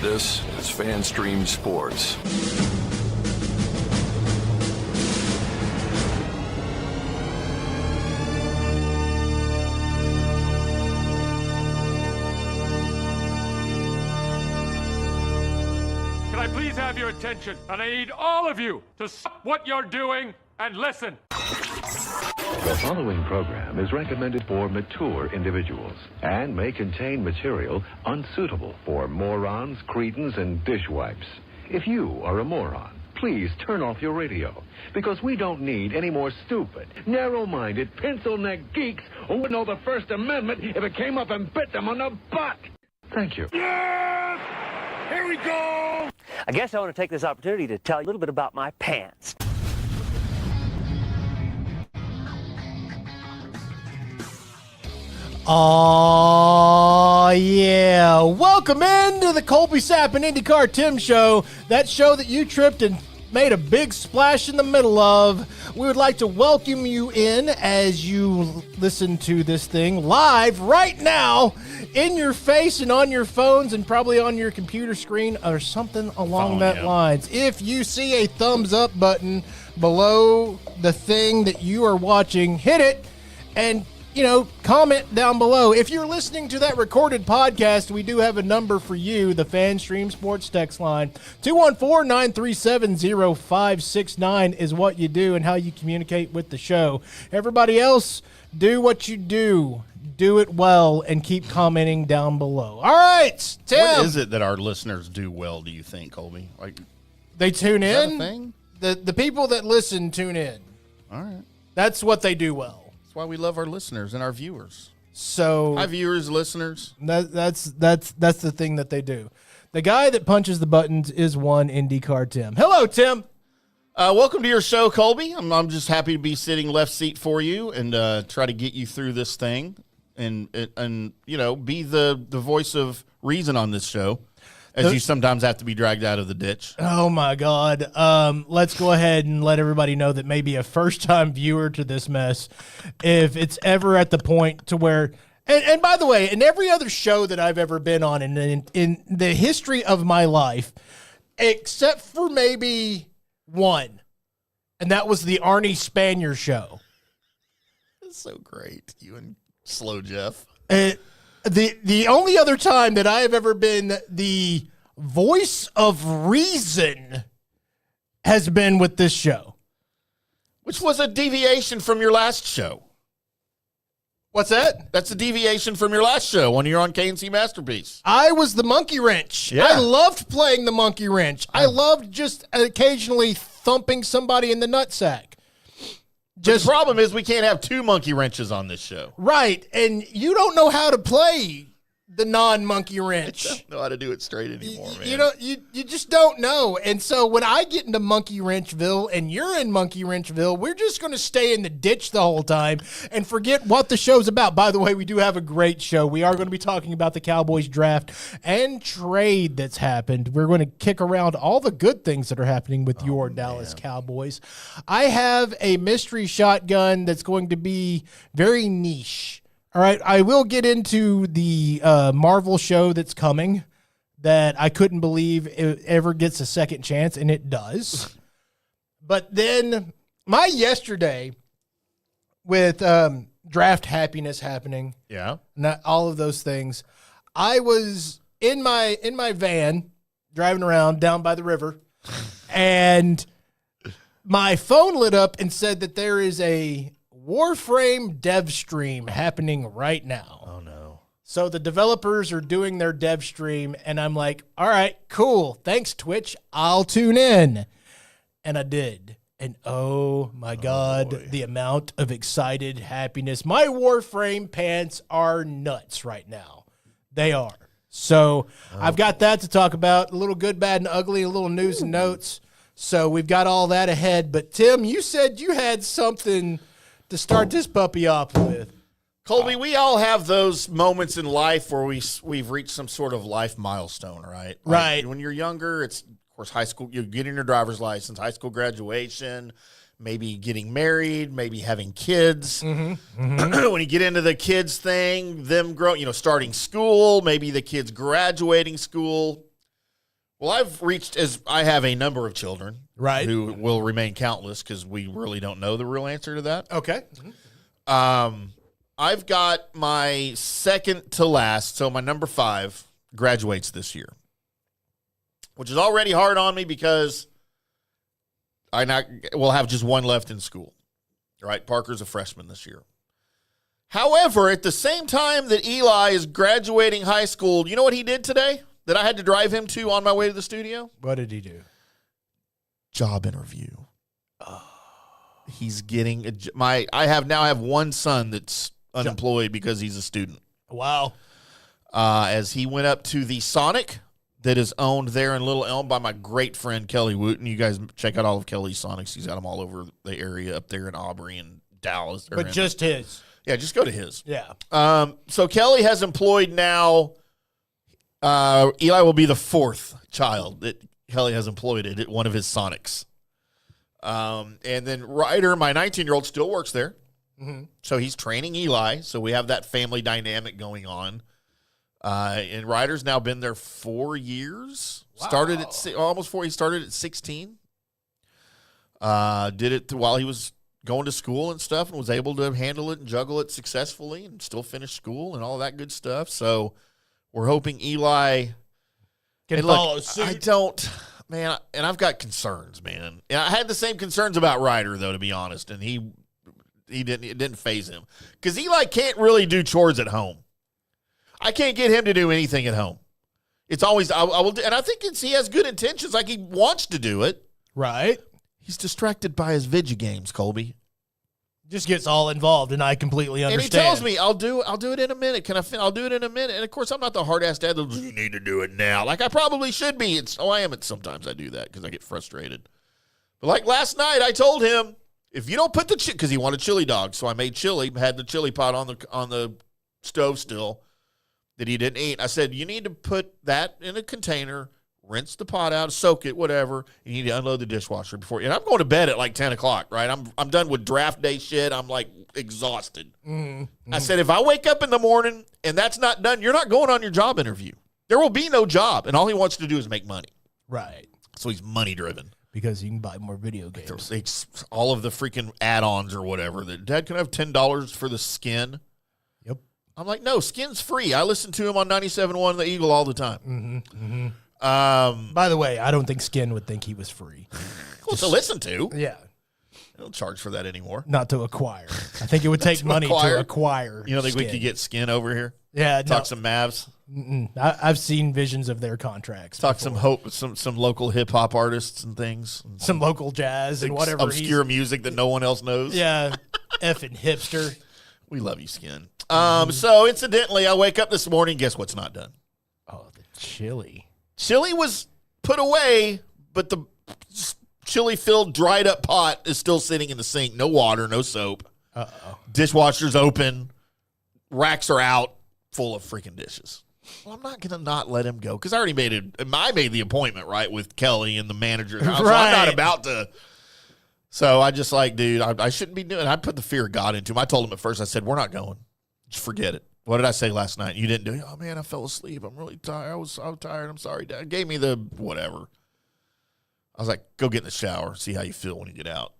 This is FanStream Sports. Can I please have your attention? And I need all of you to stop what you're doing and listen. The following program is recommended for mature individuals and may contain material unsuitable for morons, cretins, and dishwipes. If you are a moron, please turn off your radio, because we don't need any more stupid, narrow-minded, pencil-necked geeks who would know the First Amendment if it came up and bit them on the butt. Thank you. Yes! Here we go! I guess I want to take this opportunity to tell you a little bit about my pants. Oh, yeah. Welcome into the Colby Sapp IndyCarTim Show, that show that you tripped and made a big splash in the middle of. We would like to welcome you in as you listen to this thing live right now in your face and on your phones and probably on your computer screen or something along that lines. If you see a thumbs up button below the thing that you are watching, hit it and comment down below. If you're listening to that recorded podcast, we do have a number for you, the FanStream Sports text line. 214-937-0569 is what you do and how you communicate with the show. Everybody else, do what you do. Do it well and keep commenting down below. All right, Tim. What is it that our listeners do well, do you think, Colby? Like, they tune is that in. a thing? The people that listen tune in. All right. That's what they do well. That's why we love our listeners and our viewers. So hi, viewers, listeners. That's the thing that they do. The guy that punches the buttons is one IndyCar Tim. Hello, Tim. Welcome to your show, Colby. I'm just happy to be sitting left seat for you and try to get you through this thing and be the voice of reason on this show, as you sometimes have to be dragged out of the ditch. Oh, my God. Let's go ahead and let everybody know that maybe a first-time viewer to this mess, if it's ever at the point to where – and by the way, in every other show that I've ever been on in the history of my life, except for maybe one, and that was the Arnie Spanier show. That's so great. You and Slow Jeff. The only other time that I have ever been the voice of reason has been with this show. Which was a deviation from your last show. What's that? That's a deviation from your last show when you're on KNC Masterpiece. I was the monkey wrench. Yeah. I loved playing the monkey wrench. I loved just occasionally thumping somebody in the nutsack. The problem is we can't have two monkey wrenches on this show. Right, and you don't know how to play the non-monkey wrench. I don't know how to do it straight anymore, man. You just don't know. And so when I get into Monkey Wrenchville and you're in Monkey Wrenchville, we're just going to stay in the ditch the whole time and forget what the show's about. By the way, we do have a great show. We are going to be talking about the Cowboys draft and trade that's happened. We're going to kick around all the good things that are happening with your Dallas Cowboys. I have a mystery shotgun that's going to be very niche. All right, I will get into the Marvel show that's coming that I couldn't believe it ever gets a second chance, and it does. But then my yesterday with draft happiness happening, not all of those things, I was in my van driving around down by the river, and my phone lit up and said that there is a Warframe Devstream happening right now. Oh, no. So the developers are doing their dev stream, and I'm like, all right, cool. Thanks, Twitch. I'll tune in. And I did. And oh, my God, boy. The amount of excited happiness. My Warframe pants are nuts right now. They are. So I've got that to talk about. A little good, bad, and ugly, a little news and notes. So we've got all that ahead. But, Tim, you said you had something to start this puppy off with. Colby, we all have those moments in life where we've reached some sort of life milestone, right? Right. When you're younger, it's, of course, high school, you're getting your driver's license, high school graduation, maybe getting married, maybe having kids. When you get into the kids thing, them starting school, maybe the kids graduating school. Well, I have a number of children, Right. who will remain countless because we really don't know the real answer to that. Okay. I've got my second to last, so my number 5 graduates this year, which is already hard on me because we'll have just one left in school. Right? Parker's a freshman this year. However, at the same time that Eli is graduating high school, you know what he did today that I had to drive him to on my way to the studio? What did he do? Job interview. He's getting I now have one son that's unemployed because he's a student. Wow. As he went up to the Sonic that is owned there in Little Elm by my great friend Kelly Wooten. You guys check out all of Kelly's Sonics. He's got them all over the area up there in Aubrey and Dallas. But just his. Yeah, just go to his. Yeah. So Kelly has employed now. Eli will be the 4th child that Kelly has employed at one of his Sonics. And then Ryder, my 19-year-old, still works there. Mm-hmm. So he's training Eli. So we have that family dynamic going on. And Ryder's now been there 4 years. Wow. Started at almost 4. He started at 16. Did it while he was going to school and stuff, and was able to handle it and juggle it successfully and still finish school and all that good stuff. So we're hoping Eli can follow suit. And I've got concerns, man. And I had the same concerns about Ryder, though, to be honest, and it didn't faze him because Eli can't really do chores at home. I can't get him to do anything at home. It's always I will, and I think he has good intentions, like he wants to do it. Right. He's distracted by his video games, Colby. Just gets all involved, and I completely understand. And he tells me, I'll do it in a minute. I'll do it in a minute. And, of course, I'm not the hard-ass dad that you need to do it now. Like I probably should be. I am. Sometimes I do that because I get frustrated. But like last night, I told him, if you don't put because he wanted chili dogs. So I made chili, had the chili pot on the stove still that he didn't eat. I said, you need to put that in a container, rinse the pot out, soak it, whatever. You need to unload the dishwasher before. And I'm going to bed at like 10 o'clock, right? I'm done with draft day shit. I'm like exhausted. Mm-hmm. I said, if I wake up in the morning and that's not done, you're not going on your job interview. There will be no job. And all he wants to do is make money. Right. So he's money driven. Because you can buy more video games. It's all of the freaking add-ons or whatever. Dad, can I have $10 for the skin? Yep. I'm like, no, skin's free. I listen to him on 97.1 The Eagle all the time. Mm-hmm. Mm-hmm. By the way, I don't think Skin would think he was free. Well, to listen to. Yeah. They don't charge for that anymore. Not to acquire. I think it would take money to acquire. You don't think we could get Skin over here? Yeah. Talk some Mavs? I've seen visions of their contracts. Talk some local hip-hop artists and things. Some local jazz and whatever. Obscure music that no one else knows. Yeah. Effing hipster. We love you, Skin. So, incidentally, I wake up this morning, guess what's not done? Oh, the chili. Chili was put away, but the chili-filled, dried-up pot is still sitting in the sink. No water, no soap. Uh-oh. Dishwasher's open. Racks are out, full of freaking dishes. Well, I'm not going to not let him go because I already made the appointment, right, with Kelly and the manager. So I'm not about to. So I just like, dude, I shouldn't be doing it. I put the fear of God into him. I told him at first, I said, we're not going. Just forget it. What did I say last night? You didn't do it? Oh, man, I fell asleep. I'm really tired. I was tired. I'm sorry, Dad. Gave me the whatever. I was like, go get in the shower. See how you feel when you get out.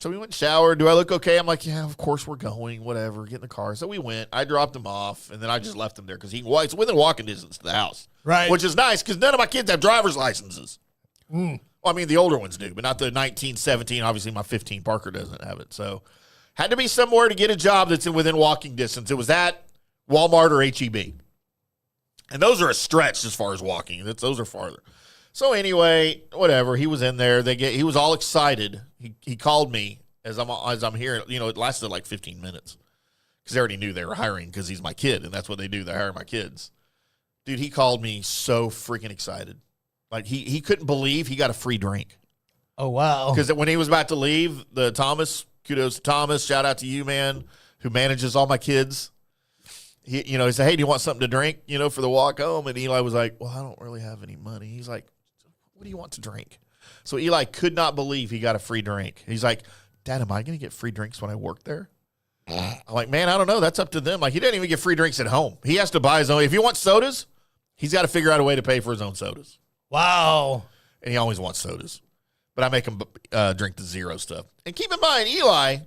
So we went and showered. Do I look okay? I'm like, yeah, of course we're going. Whatever. Get in the car. So we went. I dropped him off, and then I just left him there because it's within walking distance to the house. Right. Which is nice because none of my kids have driver's licenses. Well, I mean, the older ones do, but not the 19, 17. Obviously, my 15 Parker doesn't have it. So had to be somewhere to get a job that's within walking distance. It was that Walmart or H-E-B. And those are a stretch as far as walking. Those are farther. So anyway, whatever. He was in there. He was all excited. He called me as I'm here. You know, it lasted like 15 minutes because they already knew they were hiring because he's my kid, and that's what they do. They hire my kids. Dude, he called me so freaking excited. Like, he couldn't believe he got a free drink. Oh, wow. Because when he was about to leave, Thomas, kudos to Thomas, shout out to you, man, who manages all my kids. He said, hey, do you want something to drink, for the walk home? And Eli was like, well, I don't really have any money. He's like, what do you want to drink? So Eli could not believe he got a free drink. He's like, Dad, am I going to get free drinks when I work there? I'm like, man, I don't know. That's up to them. Like, he doesn't even get free drinks at home. He has to buy his own. If he wants sodas, he's got to figure out a way to pay for his own sodas. Wow. And he always wants sodas. But I make him drink the zero stuff. And keep in mind, Eli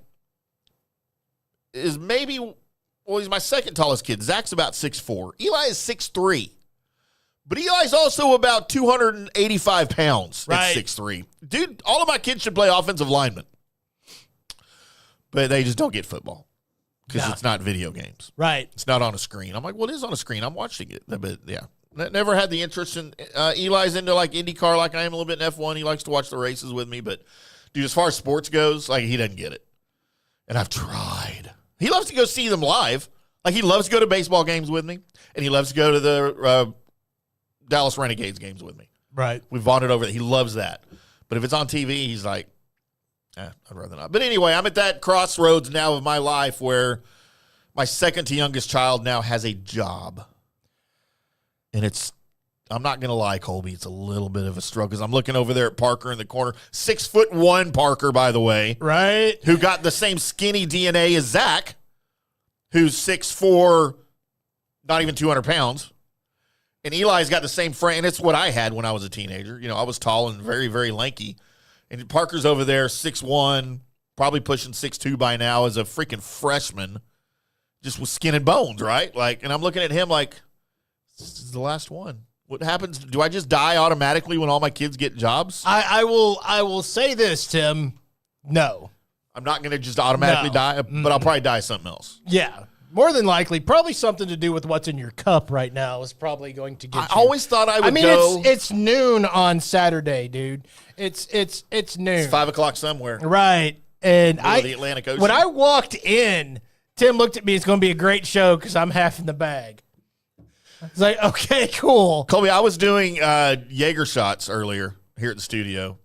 is he's my second tallest kid. Zach's about 6'4". Eli is 6'3". But Eli's also about 285 pounds at 6'3". Dude, all of my kids should play offensive lineman. But they just don't get football because it's not video games. Right. It's not on a screen. I'm like, well, it is on a screen. I'm watching it. But, yeah. Never had the interest in Eli's into, like, IndyCar like I am a little bit in F1. He likes to watch the races with me. But, dude, as far as sports goes, like, he doesn't get it. And I've tried. He loves to go see them live. Like, he loves to go to baseball games with me. And he loves to go to the Dallas Renegades games with me. Right. We've bonded over that. He loves that. But if it's on TV, he's like, I'd rather not. But anyway, I'm at that crossroads now of my life where my second to youngest child now has a job. And I'm not going to lie, Colby, it's a little bit of a struggle because I'm looking over there at Parker in the corner. 6'1" Parker, by the way. Right. Who got the same skinny DNA as Zach, who's 6'4", not even 200 pounds. And Eli's got the same frame. And it's what I had when I was a teenager. You know, I was tall and very, very lanky. And Parker's over there, 6'1", probably pushing 6'2" by now as a freaking freshman, just with skin and bones, right? Like, and I'm looking at him like, this is the last one. What happens? Do I just die automatically when all my kids get jobs? I will say this, Tim. No. I'm not going to just automatically die, but I'll probably die something else. Yeah. More than likely, probably something to do with what's in your cup right now is probably going to get I always thought I would go. It's noon on Saturday, dude. It's noon. It's 5 o'clock somewhere. Right. And the Atlantic Ocean. When I walked in, Tim looked at me. It's going to be a great show because I'm half in the bag. It's like, okay, cool. Colby, I was doing Jaeger shots earlier here at the studio.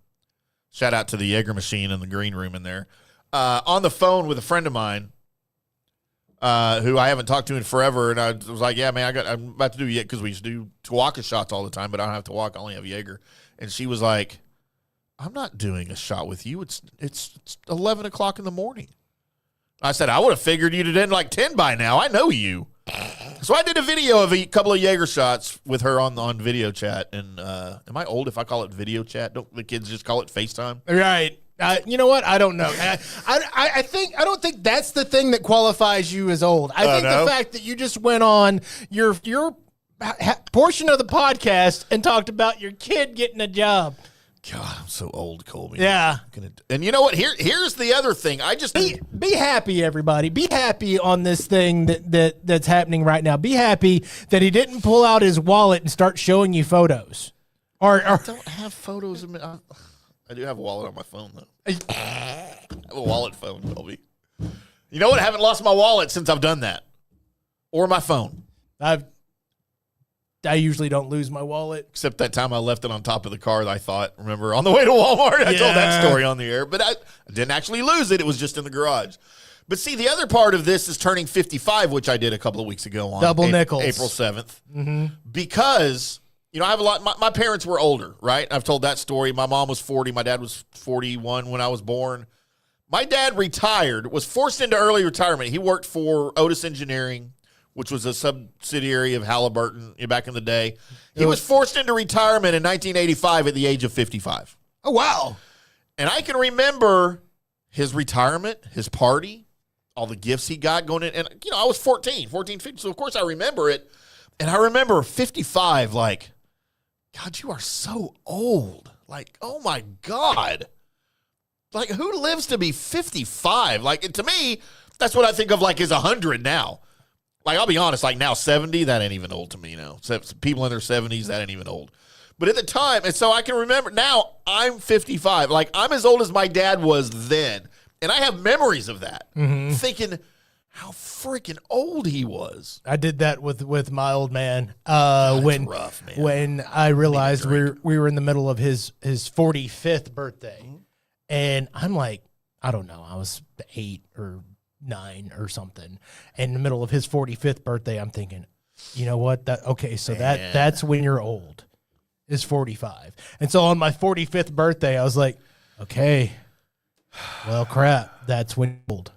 Shout out to the Jaeger machine in the green room in there. On the phone with a friend of mine who I haven't talked to in forever. And I was like, yeah, man, I'm about to do it because we used to do Tawaka shots all the time, but I don't have Tawaka. I only have Jaeger. And she was like, I'm not doing a shot with you. It's 11 o'clock in the morning. I said, I would have figured you'd have done like 10 by now. I know you. So I did a video of a couple of Jaeger shots with her on video chat. And am I old if I call it video chat? Don't the kids just call it FaceTime? Right. You know what? I don't know. I don't think that's the thing that qualifies you as old. I think the fact that you just went on your portion of the podcast and talked about your kid getting a job. God, I'm so old, Colby. Yeah. And you know what? Here's the other thing. I just be happy, everybody. Be happy on this thing that's happening right now. Be happy that he didn't pull out his wallet and start showing you photos. Or I don't have photos of me. I do have a wallet on my phone, though. I have a wallet phone, Colby. You know what? I haven't lost my wallet since I've done that. Or my phone. I usually don't lose my wallet. Except that time I left it on top of the car, I thought, remember, on the way to Walmart. I told that story on the air. But I didn't actually lose it. It was just in the garage. But see, the other part of this is turning 55, which I did a couple of weeks ago on Double nickels. April 7th. Mm-hmm. Because, you know, I have a lot. My parents were older, right? I've told that story. My mom was 40. My dad was 41 when I was born. My dad retired, was forced into early retirement. He worked for Otis Engineering, which was a subsidiary of Halliburton back in the day. He was forced into retirement in 1985 at the age of 55. Oh, wow. And I can remember his retirement, his party, all the gifts he got going in. And, you know, I was 14, 15. So, of course, I remember it. And I remember 55, like, God, you are so old. Like, oh, my God. Like, who lives to be 55? Like, to me, that's what I think of, like, as 100 now. Like, I'll be honest, like now 70, that ain't even old to me now. People in their 70s, that ain't even old. But at the time, and so I can remember, now I'm 55. Like, I'm as old as my dad was then. And I have memories of that. Mm-hmm. Thinking how freaking old he was. I did that with my old man. Rough, man. When I realized we were in the middle of his 45th birthday. Mm-hmm. And I'm like, I don't know, I was 8 or 9 or something. In the middle of his 45th birthday, I'm thinking, you know what? That's when you're old, is 45. And so on my 45th birthday, I was like, okay, well, crap, that's when you're old.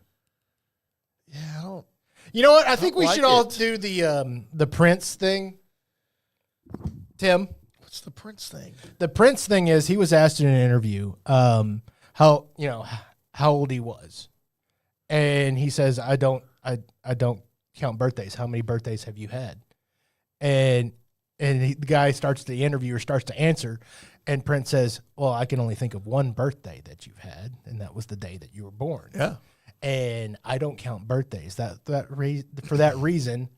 Yeah, I don't. You know what? I think we should all do the Prince thing. Tim, What's the Prince thing? The Prince thing is he was asked in an interview how old he was. And he says, I don't count birthdays. How many birthdays have you had? And the guy the interviewer starts to answer, and Prince says, well, I can only think of one birthday that you've had, and that was the day that you were born. Yeah. And I don't count birthdays. For that reason,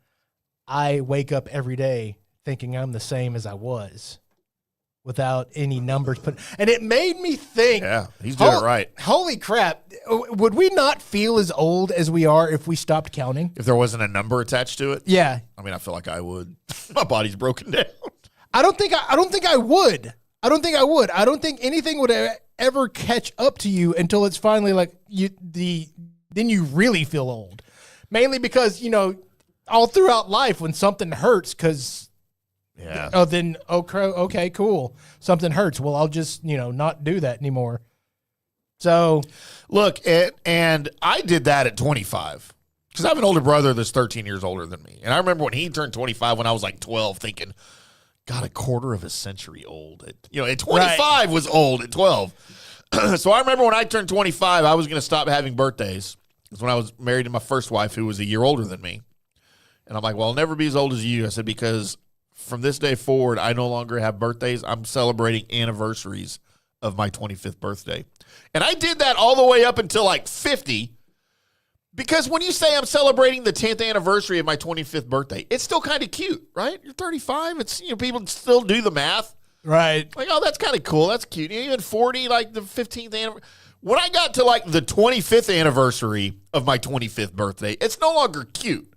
I wake up every day thinking I'm the same as I was, without any numbers put. And it made me think. Yeah, he's doing it right. Holy crap! Would we not feel as old as we are if we stopped counting? If there wasn't a number attached to it? Yeah. I mean, I feel like I would. My body's broken down. I don't think I would. I don't think anything would ever catch up to you until it's finally like then you really feel old. Mainly because, all throughout life when something hurts, because okay, cool. Something hurts. Well, I'll just, not do that anymore. So look, and I did that at 25 because I have an older brother that's 13 years older than me. And I remember when he turned 25 when I was like 12 thinking, God, a quarter of a century old. At 25 was old at 12. So I remember when I turned 25, I was going to stop having birthdays. It was when I was married to my first wife, who was a year older than me. And I'm like, well, I'll never be as old as you. I said, because from this day forward, I no longer have birthdays. I'm celebrating anniversaries of my 25th birthday. And I did that all the way up until like 50. Because when you say I'm celebrating the 10th anniversary of my 25th birthday, it's still kind of cute, right? You're 35. It's, people still do the math. Right. Like, oh, that's kind of cool. That's cute. Even 40, like the 15th anniversary. When I got to like the 25th anniversary of my 25th birthday, it's no longer cute.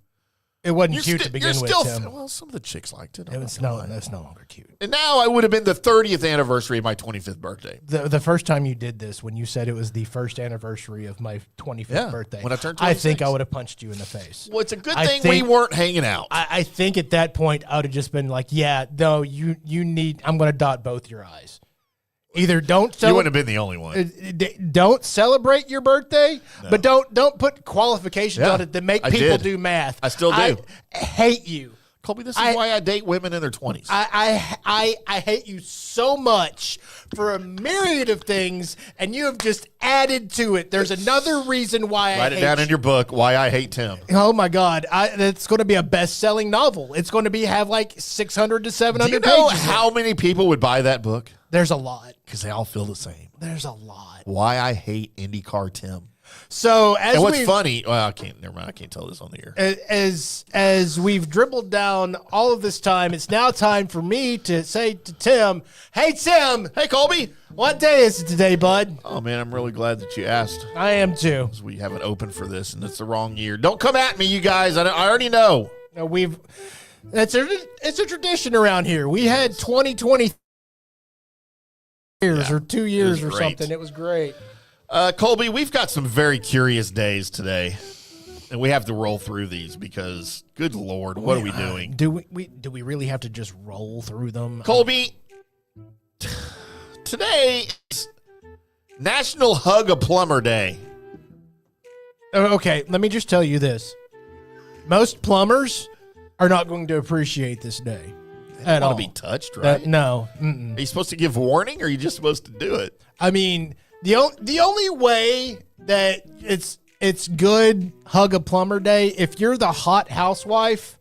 It wasn't cute to begin with, Tim. Well, some of the chicks liked it. That's no longer cute. And now I would have been the 30th anniversary of my 25th birthday. The first time you did this, when you said it was the first anniversary of my 25th birthday, when I turned 26. I think I would have punched you in the face. Well, it's a good thing we weren't hanging out. I think at that point, I would have just been like, yeah, no, you need, I'm going to dot both your I's. Either don't celebrate. You wouldn't have been the only one. Don't celebrate your birthday, but don't put qualifications on it that make people do math. I still do. I hate you. Colby, this is why I date women in their 20s. I hate you so much for a myriad of things, and you have just added to it. There's another reason why I hate you. Write it down in your book, Why I Hate Tim. Oh, my God. It's going to be a best-selling novel. It's going to have like 600 to 700 pages. Do you know how many people would buy that book? There's a lot. Because they all feel the same. There's a lot. Why I Hate IndyCarTim. So and what's funny? Well, never mind. I can't tell this on the air. As we've dribbled down all of this time, it's now time for me to say to Tim, "Hey Tim, hey Colby, what day is it today, bud?" Oh man, I'm really glad that you asked. I am too. Because we haven't opened for this, and it's the wrong year. Don't come at me, you guys. I already know. No, it's a tradition around here. We had 2020 years or 2 years or something. It was great. Colby, we've got some very curious days today, and we have to roll through these because, good Lord, what are we doing? Do we really have to just roll through them? Colby, today is National Hug a Plumber Day. Okay, let me just tell you this. Most plumbers are not going to appreciate this day at all. Want to be touched, right? No. Are you supposed to give warning, or are you just supposed to do it? I mean, the only way that it's good Hug a Plumber Day, if you're the hot housewife,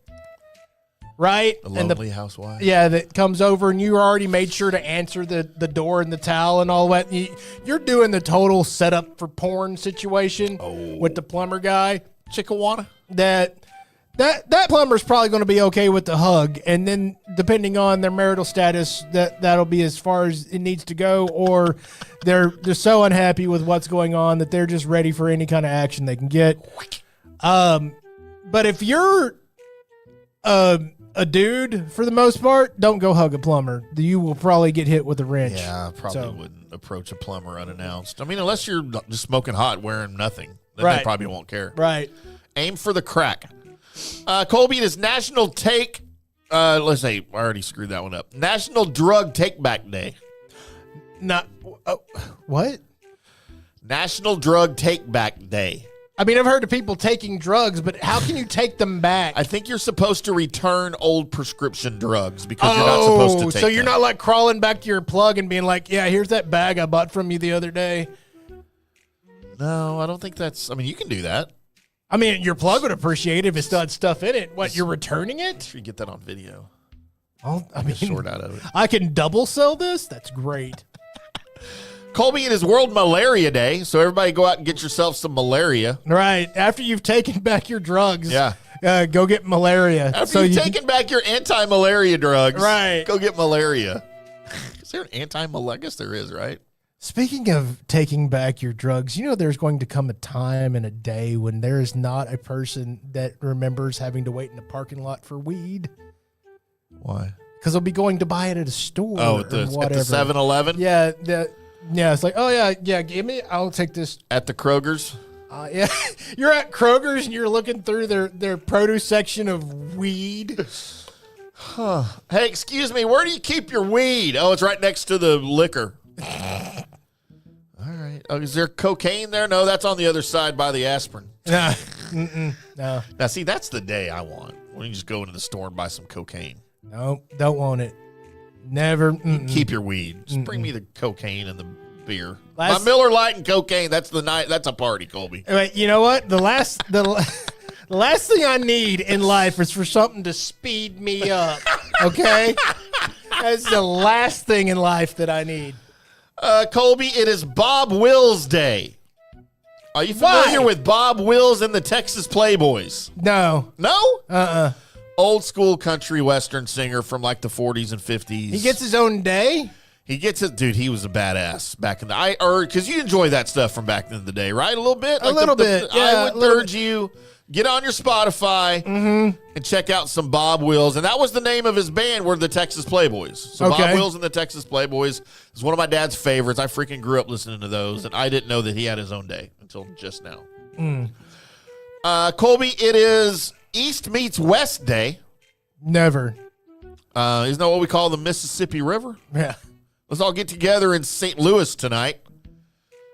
right? The lonely housewife. Yeah, that comes over and you already made sure to answer the door and the towel and all that. You're doing the total setup for porn situation with the plumber guy. Chickawana. That plumber's probably going to be okay with the hug, and then depending on their marital status, that'll be as far as it needs to go, or they're so unhappy with what's going on that they're just ready for any kind of action they can get. But if you're a dude, for the most part, don't go hug a plumber. You will probably get hit with a wrench. Yeah, I probably wouldn't approach a plumber unannounced. I mean, unless you're just smoking hot, wearing nothing, then they probably won't care. Right. Aim for the crack. Colby, it is National let's say, I already screwed that one up. National Drug Take Back Day. What? National Drug Take Back Day. I mean, I've heard of people taking drugs, but how can you take them back? I think you're supposed to return old prescription drugs because you're not supposed to take so you're them. not like crawling back to your plug and being like, yeah, here's that bag I bought from you the other day. No, I don't think that's... I mean, you can do that. I mean, your plug would appreciate it if it still had stuff in it. What, you're returning it? You get that on video. Oh, I mean, Short out of it. I can double sell this? That's great. Colby, it is World Malaria Day, so everybody go out and get yourself some malaria. Right. After you've taken back your drugs, Yeah. Go get malaria. After you've taken back your anti-malaria drugs, Right. go get malaria. Is there an anti-malaria? I guess there is, right? Speaking of taking back your drugs, you know there's going to come a time and a day when there is not a person that remembers having to wait in a parking lot for weed. Why? Because they'll be going to buy it at a store At the 7-Eleven? Yeah, it's like, oh, yeah, give me, I'll take this. At the Kroger's? Yeah, you're at Kroger's and you're looking through their produce section of weed. Hey, excuse me, where do you keep your weed? Oh, it's right next to the liquor. All right. Oh, is there cocaine there? No, that's on the other side by the aspirin. No. Now, see, that's the day I want. When you just go into the store and buy some cocaine. No, don't want it. Never. Keep your weed. Just bring me the cocaine and the beer. My Last- Miller Lite and cocaine. That's the night. That's a party, Colby. Wait, you know what? The last thing I need in life is for something to speed me up. Okay, that's the last thing in life that I need. Colby, it is Bob Wills Day. Are you familiar Why? with Bob Wills and the Texas Playboys? No. No? Old school country western singer from like the 40s and 50s. He gets his own day? He gets it, dude. He was a badass back in the because you enjoy that stuff from back in the day, right? A little bit, A little bit, yeah, I a would little urge you get on your Spotify and check out some Bob Wills, and that was the name of his band. Were the Texas Playboys. So Okay. Bob Wills and the Texas Playboys is one of my dad's favorites. I freaking grew up listening to those, and I didn't know that he had his own day until just now. Colby, it is East meets West Day. Never. Isn't that what we call the Mississippi River? Yeah. Let's all get together in St. Louis tonight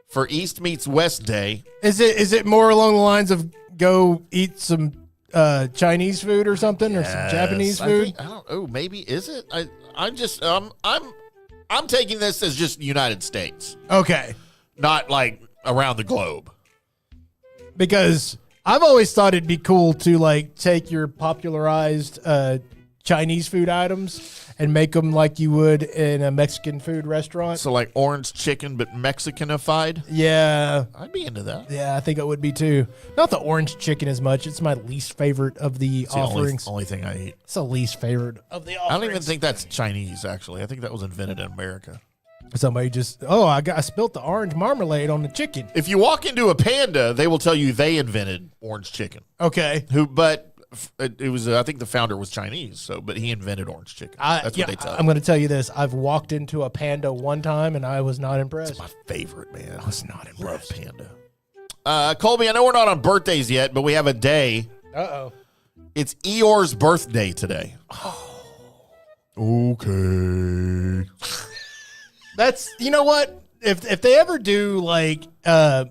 for East meets West Day. Is it more along the lines of go eat some Chinese food or something or some Japanese food? Maybe is it? I'm taking this as just United States, Okay. not like around the globe. Because I've always thought it'd be cool to like take your popularized Chinese food items and make them like you would in a Mexican food restaurant. So like orange chicken, but Mexicanified. Yeah. I'd be into that. Yeah, I think it would be too. Not the orange chicken as much. It's my least favorite of the It's the offerings. only thing I eat. It's the least favorite of the I offerings. don't even think that's Chinese. Actually, I think that was invented in America. Somebody just, I spilt the orange marmalade on the chicken. If you walk into a Panda, they will tell you they invented orange chicken. Okay. But it was I think the founder was Chinese, but he invented orange chicken. That's what they tell I'm going to tell you this. I've walked into a Panda one time and I was not impressed. It's my favorite, man. I was not Love impressed. Panda. Colby, I know we're not on birthdays yet, but we have a day. Uh-oh. It's Eeyore's birthday today. Okay. That's, you know what? If they ever do like a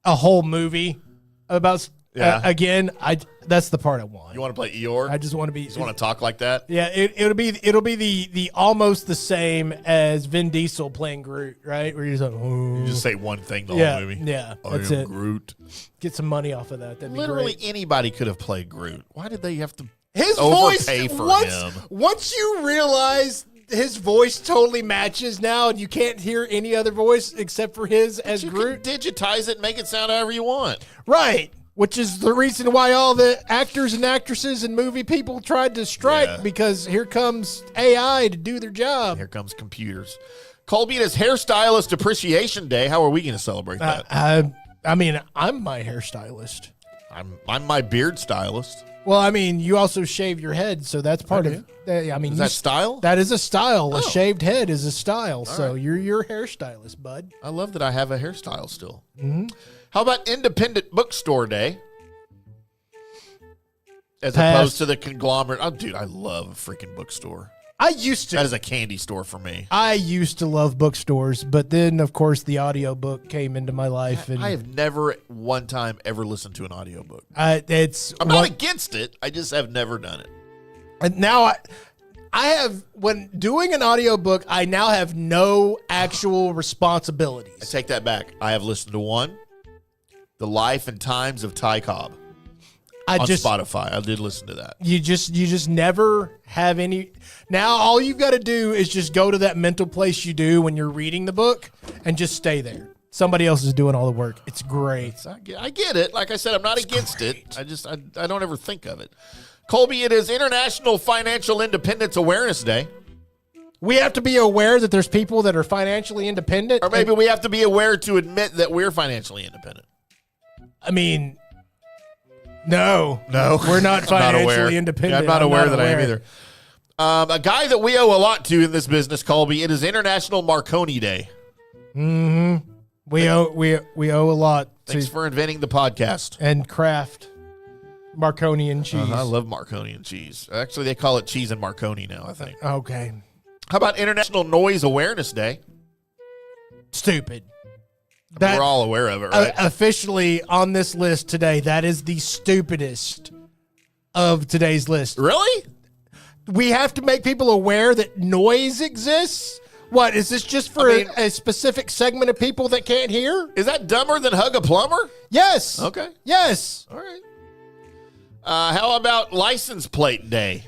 whole movie about again, that's the part I want. You want to play Eeyore? I just want to be. You just want to talk like that? Yeah, it'll be the almost the same as Vin Diesel playing Groot, right? Where you're just like, You just say one thing the yeah, whole movie. yeah, I that's am it. Groot. Get some money off of that. That'd be Literally great. anybody could have played Groot. Why did they have to His overpay voice for him? Once you realize his voice totally matches now, and you can't hear any other voice except for his as You Groot. can digitize it and make it sound however you want. Right. Which is the reason why all the actors and actresses and movie people tried to strike, because here comes AI to do their job. Here comes computers. Colby, it is Hairstylist Appreciation Day. How are we going to celebrate that? I mean, I'm my hairstylist. I'm my beard stylist. Well, I mean, you also shave your head, so that's part of. I mean, Is that style? That is a style. A Oh. shaved head is a style. So right. you're your hairstylist, bud. I love that I have a hairstyle still. Mm-hmm. How about Independent Bookstore Day? As Pass. opposed to the conglomerate. Oh, dude, I love a freaking bookstore. I used to. That is a candy store for me. I used to love bookstores, but then, of course, the audiobook came into my life. And I have never one time ever listened to an audiobook. I'm not against it. I just have never done it. And now I have, when doing an audiobook, I now have no actual responsibilities. I take that back. I have listened to one, The Life and Times of Ty Cobb. On Spotify. I did listen to that. You just never have any. Now all you've got to do is just go to that mental place you do when you're reading the book and just stay there. Somebody else is doing all the work. It's great. I get it. Like I said, I'm not against it. I don't ever think of it. Colby, it is International Financial Independence Awareness Day. We have to be aware that there's people that are financially independent. Or maybe we have to be aware to admit that we're financially independent. I mean, no, we're not I'm not aware. financially independent. Yeah, I'm not aware that I am either. A guy that we owe a lot to in this business, Colby, it is International Marconi Day. Mm-hmm. We owe a lot. Thanks for inventing the podcast. And Kraft Marconi and cheese. I love Marconi and cheese. Actually, they call it cheese and Marconi now, I think. Okay. How about International Noise Awareness Day? Stupid. We're all aware of it, right? Officially on this list today, that is the stupidest of today's list. Really? We have to make people aware that noise exists? What, is this just for a specific segment of people that can't hear? Is that dumber than hug a plumber? Yes. Okay. Yes. All right. How about License Plate Day?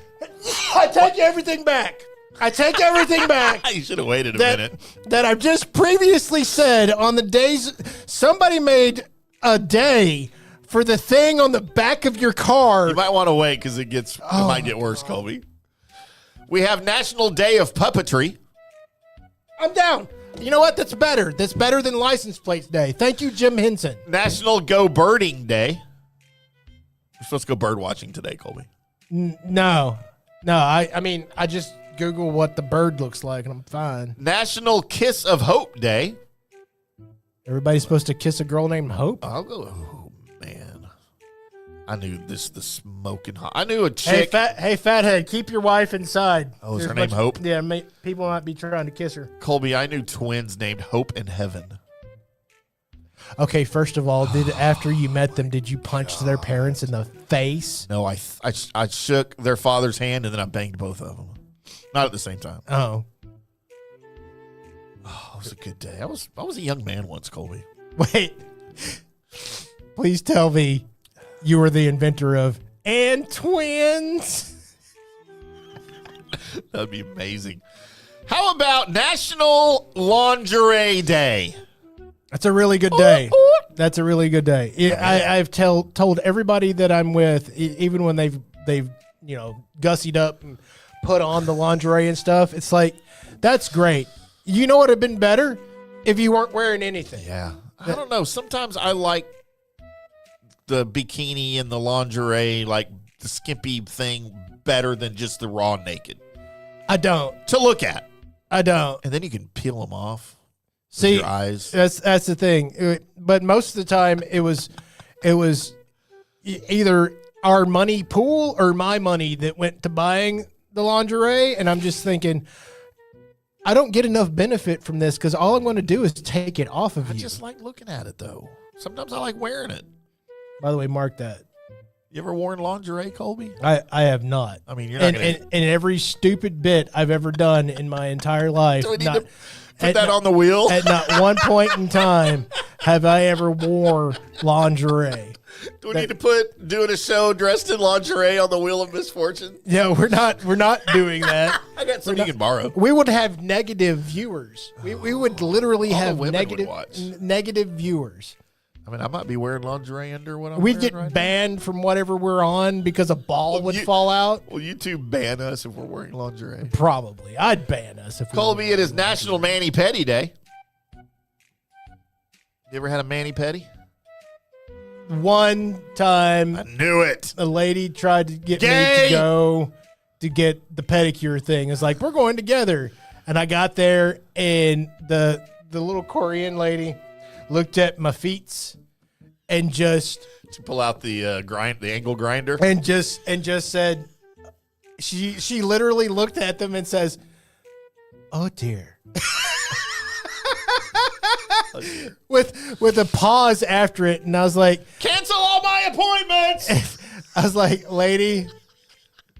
I take everything back. I take everything back. You should have waited a minute. That I've just previously said on the days somebody made a day for the thing on the back of your car. You might want to wait because it might get worse, Colby. We have National Day of Puppetry. I'm down. You know what? That's better. That's better than License Plates Day. Thank you, Jim Henson. National Go Birding Day. We're supposed to go bird watching today, Colby. No. I mean, I just Google what the bird looks like, and I'm fine. National Kiss of Hope Day. Everybody's supposed to kiss a girl named Hope? I'll go. Oh, man. I knew the smoking hot. I knew a chick. Hey, fathead, keep your wife inside. Oh, is her name Hope? Yeah, people might be trying to kiss her. Colby, I knew twins named Hope and Heaven. Okay, first of all, after you met them, did you punch their parents in the face? No, I shook their father's hand and then I banged both of them. Not at the same time. Oh, it was a good day. I was a young man once, Colby. Wait. Please tell me you were the inventor of and twins. That'd be amazing. How about National Lingerie Day? That's a really good day. That's a really good day. I've told everybody that I'm with, even when they've gussied up and put on the lingerie and stuff. It's like, that's great. You know what would have been better if you weren't wearing anything. Yeah. I don't know. Sometimes I like the bikini and the lingerie, like the skimpy thing, better than just the raw naked. I don't. To look at. I don't. And then you can peel them off. See, your eyes. That's the thing. But most of the time, it was either our money pool or my money that went to buying the lingerie, and I'm just thinking, I don't get enough benefit from this because all I'm going to do is take it off of you. I just like looking at it, though. Sometimes I like wearing it. By the way, mark that. You ever worn lingerie, Colby? I have not. I mean, you're not going to. And every stupid bit I've ever done in my entire life. Do we need to put that on the wheel? At not one point in time have I ever wore lingerie. Do we need to put doing a show dressed in lingerie on the wheel of misfortune? Yeah, we're not doing that. I got some you can borrow. We would have negative viewers. We would literally have negative viewers. I mean, I might be wearing lingerie under what I'm We'd wearing get right banned now. from whatever we're on because a ball would fall out. Will you two ban us if we're wearing lingerie? Probably. I'd ban us if we Colby, it is National Mani-Pedi Day. You ever had a mani-pedi? One time, I knew it. a lady tried to get me to go to get the pedicure thing. It's like, we're going together. And I got there, and the little Korean lady looked at my feet and just to pull out the angle grinder and just said, she literally looked at them and says, "Oh dear." With a pause after it, and I was like, cancel all my appointments. I was like, lady,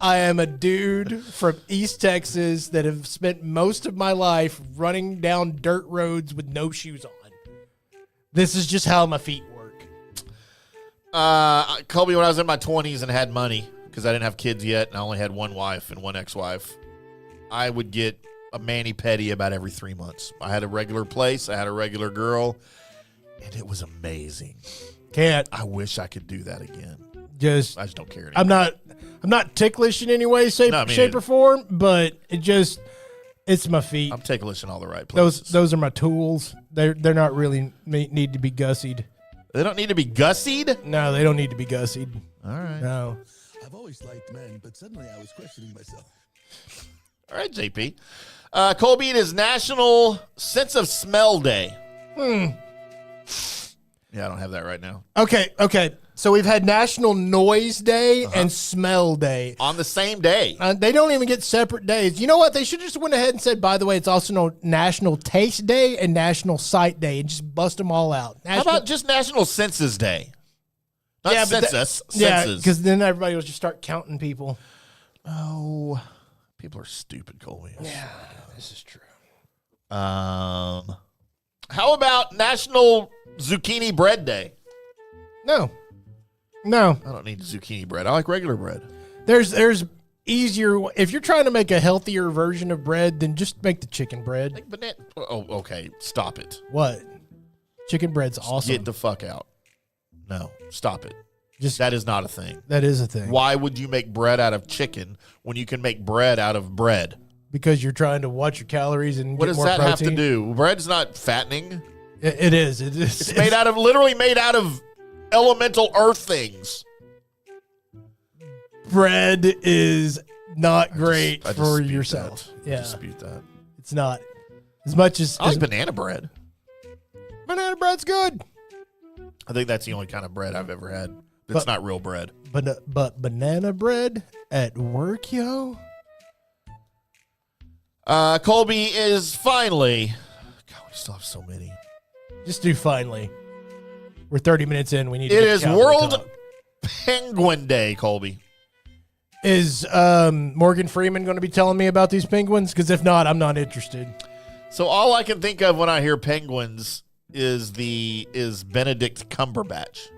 I am a dude from East Texas that have spent most of my life running down dirt roads with no shoes on. This is just how my feet work. Colby, when I was in my 20s and had money, because I didn't have kids yet, and I only had one wife and one ex-wife, I would get a mani-pedi about every 3 months. I had a regular place. I had a regular girl, and it was amazing. Can't. I wish I could do that again. I just don't care anymore. I'm not ticklish in any way, shape or form, but it's my feet. I'm ticklish in all the right places. Those are my tools. They're not really need to be gussied. They don't need to be gussied? No, they don't need to be gussied. All right. No. I've always liked men, but suddenly I was questioning myself. All right, JP. Colby, it is National Sense of Smell Day. Yeah, I don't have that right now. Okay. So we've had National Noise Day and Smell Day. On the same day. They don't even get separate days. You know what? They should just went ahead and said, by the way, it's also National Taste Day and National Sight Day, and just bust them all out. How about just National Census Day? Not census. Yeah, census. because then everybody will just start counting people. Oh, people are stupid, Colby. Yeah, this is true. How about National Zucchini Bread Day? No. I don't need zucchini bread. I like regular bread. There's easier. If you're trying to make a healthier version of bread, then just make the chicken bread. Like banana. Oh, okay. Stop it. What? Chicken bread's awesome. Get the fuck out. No, stop it. That is not a thing. That is a thing. Why would you make bread out of chicken when you can make bread out of bread? Because you're trying to watch your calories and what get does more that protein. have to do? Bread's not fattening. It is. It's literally made out of elemental earth things. Bread is not great for yourself. I dispute that. It's not. As much as I like banana bread. Banana bread's good. I think that's the only kind of bread I've ever had. That's not real bread. But banana bread at work, yo. Colby is finally. God, we still have so many. Just do finally. We're 30 minutes in. We need to It get is Cowboy World talk. Penguin Day, Colby. Is Morgan Freeman going to be telling me about these penguins? Because if not, I'm not interested. So all I can think of when I hear penguins is Benedict Cumberbatch.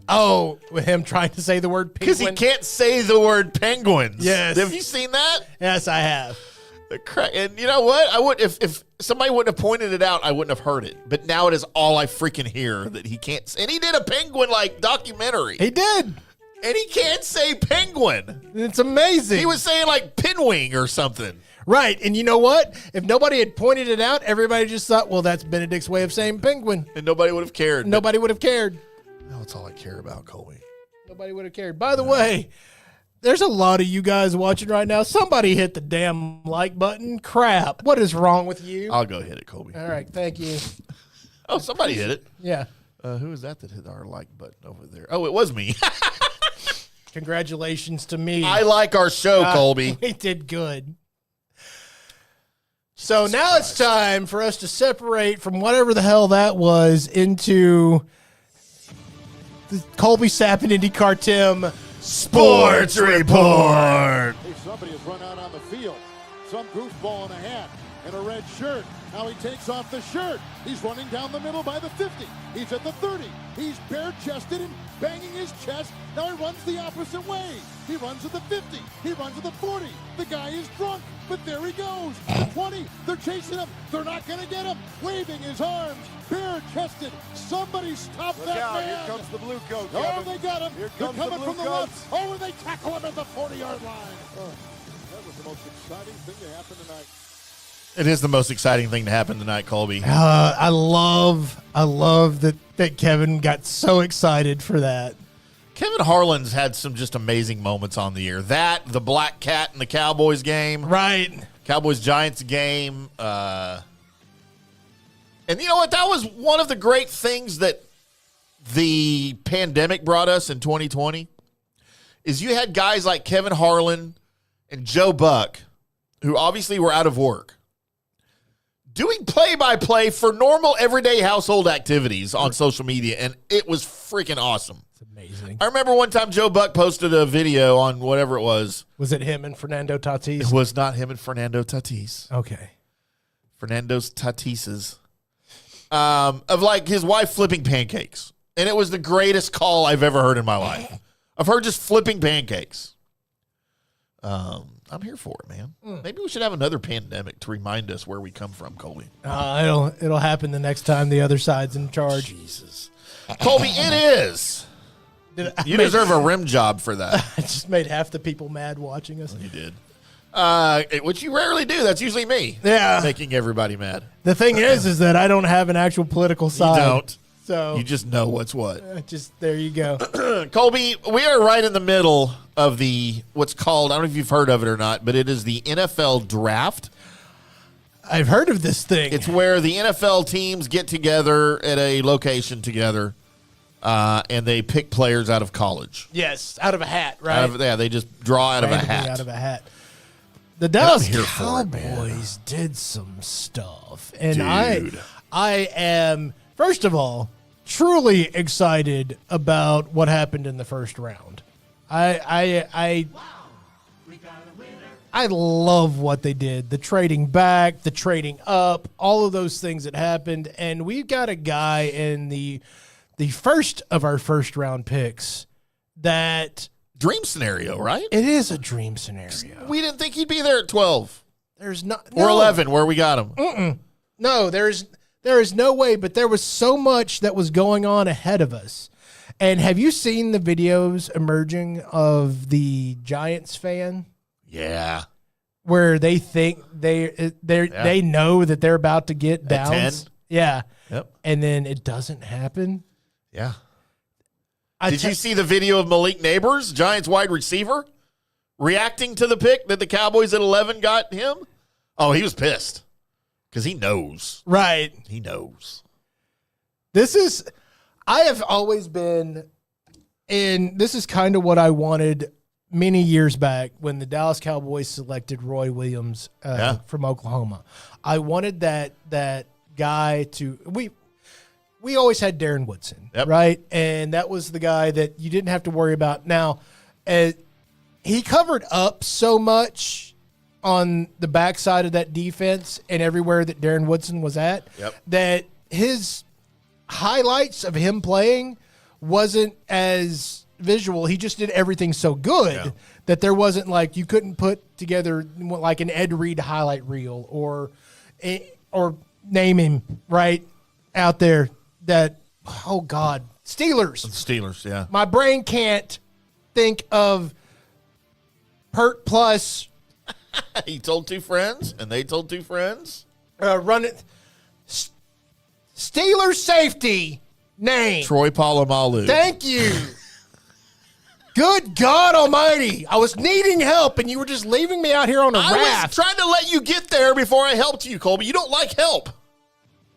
Oh, with him trying to say the word penguin? Because he can't say the word penguins. Yes. Have you seen that? Yes, I have. And you know what? I would if somebody wouldn't have pointed it out, I wouldn't have heard it. But now it is all I freaking hear that he can't. And he did a penguin documentary. He did. And he can't say penguin. It's amazing. He was saying pinwing or something. Right. And you know what? If nobody had pointed it out, everybody just thought, well, that's Benedict's way of saying penguin. And nobody would have cared. Nobody would have cared. That's all I care about, Colby. Nobody would have cared. By the way, there's a lot of you guys watching right now. Somebody hit the damn like button. Crap. What is wrong with you? I'll go hit it, Colby. All right. Thank you. Oh, somebody hit it. Yeah. Who is that hit our like button over there? Oh, it was me. Congratulations to me. I like our show, Colby. We did good. So now it's time for us to separate from whatever the hell that was into the Colby Sapp IndyCarTim Sports Report. Hey, somebody has run out on the field. Some goofball in a hat and a red shirt. Now he takes off the shirt. He's running down the middle by the 50. He's at the 30. He's bare-chested and banging his chest. Now he runs the opposite way. He runs at the 50. He runs at the 40. The guy is drunk, but there he goes. The 20. They're chasing him. They're not going to get him. Waving his arms. Bare-chested. Somebody stop that man. Here comes the blue coat. Oh, Kevin. they got him. Here They're comes coming the blue from the coats. left. Oh, and they tackle him at the 40-yard line. That was the most exciting thing to happen tonight. It is the most exciting thing to happen tonight, Colby. I love that Kevin got so excited for that. Kevin Harlan's had some just amazing moments on the year. That, the Black Cat in the Cowboys game. Right. Cowboys-Giants game. And you know what? That was one of the great things that the pandemic brought us in 2020 is you had guys like Kevin Harlan and Joe Buck, who obviously were out of work, doing play-by-play for normal, everyday household activities on social media, and it was freaking awesome. It's amazing. I remember one time Joe Buck posted a video on whatever it was. Was it him and Fernando Tatis? It was not him and Fernando Tatis. Okay. Fernando's Tatises. Of like his wife flipping pancakes. And it was the greatest call I've ever heard in my life. Of her just flipping pancakes. I'm here for it, man. Maybe we should have another pandemic to remind us where we come from, Colby. It'll happen the next time the other side's in charge. Jesus. Colby, it is. You deserve a rim job for that. I just made half the people mad watching us. You did. Which you rarely do. That's usually me. Yeah. Making everybody mad. The thing is that I don't have an actual political side. You don't. So you just know what's what. Just there you go. Colby, we are right in the middle of the what's called, I don't know if you've heard of it or not, but it is the NFL draft. I've heard of this thing. It's where the NFL teams get together at a location together, and they pick players out of college. Yes, out of a hat, right? They just draw out of a hat. Out of a hat. The Dallas here for it, Cowboys did some stuff, and Dude. I am, first of all, truly excited about what happened in the first round. I love what they did. The trading back, the trading up, all of those things that happened. And we've got a guy in the first of our first round picks that Dream scenario, right? it is a dream scenario. We didn't think he'd be there at 12 There's not or 11 where we got him. No, there is no way, but there was so much that was going on ahead of us. And have you seen the videos emerging of the Giants fan Yeah. where they think they know that they're about to get At downs? 10? Yeah. Yep. And then it doesn't happen. Yeah. Did you see the video of Malik Neighbors, Giants wide receiver, reacting to the pick that the Cowboys at 11 got him? Oh, he was pissed because he knows. Right. He knows. I have always been, and this is kind of what I wanted many years back when the Dallas Cowboys selected Roy Williams from Oklahoma. I wanted that guy to we always had Darren Woodson, right? And that was the guy that you didn't have to worry about. Now, he covered up so much on the backside of that defense and everywhere that Darren Woodson was at that his highlights of him playing wasn't as visual. He just did everything so good that there wasn't like you couldn't put together like an Ed Reed highlight reel or name him right out there. That, oh God, Steelers. Yeah. My brain can't think of Pert plus He told two friends, and they told two friends. run it. Steelers safety name. Troy Polamalu. Thank you. Good God Almighty! I was needing help, and you were just leaving me out here on a I raft. was trying to let you get there before I helped you, Colby. You don't like help.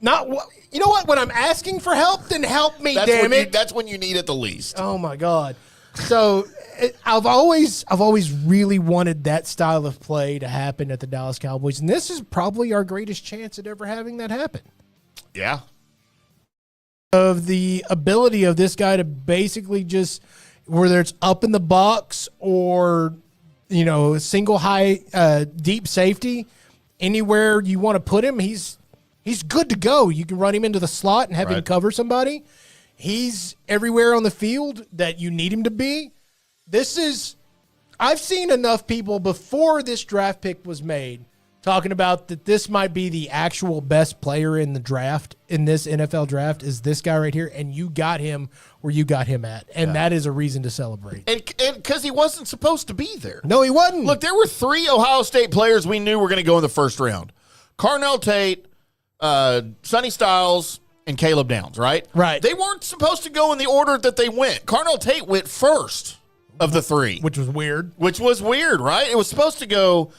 You know what? When I'm asking for help, then help me. Damn it! That's when you need it the least. Oh my God! So I've always really wanted that style of play to happen at the Dallas Cowboys, and this is probably our greatest chance at ever having that happen. Yeah. Of the ability of this guy to basically just, whether it's up in the box or, single high, deep safety, anywhere you want to put him, he's good to go. You can run him into the slot and have him cover somebody. He's everywhere on the field that you need him to be. I've seen enough people before this draft pick was made talking about that this might be the actual best player in the draft, in this NFL draft, is this guy right here, and you got him where you got him at, and that is a reason to celebrate. And because he wasn't supposed to be there. No, he wasn't. Look, there were 3 Ohio State players we knew were going to go in the first round. Carnell Tate, Sonny Styles, and Caleb Downs, right? Right. They weren't supposed to go in the order that they went. Carnell Tate went first of the 3. Which was weird. Which was weird, right? It was supposed to go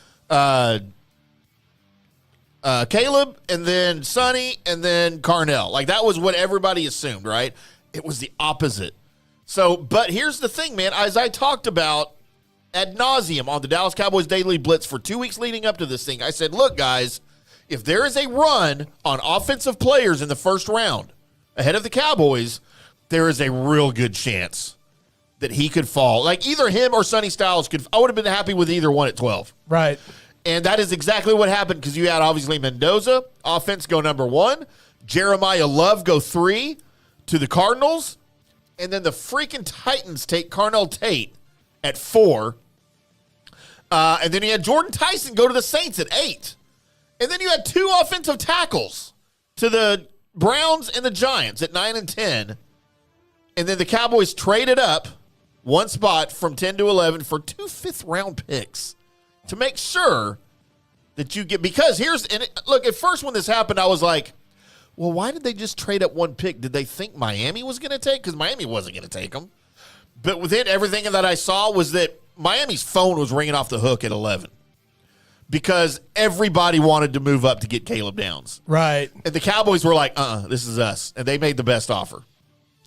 Caleb, and then Sonny, and then Carnell. Like, that was what everybody assumed, right? It was the opposite. So, but here's the thing, man. As I talked about ad nauseum on the Dallas Cowboys Daily Blitz for 2 weeks leading up to this thing. I said, look, guys, if there is a run on offensive players in the first round ahead of the Cowboys, there is a real good chance that he could fall. Like either him or Sonny Styles could. I would have been happy with either one at 12. Right. And that is exactly what happened because you had obviously Mendoza, offense go number 1, Jeremiah Love go 3 to the Cardinals, and then the freaking Titans take Carnell Tate at 4. And then you had Jordan Tyson go to the Saints at 8. And then you had 2 offensive tackles to the Browns and the Giants at 9 and 10. And then the Cowboys traded up one spot from 10 to 11 for 2 fifth-round picks to make sure that you get – because here's – look, at first when this happened, I was like, well, why did they just trade up one pick? Did they think Miami was going to take? Because Miami wasn't going to take them. But within everything that I saw was that Miami's phone was ringing off the hook at 11 because everybody wanted to move up to get Caleb Downs. Right. And the Cowboys were like, this is us. And they made the best offer.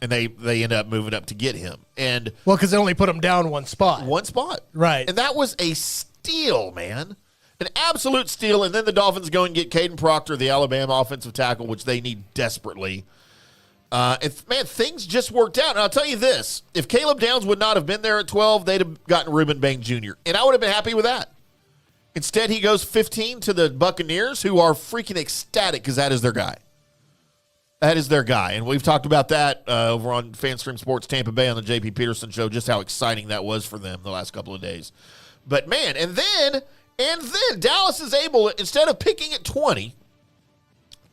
And they ended up moving up to get him. And well, because they only put him down one spot. One spot. Right. And that was a steal, man. An absolute steal. And then the Dolphins go and get Caden Proctor, the Alabama offensive tackle, which they need desperately. Man, things just worked out. And I'll tell you this. If Caleb Downs would not have been there at 12, they'd have gotten Reuben Bang Jr. And I would have been happy with that. Instead, he goes 15 to the Buccaneers, who are freaking ecstatic because that is their guy. That is their guy. And we've talked about that over on FanStream Sports Tampa Bay on the J.P. Peterson Show, just how exciting that was for them the last couple of days. But, man, and then Dallas is able, instead of picking at 20,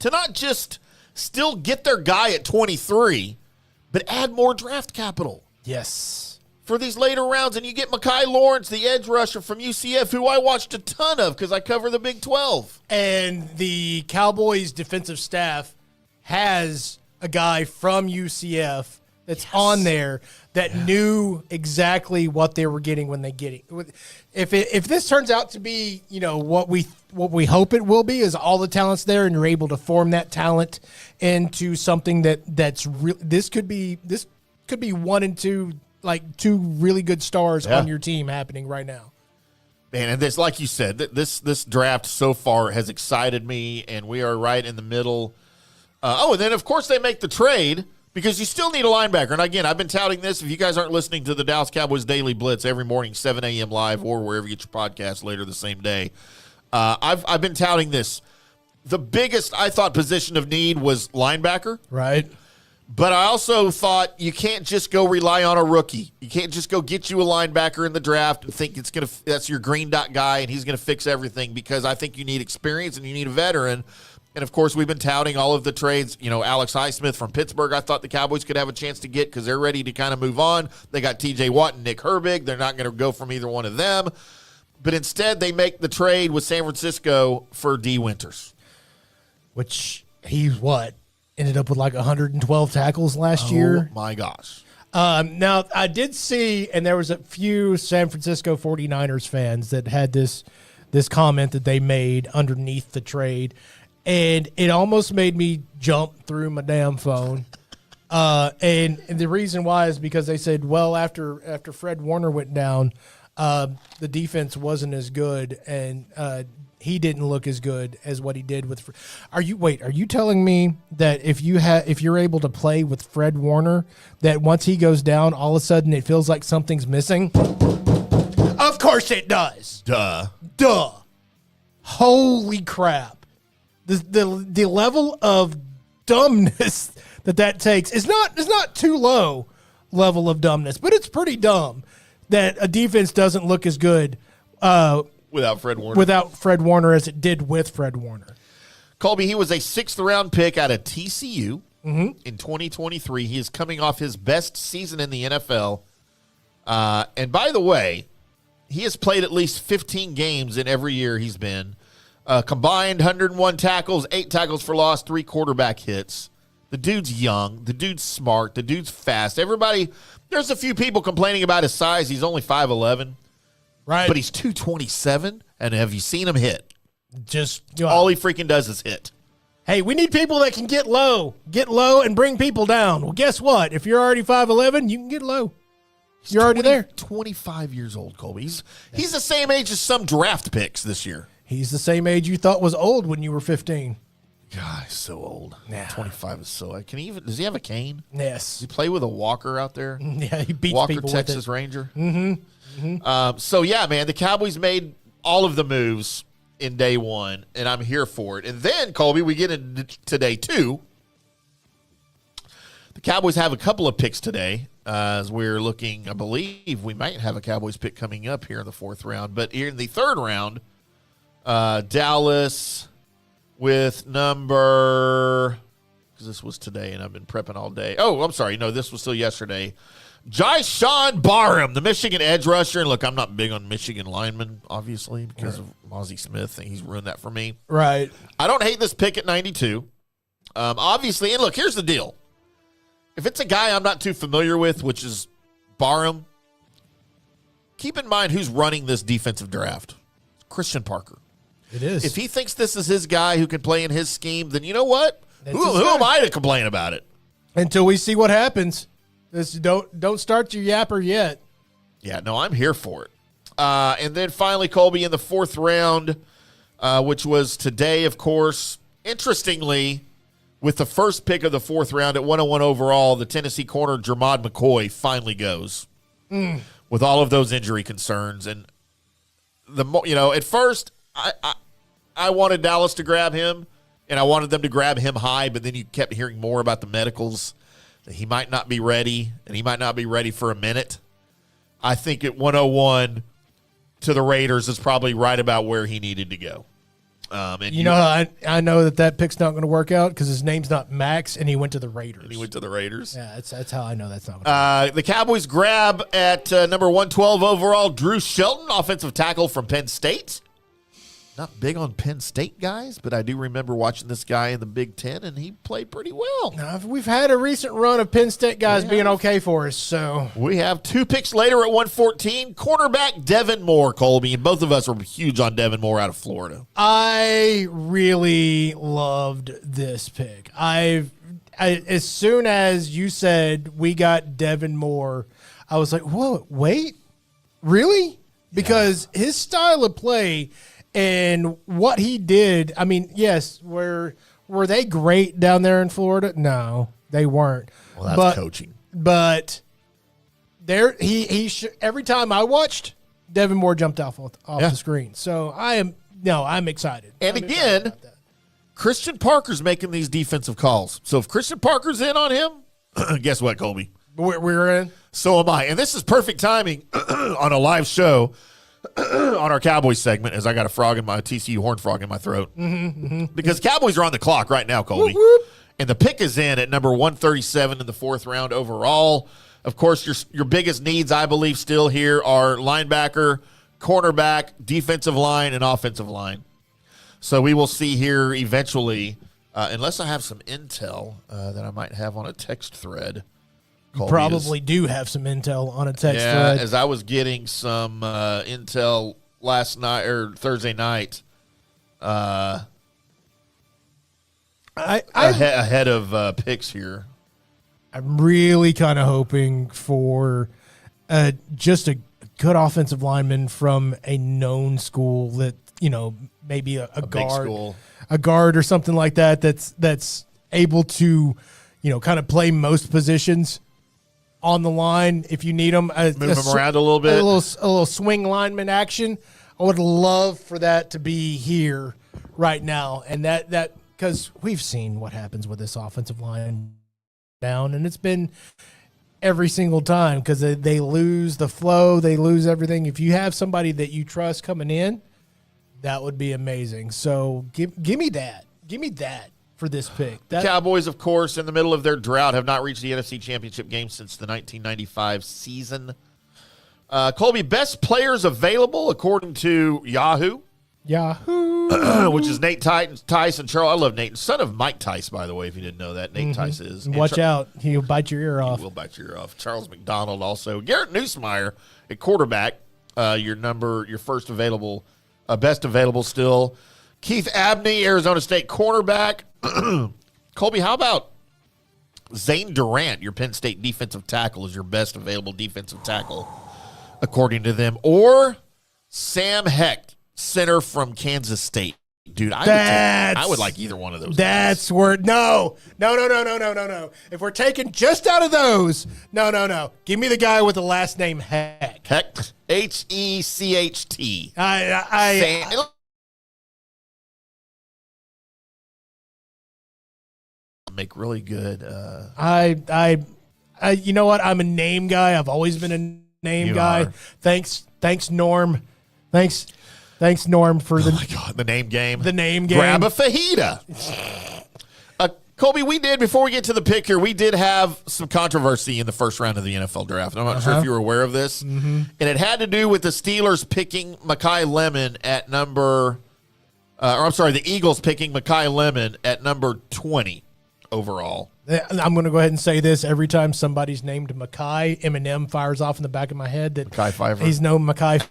to not just still get their guy at 23, but add more draft capital. Yes. For these later rounds. And you get Mekhi Lawrence, the edge rusher from UCF, who I watched a ton of because I cover the Big 12. And the Cowboys defensive staff has a guy from UCF that's on there that knew exactly what they were getting when they get it. If this turns out to be, what we hope it will be, is all the talent's there and you're able to form that talent into something that's real. This could be 1 and 2, like 2 really good stars on your team happening right now. Man, and this, like you said, this draft so far has excited me, and we are right in the middle. And then, of course, they make the trade because you still need a linebacker. And, again, I've been touting this. If you guys aren't listening to the Dallas Cowboys Daily Blitz every morning, 7 a.m. live or wherever you get your podcast later the same day, I've been touting this. The biggest, I thought, position of need was linebacker. Right. But I also thought you can't just go rely on a rookie. You can't just go get you a linebacker in the draft and think that's your green dot guy and he's going to fix everything, because I think you need experience and you need a veteran. And, of course, we've been touting all of the trades. Alex Highsmith from Pittsburgh, I thought the Cowboys could have a chance to get because they're ready to kind of move on. They got T.J. Watt and Nick Herbig. They're not going to go from either one of them. But instead, they make the trade with San Francisco for D. Winters. Which ended up with like 112 tackles last year. Oh, my gosh. Now, I did see, and there was a few San Francisco 49ers fans that had this comment that they made underneath the trade. And it almost made me jump through my damn phone. And the reason why is because they said, well, after Fred Warner went down, the defense wasn't as good, and he didn't look as good as what he did with. Are you telling me that if you're able to play with Fred Warner, that once he goes down, all of a sudden it feels like something's missing? Of course it does. Duh. Holy crap. The level of dumbness that takes is not too low level of dumbness, but it's pretty dumb that a defense doesn't look as good without Fred Warner as it did with Fred Warner. Colby, he was a 6th-round pick out of TCU in 2023. He is coming off his best season in the NFL. And by the way, he has played at least 15 games in every year he's been. Combined 101 tackles, 8 tackles for loss, 3 quarterback hits. The dude's young. The dude's smart. The dude's fast. There's a few people complaining about his size. He's only 5'11". Right. But he's 227, and have you seen him hit? Just all he freaking does is hit. Hey, we need people that can get low and bring people down. Well, guess what? If you're already 5'11", you can get low. You're already there. 25 years old, Colby. He's the same age as some draft picks this year. He's the same age you thought was old when you were 15. God, he's so old. Yeah. 25 is so. Does he have a cane? Yes. Does he play with a walker out there? Yeah, he beats Walker, people Texas with it. Ranger. So yeah, man, the Cowboys made all of the moves in day one, and I'm here for it. And then, Colby, we get into day two. The Cowboys have a couple of picks today, as we're looking. I believe we might have a Cowboys pick coming up here in the fourth round. But here in the third round, Dallas with number, because this was today and I've been prepping all day. Oh, I'm sorry. No, this was still yesterday. Jyshawn Barham, the Michigan edge rusher. And look, I'm not big on Michigan linemen, obviously, because of Mozzie Smith. And he's ruined that for me. Right. I don't hate this pick at 92. Obviously, and look, here's the deal. If it's a guy I'm not too familiar with, which is Barham, keep in mind who's running this defensive draft. Christian Parker. It is. If he thinks this is his guy who can play in his scheme, then you know what? That's Who his guy. am I to complain about it? Until we see what happens. Don't start your yapper yet. Yeah, no, I'm here for it. And then finally, Colby, in the fourth round, which was today, of course, interestingly, with the first pick of the fourth round at 101 overall, the Tennessee corner Jermod McCoy finally goes with all of those injury concerns. And at first, I wanted Dallas to grab him, and I wanted them to grab him high, but then you kept hearing more about the medicals, that he might not be ready, and he might not be ready for a minute. I think at 101 to the Raiders is probably right about where he needed to go. I know that pick's not going to work out because his name's not Max, and he went to the Raiders. Yeah, that's how I know that's not going to work. The Cowboys grab at number 112 overall, Drew Shelton, offensive tackle from Penn State. Not big on Penn State guys, but I do remember watching this guy in the Big Ten, and he played pretty well. Now, we've had a recent run of Penn State guys being okay for us. So we have two picks later at 114, cornerback Devin Moore, Colby, and both of us were huge on Devin Moore out of Florida. I really loved this pick. As soon as you said we got Devin Moore, I was like, whoa, wait, really? Because his style of play and what he did, I mean, yes, were they great down there in Florida? No, they weren't. Well, that's coaching. But every time I watched, Devin Moore jumped off the screen. So I'm excited. And again, Christian Parker's making these defensive calls. So if Christian Parker's in on him, guess what, Colby? We're in. So am I. And this is perfect timing on a live show on our Cowboys segment, as I got a TCU horn frog in my throat. Because Cowboys are on the clock right now, Colby. Whoop, whoop. And the pick is in at number 137 in the fourth round overall. Of course, your biggest needs, I believe, still here are linebacker, cornerback, defensive line, and offensive line. So we will see here eventually, unless I have some intel that I might have on a text thread. You probably do have some intel on a text thread. As I was getting some intel last night or Thursday night, ahead of picks here. I'm really kind of hoping for just a good offensive lineman from a known school that, maybe a guard or something like that. That's able to, kind of play most positions on the line if you need them. Move them around a little bit. A little swing lineman action. I would love for that to be here right now. And that because we've seen what happens with this offensive line down, and it's been every single time because they lose the flow, they lose everything. If you have somebody that you trust coming in, that would be amazing. So give me that. Give me that for this pick. The Cowboys, of course, in the middle of their drought, have not reached the NFC Championship game since the 1995 season. Colby, best players available according to Yahoo, which is Nate Tice and Charles. I love Nate, son of Mike Tice, by the way. If you didn't know that, Nate Tice is. Watch out, he'll bite your ear off. He will bite your ear off. Charles McDonald also. Garrett Nussmeier at quarterback. Your first available, best available still. Keith Abney, Arizona State cornerback. Colby, how about Zane Durant, your Penn State defensive tackle, is your best available defensive tackle, according to them. Or Sam Hecht, center from Kansas State. Dude, I would like either one of those. That's where no. If we're taking just out of those, no. Give me the guy with the last name Hecht. Hecht, Hecht. Make really good. You know what? I'm a name guy. I've always been a name guy. Are. Thanks, Norm. Thanks, Norm, for the name game. The name game. Grab a fajita. Colby, before we get to the pick here, we did have some controversy in the first round of the NFL draft. I'm not sure if you were aware of this. Mm-hmm. And it had to do with the Steelers picking Mekhi Lemon at the Eagles picking Mekhi Lemon at number 20 overall. I'm going to go ahead and say this. Every time somebody's named Mekhi, Eminem fires off in the back of my head that Mekhi Phifer. He's no Mekhi Phifer.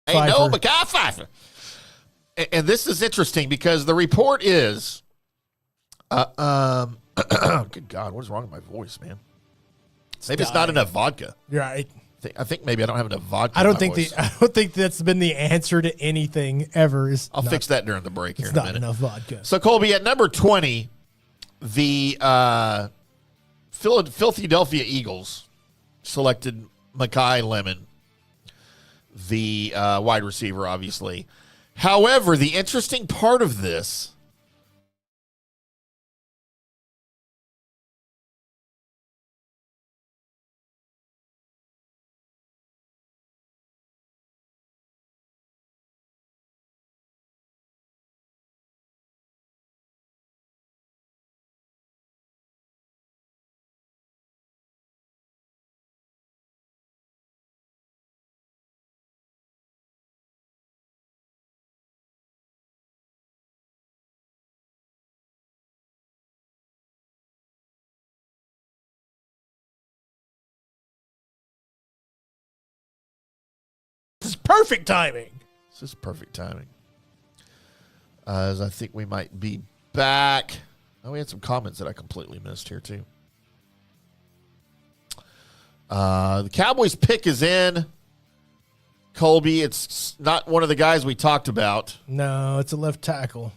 Ain't no Mekhi Phifer. And this is interesting because the report is, good God, what is wrong with my voice, man? Maybe it's not enough vodka. You're right. I think maybe I don't have enough vodka. I don't think that's been the answer to anything ever. I'll fix that during the break here in a minute. It's not enough vodka. So Colby, at number 20, the Philadelphia Eagles selected Mekhi Lemon, the wide receiver, obviously. However, the interesting part of this is perfect timing. This is perfect timing. As I think we might be back. Oh, we had some comments that I completely missed here, too. The Cowboys pick is in. Colby, it's not one of the guys we talked about. No, it's a left tackle.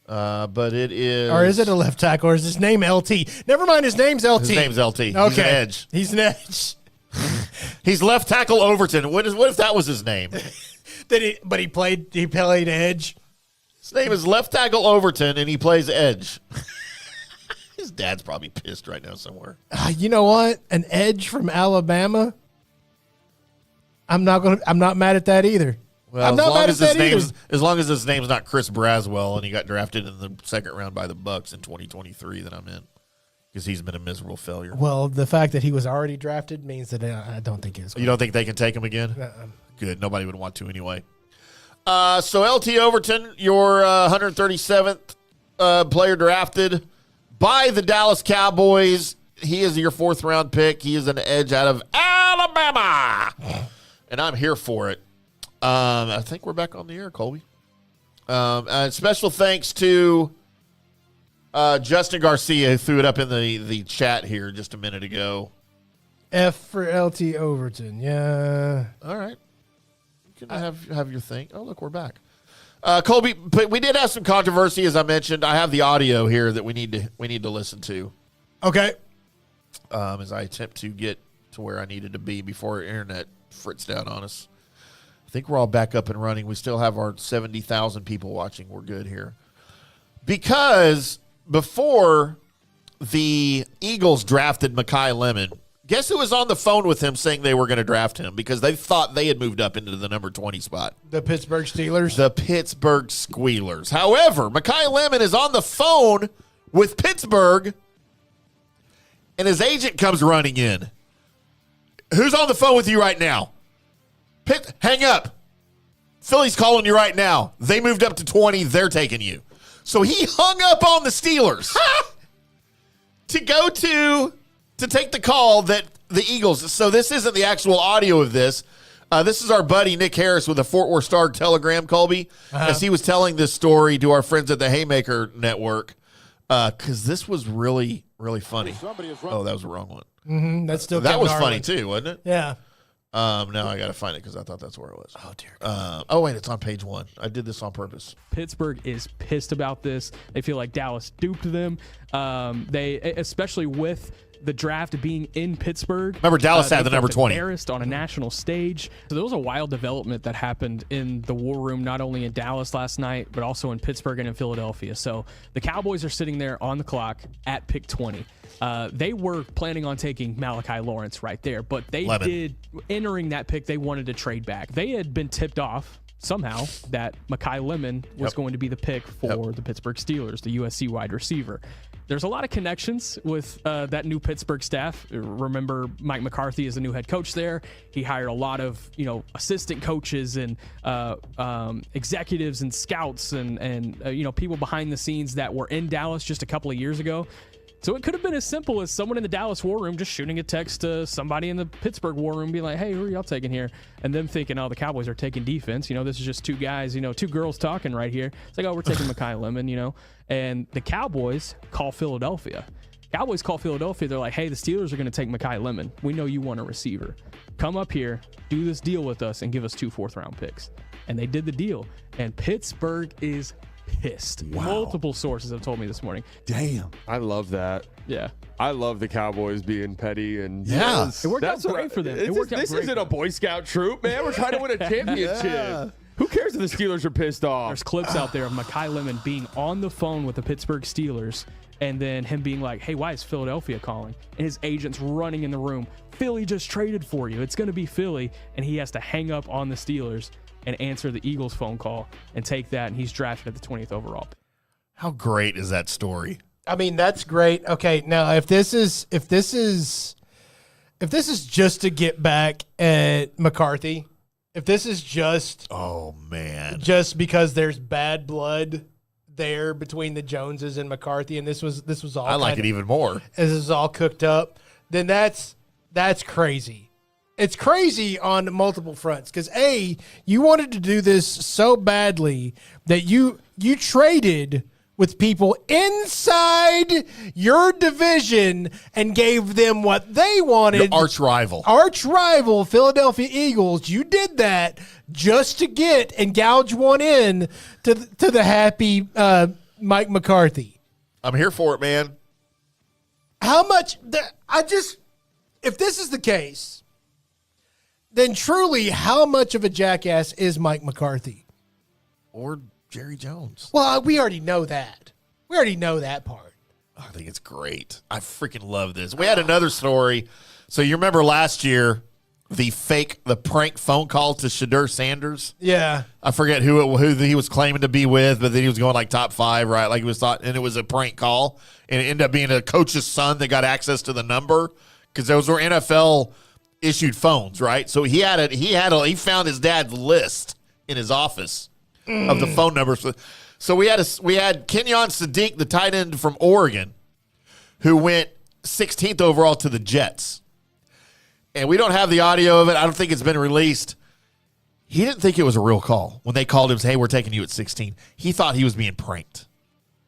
But it is. Or is it a left tackle? Or is his name LT? Never mind, his name's LT. His name's LT. Okay. He's an edge. He's an edge. He's left tackle Overton. What if that was his name? He played edge. His name is left tackle Overton, and he plays edge. His dad's probably pissed right now somewhere. You know what? An edge from Alabama. I'm not mad at that either. Well, I'm not mad at that either. As long as his name's not Chris Braswell, and he got drafted in the second round by the Bucs in 2023, then I'm in. Because he's been a miserable failure. Well, the fact that he was already drafted means that I don't think it's. You don't think they can take him again? Good. Nobody would want to anyway. So LT Overton, your 137th player drafted by the Dallas Cowboys. He is your fourth round pick. He is an edge out of Alabama, and I'm here for it. I think we're back on the air, Colby. Special thanks to Justin Garcia, who threw it up in the chat here just a minute ago. F for LT Overton. Yeah. All right. You can have your thing. Oh, look, we're back. Colby, but we did have some controversy, as I mentioned. I have the audio here that we need to listen to. Okay. As I attempt to get to where I needed to be before our internet fritzed out on us. I think we're all back up and running. We still have our 70,000 people watching. We're good here. Because before the Eagles drafted Mekhi Lemon, guess who was on the phone with him saying they were going to draft him because they thought they had moved up into the number 20 spot? The Pittsburgh Steelers? The Pittsburgh Squealers. However, Mekhi Lemon is on the phone with Pittsburgh, and his agent comes running in. Who's on the phone with you right now? Hang up. Philly's calling you right now. They moved up to 20. They're taking you. So he hung up on the Steelers to go to take the call that the Eagles. So this isn't the actual audio of this. This is our buddy Nick Harris with the Fort Worth Star-Telegram, Colby, as he was telling this story to our friends at the Haymaker Network. because this was really, really funny. Oh, that was the wrong one. That's still That Kevin was Harlan. funny too, wasn't it? Yeah. Now I got to find it because I thought that's where it was. Oh, dear God. Oh, wait, it's on page 1. I did this on purpose. Pittsburgh is pissed about this. They feel like Dallas duped them. They, especially with the draft being in Pittsburgh. Remember, Dallas had they the number felt 20. Embarrassed on a national stage. So there was a wild development that happened in the war room, not only in Dallas last night, but also in Pittsburgh and in Philadelphia. So the Cowboys are sitting there on the clock at pick 20. They were planning on taking Malachi Lawrence right there, but they did, entering that pick, they wanted to trade back. They had been tipped off somehow that Mekhi Lemon was going to be the pick for the Pittsburgh Steelers, the USC wide receiver. There's a lot of connections with that new Pittsburgh staff. Remember, Mike McCarthy is the new head coach there. He hired a lot of, assistant coaches and executives and scouts and people behind the scenes that were in Dallas just a couple of years ago. So it could have been as simple as someone in the Dallas war room just shooting a text to somebody in the Pittsburgh war room, being like, hey, who are y'all taking here? And them thinking, oh, the Cowboys are taking defense. This is just two guys, two girls talking right here. It's like, oh, we're taking Mekhi Lemon, And the Cowboys call Philadelphia. They're like, hey, the Steelers are going to take Mekhi Lemon. We know you want a receiver. Come up here, do this deal with us, and give us 2 fourth-round picks. And they did the deal. And Pittsburgh is pissed. Wow. Multiple sources have told me this morning. Damn. I love that. Yeah. I love the Cowboys being petty and it worked out great for them. This isn't a Boy Scout troop, man. We're trying to win a championship. Yeah. Who cares if the Steelers are pissed off? There's clips out there of Mekhi Lemon being on the phone with the Pittsburgh Steelers and then him being like, hey, why is Philadelphia calling? And his agent's running in the room. Philly just traded for you. It's going to be Philly. And he has to hang up on the Steelers and answer the Eagles phone call and take that, and he's drafted at the 20th overall. How great is that story? I mean, that's great. Okay, now if this is just to get back at McCarthy, if this is just just because there's bad blood there between the Joneses and McCarthy, and this was all I like it even more. This is all cooked up, then that's crazy. It's crazy on multiple fronts because A, you wanted to do this so badly that you traded with people inside your division and gave them what they wanted. Your arch rival, Philadelphia Eagles. You did that just to get and gouge one in to the happy Mike McCarthy. I'm here for it, man. How much? If this is the case, then truly, how much of a jackass is Mike McCarthy? Or Jerry Jones? Well, we already know that. We already know that part. I think it's great. I freaking love this. We had another story. So you remember last year, the prank phone call to Shadur Sanders? Yeah. I forget who he was claiming to be with, but then he was going like top 5, right? Like he was thought, and it was a prank call, and it ended up being a coach's son that got access to the number because those were NFL issued phones, right? So he found his dad's list in his office of the phone numbers. So we had Kenyon Sadiq, the tight end from Oregon, who went 16th overall to the Jets. And we don't have the audio of it. I don't think it's been released. He didn't think it was a real call when they called him, hey, we're taking you at 16. He thought he was being pranked.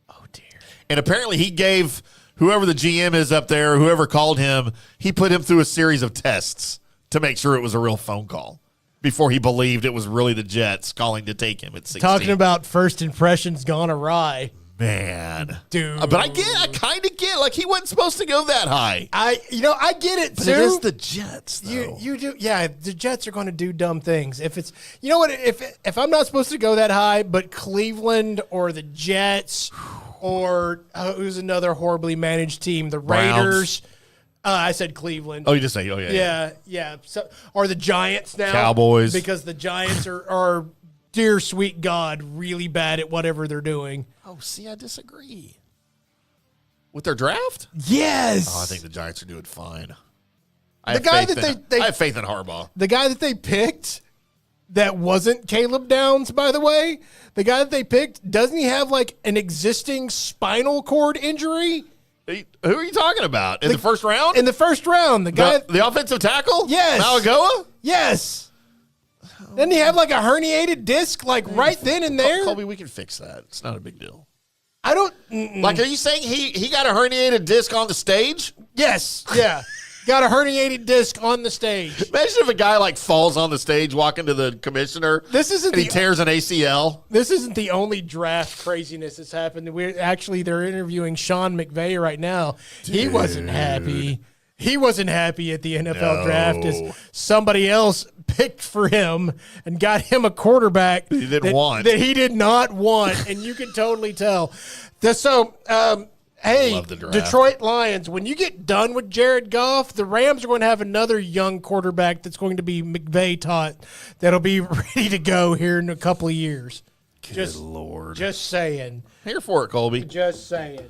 Oh, dear. And apparently he gave whoever the GM is up there, whoever called him, he put him through a series of tests to make sure it was a real phone call before he believed it was really the Jets calling to take him at 16. Talking about first impressions gone awry. Man. Dude. But I kind of get, like, he wasn't supposed to go that high. I get it, but too. It is the Jets, though. You do, yeah, the Jets are going to do dumb things. If it's, you know what, if I'm not supposed to go that high, but Cleveland or the Jets or who's another horribly managed team, the Raiders. I said Cleveland. Oh, you just say, oh, yeah. Yeah. So, or the Giants now. Cowboys. Because the Giants are, dear sweet God, really bad at whatever they're doing. Oh, see, I disagree. With their draft? Yes. Oh, I think the Giants are doing fine. I have faith in Harbaugh. The guy that they picked that wasn't Caleb Downs, by the way, the guy that they picked, doesn't he have like an existing spinal cord injury? Who are you talking about? In the first round? In the first round. The guy. The offensive tackle? Yes. Malagoa? Yes. Didn't he have like a herniated disc like right then and there? Colby, we can fix that. It's not a big deal. I don't. Like, are you saying he got a herniated disc on the stage? Yes. Yeah. Got a herniated disc on the stage. Imagine if a guy like falls on the stage walking to the commissioner. And he tears an ACL. This isn't the only draft craziness that's happened. They're interviewing Sean McVay right now. Dude. He wasn't happy. He wasn't happy at the NFL draft as somebody else picked for him and got him a quarterback he didn't want. That he did not want, and you can totally tell. Hey, Detroit Lions, when you get done with Jared Goff, the Rams are going to have another young quarterback that's going to be McVay taught that'll be ready to go here in a couple of years. Good Lord. Just saying. Here for it, Colby. Just saying.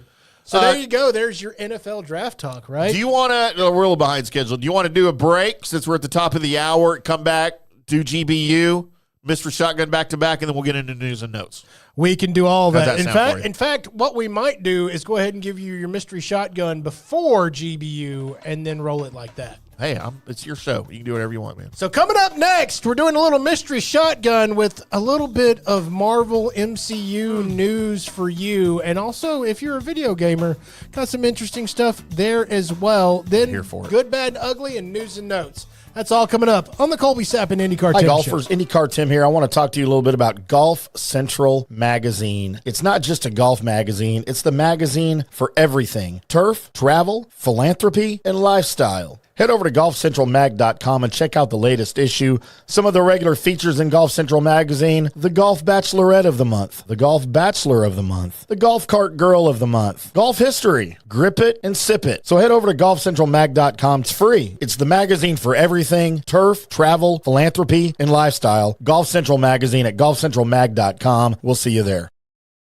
So there you go. There's your NFL draft talk, right? Do you want to, we're a little behind schedule. Do you want to do a break since we're at the top of the hour, come back, do GBU, Mr. Shotgun back-to-back, and then we'll get into news and notes? We can do all that. How's In fact, what we might do is go ahead and give you your mystery shotgun before GBU and then roll it like that. Hey, it's your show. You can do whatever you want, man. So coming up next, we're doing a little mystery shotgun with a little bit of Marvel MCU news for you. And also, if you're a video gamer, got some interesting stuff there as well. Then Here for it. Good, Bad, and Ugly, and news and notes. That's all coming up on the Colby Sapp IndyCarTim Show. Hi, golfers. IndyCarTim here. I want to talk to you a little bit about Golf Central Magazine. It's not just a golf magazine. It's the magazine for everything. Turf, travel, philanthropy, and lifestyle. Head over to golfcentralmag.com and check out the latest issue. Some of the regular features in Golf Central Magazine: the Golf Bachelorette of the Month, the Golf Bachelor of the Month, the Golf Cart Girl of the Month, Golf History, Grip It and Sip It. So head over to golfcentralmag.com. It's free. It's the magazine for everything: turf, travel, philanthropy, and lifestyle. Golf Central Magazine at golfcentralmag.com. We'll see you there.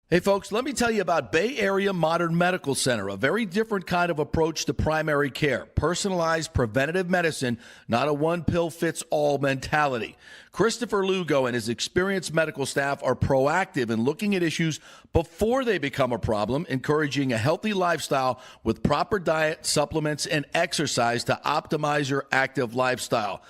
Hey folks, let me tell you about Bay Area Modern Medical Center, a very different kind of approach to primary care. Personalized preventative medicine, not a one-pill-fits-all mentality. Christopher Lugo and his experienced medical staff are proactive in looking at issues before they become a problem, encouraging a healthy lifestyle with proper diet, supplements, and exercise to optimize your active lifestyle.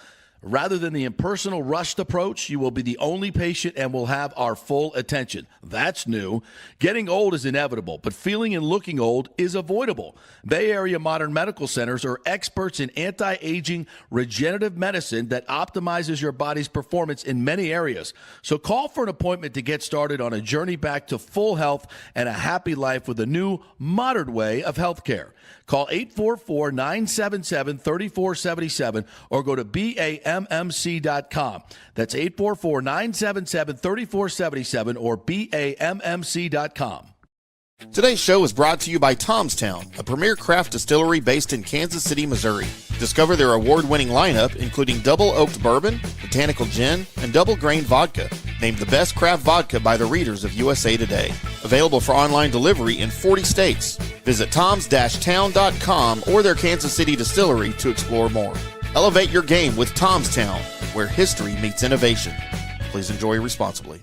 Rather than the impersonal, rushed approach, you will be the only patient and will have our full attention. That's new. Getting old is inevitable, but feeling and looking old is avoidable. Bay Area Modern Medical Centers are experts in anti-aging regenerative medicine that optimizes your body's performance in many areas. So call for an appointment to get started on a journey back to full health and a happy life with a new, modern way of healthcare. Call 844-977-3477 or go to BAMMC.com. That's 844-977-3477 or BAMMC.com. Today's show is brought to you by Tomstown, a premier craft distillery based in Kansas City, Missouri. Discover their award-winning lineup, including double oaked bourbon, botanical gin, and double grain vodka. Named the best craft vodka by the readers of USA Today. Available for online delivery in 40 states. Visit toms-town.com or their Kansas City distillery to explore more. Elevate your game with Tomstown, where history meets innovation. Please enjoy responsibly.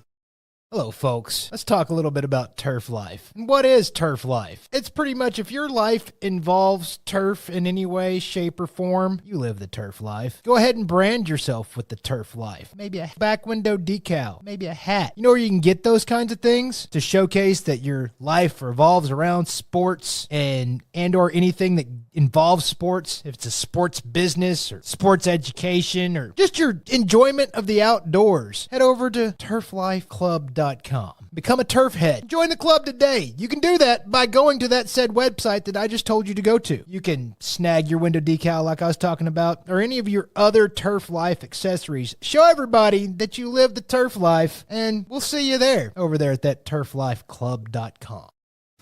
Hello, folks. Let's talk a little bit about turf life. What is turf life? It's pretty much if your life involves turf in any way, shape, or form, you live the turf life. Go ahead and brand yourself with the turf life. Maybe a back window decal, maybe a hat. You know where you can get those kinds of things? To showcase that your life revolves around sports and or anything that involves sports. If it's a sports business or sports education or just your enjoyment of the outdoors, head over to turflifeclub.com. Become a turf head. Join the club today. You can do that by going to that said website that I just told you to go to. You can snag your window decal like I was talking about or any of your other turf life accessories. Show everybody that you live the turf life, and we'll see you there over there at that turflifeclub.com.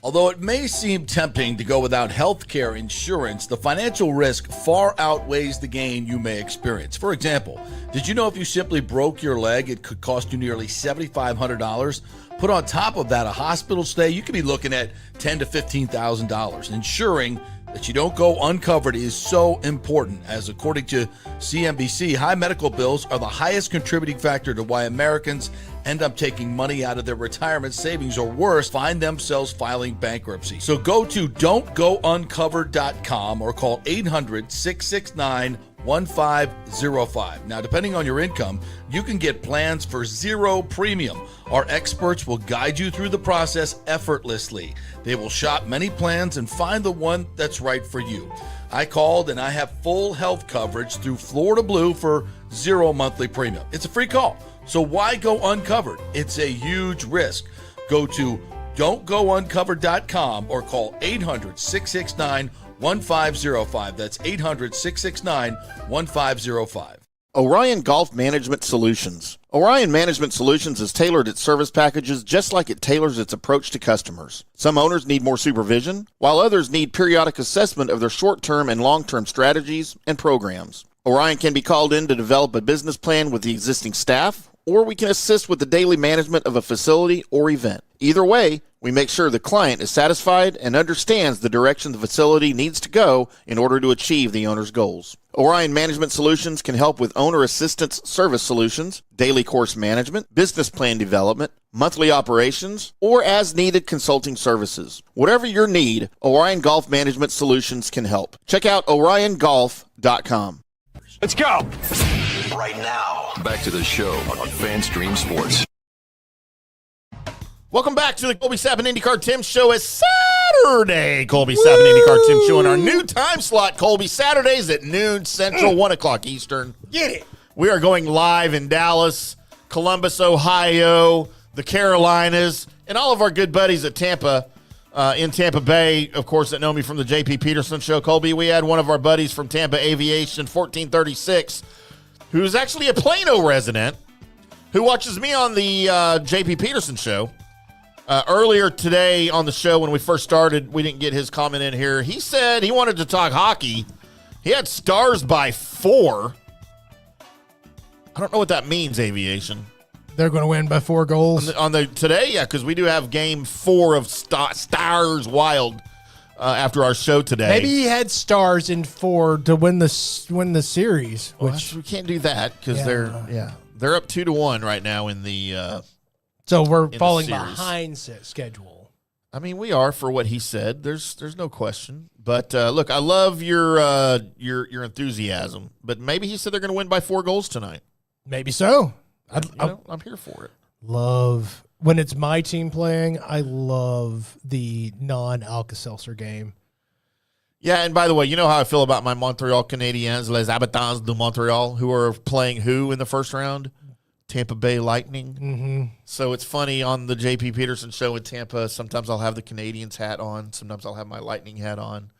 Although it may seem tempting to go without health care insurance, the financial risk far outweighs the gain you may experience. For example, did you know if you simply broke your leg, it could cost you nearly $7,500? Put on top of that a hospital stay, you could be looking at $10,000 to $15,000. Ensuring that you don't go uncovered is so important, as according to CNBC, high medical bills are the highest contributing factor to why Americans end up taking money out of their retirement savings or worse, find themselves filing bankruptcy. So go to don'tgouncovered.com or call 800-669 1505. Now, depending on your income, you can get plans for zero premium. Our experts will guide you through the process effortlessly. They will shop many plans and find the one that's right for you. I called and I have full health coverage through Florida Blue for zero monthly premium. It's a free call, so why go uncovered? It's a huge risk. Go to don'tgouncovered.com or call 800-669-1505. That's 800-669-1505. Orion Golf Management Solutions. Orion Management Solutions has tailored its service packages just like it tailors its approach to customers. Some owners need more supervision, while others need periodic assessment of their short-term and long-term strategies and programs. Orion can be called in to develop a business plan with the existing staff, or we can assist with the daily management of a facility or event. Either way, we make sure the client is satisfied and understands the direction the facility needs to go in order to achieve the owner's goals. Orion Management Solutions can help with owner assistance service solutions, daily course management, business plan development, monthly operations, or as-needed consulting services. Whatever your need, Orion Golf Management Solutions can help. Check out oriongolf.com. Let's go! Right now. Back to the show on FanStream Sports. Welcome back to the Colby Sapp IndyCarTim Show. It's Saturday. Colby Sapp IndyCarTim Show in our new time slot. Colby, Saturdays at noon Central, 1 o'clock Eastern. Get it. We are going live in Dallas, Columbus, Ohio, the Carolinas, and all of our good buddies at Tampa, in Tampa Bay, of course, that know me from the J.P. Peterson Show. Colby, we had one of our buddies from Tampa Aviation 1436, who's actually a Plano resident, who watches me on the J.P. Peterson Show. Earlier today on the show, when we first started, we didn't get his comment in here. He said he wanted to talk hockey. He had Stars by 4. I don't know what that means, Aviation. They're going to win by 4 goals. On the today, yeah, because we do have game 4 of Stars Wild after our show today. Maybe he had Stars in 4 to win the series. Well, which we can't do that because they're up 2-1 right now in the. So we're falling behind schedule. I mean, we are for what he said. There's no question. But look, I love your enthusiasm. But maybe he said they're going to win by 4 goals tonight. Maybe so. I'm here for it. Love when it's my team playing. I love the non-Alka-Seltzer game. Yeah, and by the way, you know how I feel about my Montreal Canadiens, Les Habitants de Montreal, who are playing who in the first round? Tampa Bay Lightning. Mm-hmm. So it's funny on the J.P. Peterson Show in Tampa. Sometimes I'll have the Canadiens hat on. Sometimes I'll have my Lightning hat on.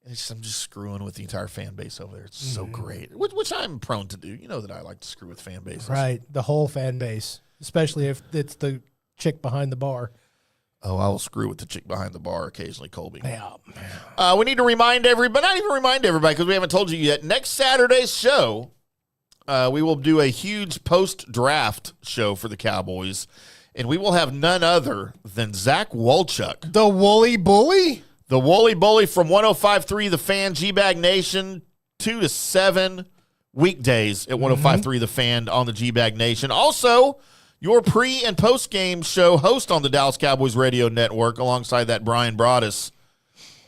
I'm just screwing with the entire fan base over there. It's so great, which I'm prone to do. You know that I like to screw with fan bases. Right, the whole fan base, especially if it's the chick behind the bar. Oh, I will screw with the chick behind the bar occasionally, Colby. Yeah. We need to remind everybody, not even remind everybody because we haven't told you yet. Next Saturday's show, we will do a huge post-draft show for the Cowboys, and we will have none other than Zach Wolchuk. The Woolly Bully? The Woolly Bully from 105.3 The Fan, G-Bag Nation, 2 to 7 weekdays at 105.3 The Fan on the G-Bag Nation. Also, your pre- and post-game show host on the Dallas Cowboys Radio Network alongside that Brian Broaddus.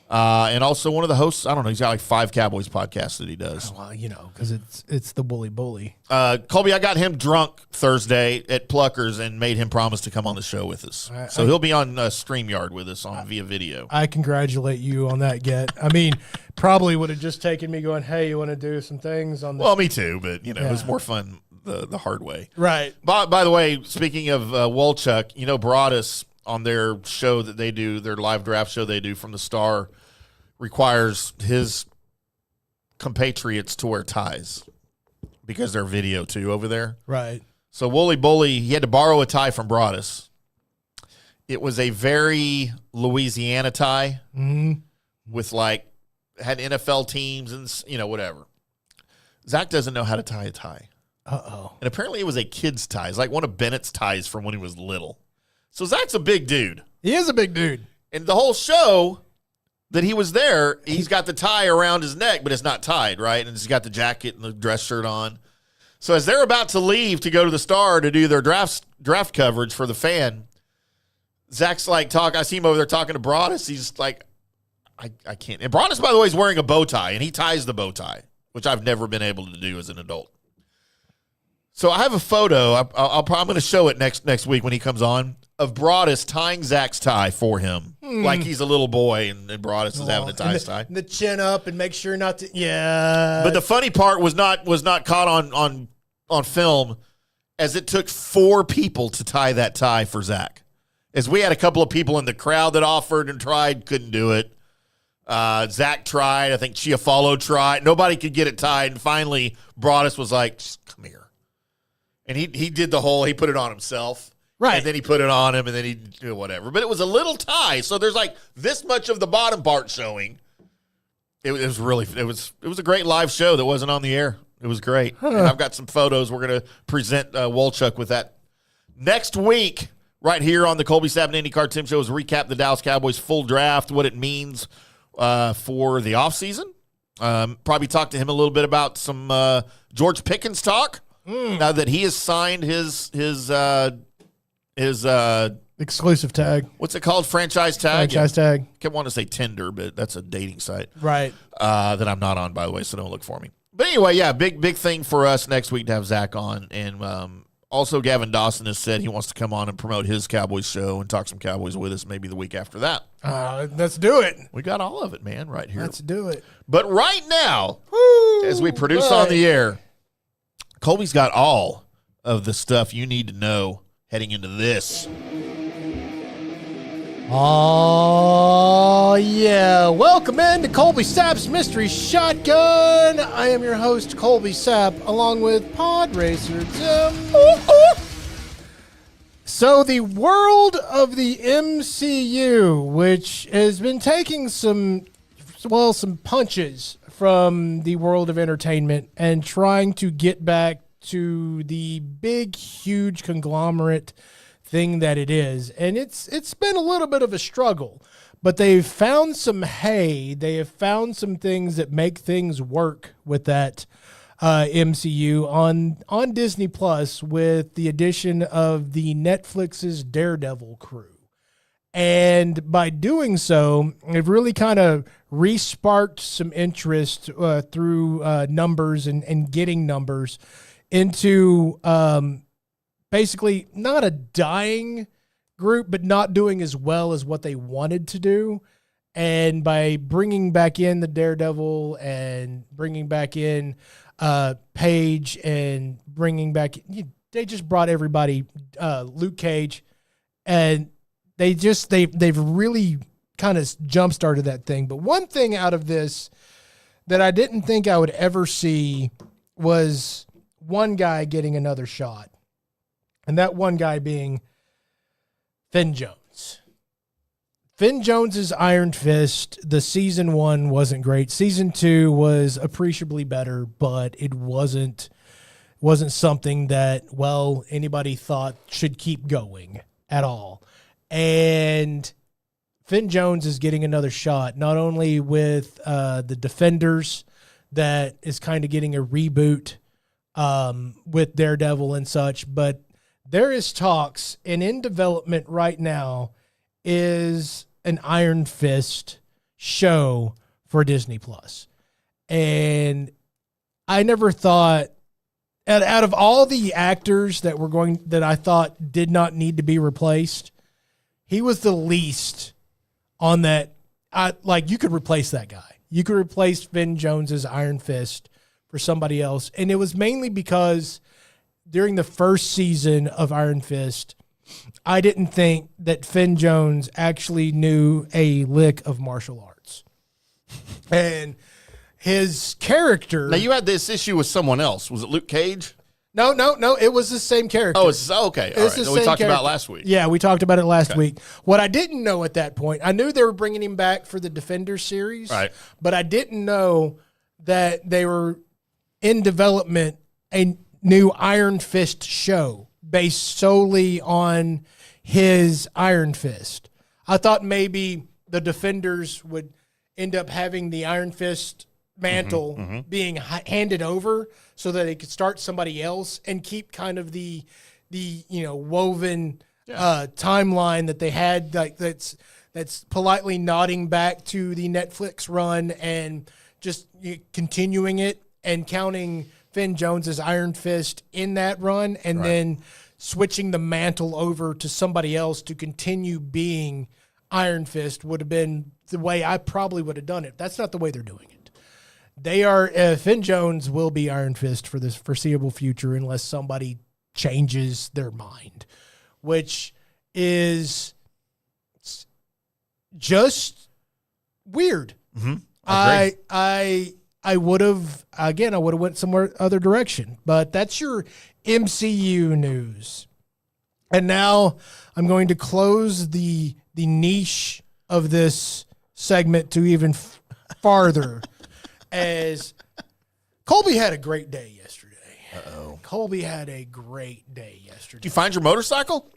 And also one of the hosts, I don't know, he's got like 5 Cowboys podcasts that he does. Well, you know, because it's the Woolly Bully. Colby, I got him drunk Thursday at Pluckers and made him promise to come on the show with us. So he'll be on StreamYard with us via video. I congratulate you on that, Get. I mean, probably would have just taken me going, hey, you want to do some things on the... Well, me too, but, you know, it was more fun the hard way. Right. By the way, speaking of Wolchuk, you know, Broaddus on their show that they do, their live draft show they do from the Star, requires his compatriots to wear ties because they're video too over there. Right. So Woolly Bully, he had to borrow a tie from Broaddus. It was a very Louisiana tie with had NFL teams and, you know, whatever. Zach doesn't know how to tie a tie. Uh-oh. And apparently it was a kid's tie. It's like one of Bennett's ties from when he was little. So Zach's a big dude. He is a big dude. And the whole show that he was there, he's got the tie around his neck, but it's not tied, right? And he's got the jacket and the dress shirt on. So as they're about to leave to go to the Star to do their draft coverage for the Fan, Zach's like I see him over there talking to Broaddus. He's like, I can't. And Broaddus, by the way, is wearing a bow tie, and he ties the bow tie which I've never been able to do as an adult. So I have a photo. I'm going to show it next week when he comes on, of Broadus tying Zach's tie for him, like he's a little boy, and Broadus is having to tie his tie. The chin up and make sure not to. Yeah. But the funny part was not caught on film, as it took 4 people to tie that tie for Zach. As we had a couple of people in the crowd that offered and tried, couldn't do it. Zach tried. I think Chiafalo tried. Nobody could get it tied. And finally, Broadus was like, just come here. And he did he put it on himself. Right. And then he put it on him, and then he did whatever. But it was a little tie. So there's like this much of the bottom part showing. It was a great live show that wasn't on the air. It was great. And I've got some photos. We're going to present Wolchuk with that next week right here on the Colby Sapp IndyCarTim Show, is recap the Dallas Cowboys full draft, what it means for the offseason. Probably talk to him a little bit about some George Pickens talk. Now that he has signed his exclusive tag. What's it called? Franchise tag? Franchise tag. I kept wanting to say Tinder, but that's a dating site. Right. That I'm not on, by the way, so don't look for me. But anyway, yeah, big thing for us next week to have Zach on. And also Gavin Dawson has said he wants to come on and promote his Cowboys show and talk some Cowboys with us maybe the week after that. Let's do it. We got all of it, man, right here. Let's do it. But right now, as we produce on the air, Colby's got all of the stuff you need to know heading into this. Oh, yeah. Welcome into Colby Sapp's Mystery Shotgun. I am your host, Colby Sapp, along with Pod Racer Tim. So the world of the MCU, which has been taking some punches from the world of entertainment and trying to get back to the big, huge conglomerate thing that it is. And it's been a little bit of a struggle, but they've found some they have found some things that make things work with that MCU on Disney Plus, with the addition of the Netflix's Daredevil crew. And by doing so, it really kind of re-sparked some interest through numbers and getting numbers into basically not a dying group, but not doing as well as what they wanted to do. And by bringing back in the Daredevil and bringing back in Paige and bringing back, they just brought everybody, Luke Cage, and they've really kind of jump-started that thing. But one thing out of this that I didn't think I would ever see was one guy getting another shot. And that one guy being Finn Jones. Finn Jones's Iron Fist, the season 1 wasn't great. Season 2 was appreciably better, but it wasn't something that, anybody thought should keep going at all. And Finn Jones is getting another shot, not only with the Defenders, that is kind of getting a reboot with Daredevil and such, but there is talks, and in development right now is an Iron Fist show for Disney Plus. And I never thought, out of all the actors that I thought did not need to be replaced, he was the least on that. You could replace that guy. You could replace Finn Jones's Iron Fist for somebody else. And it was mainly because during the first season of Iron Fist, I didn't think that Finn Jones actually knew a lick of martial arts. And his character... Now, you had this issue with someone else. Was it Luke Cage? No. It was the same character. Oh, okay. All right. That we talked about last week. Yeah, we talked about it last week. What I didn't know at that point, I knew they were bringing him back for the Defender series. Right. But I didn't know that they were in development a new Iron Fist show based solely on his Iron Fist. I thought maybe the Defenders would end up having the Iron Fist mantle being handed over so that they could start somebody else and keep kind of the woven timeline that they had, that's politely nodding back to the Netflix run and just continuing it. and counting Finn Jones as Iron Fist in that run, and then switching the mantle over to somebody else to continue being Iron Fist would have been the way I probably would have done it. That's not the way they're doing it. They are Finn Jones will be Iron Fist for this foreseeable future unless somebody changes their mind, which is just weird. Mm-hmm. I would have went somewhere other direction, but that's your MCU news. And now I'm going to close the niche of this segment to even farther as Colby had a great day yesterday. Uh-oh. Colby had a great day yesterday. Did you find your motorcycle?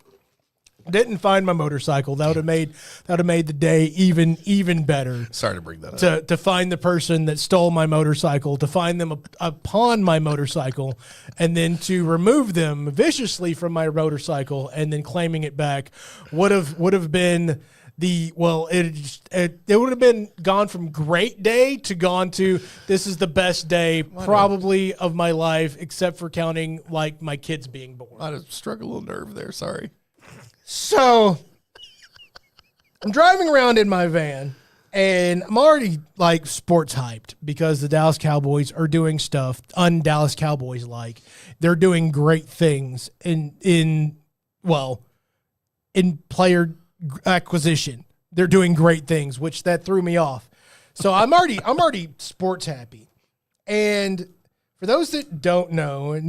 Didn't find my motorcycle. That would have made the day even better. Sorry to bring that up. To find the person that stole my motorcycle, to find them upon my motorcycle, and then to remove them viciously from my motorcycle and then claiming it back would have been it would have been gone from great day to gone to this is the best day probably of my life, except for counting like my kids being born. I just struck a little nerve there. Sorry. So I'm driving around in my van, and I'm already like sports hyped because the Dallas Cowboys are doing stuff un-Dallas Cowboys like. They're doing great things in player acquisition. They're doing great things, which that threw me off. So I'm already sports happy. And for those that don't know,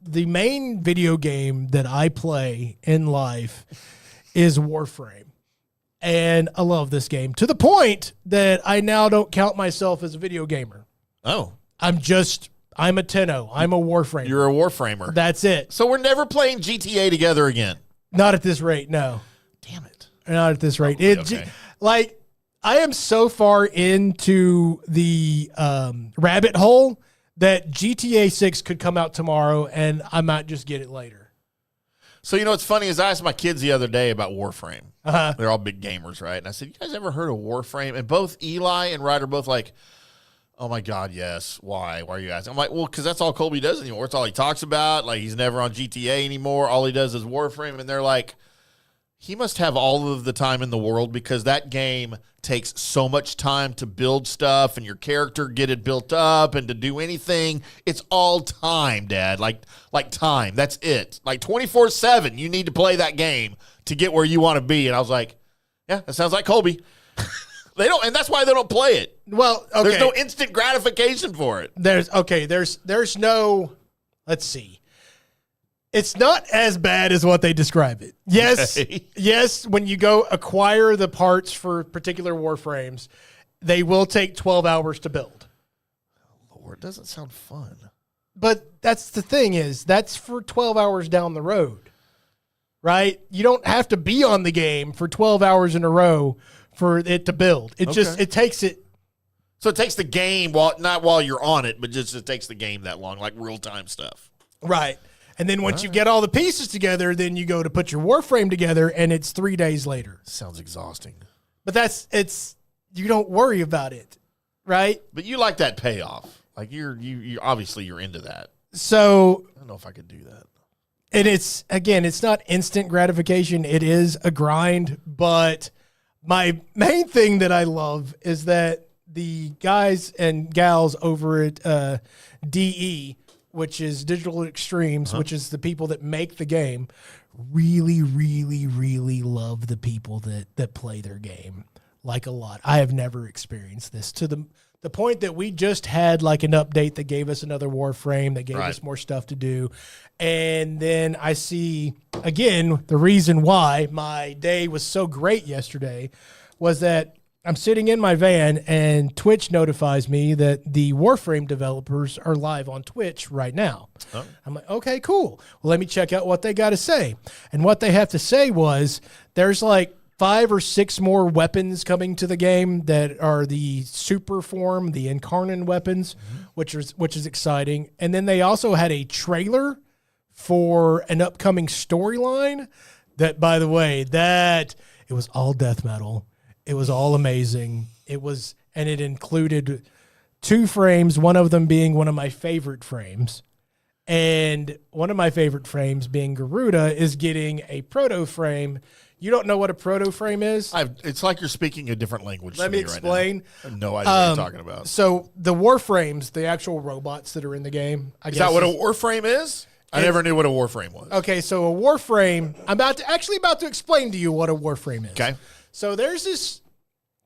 the main video game that I play in life is Warframe. And I love this game to the point that I now don't count myself as a video gamer. Oh. I'm a 10-0. I'm a Warframer. You're a Warframer. That's it. So we're never playing GTA together again. Not at this rate, no. Damn it. Not at this rate. Okay. Like, I am so far into the rabbit hole that GTA 6 could come out tomorrow, and I might just get it later. So, you know what's funny is I asked my kids the other day about Warframe. Uh-huh. They're all big gamers, right? And I said, you guys ever heard of Warframe? And both Eli and Ryder both like, oh, my God, yes. Why? Why are you asking? I'm like, well, because that's all Colby does anymore. It's all he talks about. Like, he's never on GTA anymore. All he does is Warframe. And they're like, he must have all of the time in the world because that game takes so much time to build stuff and your character get it built up and to do anything. It's all time, Dad. Like time. That's it. Like 24/7, you need to play that game to get where you want to be. And I was like, yeah, that sounds like Colby. They don't, and that's why they don't play it. Well, okay. There's no instant gratification for it. There's no, let's see. It's not as bad as what they describe it. Yes, Okay. Yes, when you go acquire the parts for particular Warframes, they will take 12 hours to build. Lord, doesn't sound fun. But that's the thing is, that's for 12 hours down the road, right? You don't have to be on the game for 12 hours in a row for it to build. It takes it. So it takes the game, not while you're on it, but just it takes the game that long, like real-time stuff. Right. And then once you get all the pieces together, then you go to put your Warframe together, and it's 3 days later. Sounds exhausting. But you don't worry about it, right? But you like that payoff. Like you obviously you're into that. So I don't know if I could do that. And it's not instant gratification. It is a grind. But my main thing that I love is that the guys and gals over at DE, which is Digital Extremes, which is the people that make the game, really, really, really love the people that play their game like a lot. I have never experienced this to the point that we just had like an update that gave us another Warframe, that gave us more stuff to do. And then I see, again, the reason why my day was so great yesterday was that I'm sitting in my van and Twitch notifies me that the Warframe developers are live on Twitch right now. Oh. I'm like, okay, cool. Well, let me check out what they got to say. And what they have to say was there's like 5 or 6 more weapons coming to the game that are the super form, the Incarnon weapons, which is exciting. And then they also had a trailer for an upcoming storyline that, by the way, it was all death metal. It was all amazing. And it included 2 frames, one of them being one of my favorite frames. And one of my favorite frames being Garuda is getting a proto frame. You don't know what a proto frame is? It's like you're speaking a different language. Let me explain. Right now. I have no idea what you're talking about. So the Warframes, the actual robots that are in the game. Is that what a Warframe is? I never knew what a Warframe was. Okay, so a Warframe, I'm about to explain to you what a Warframe is. Okay. So there's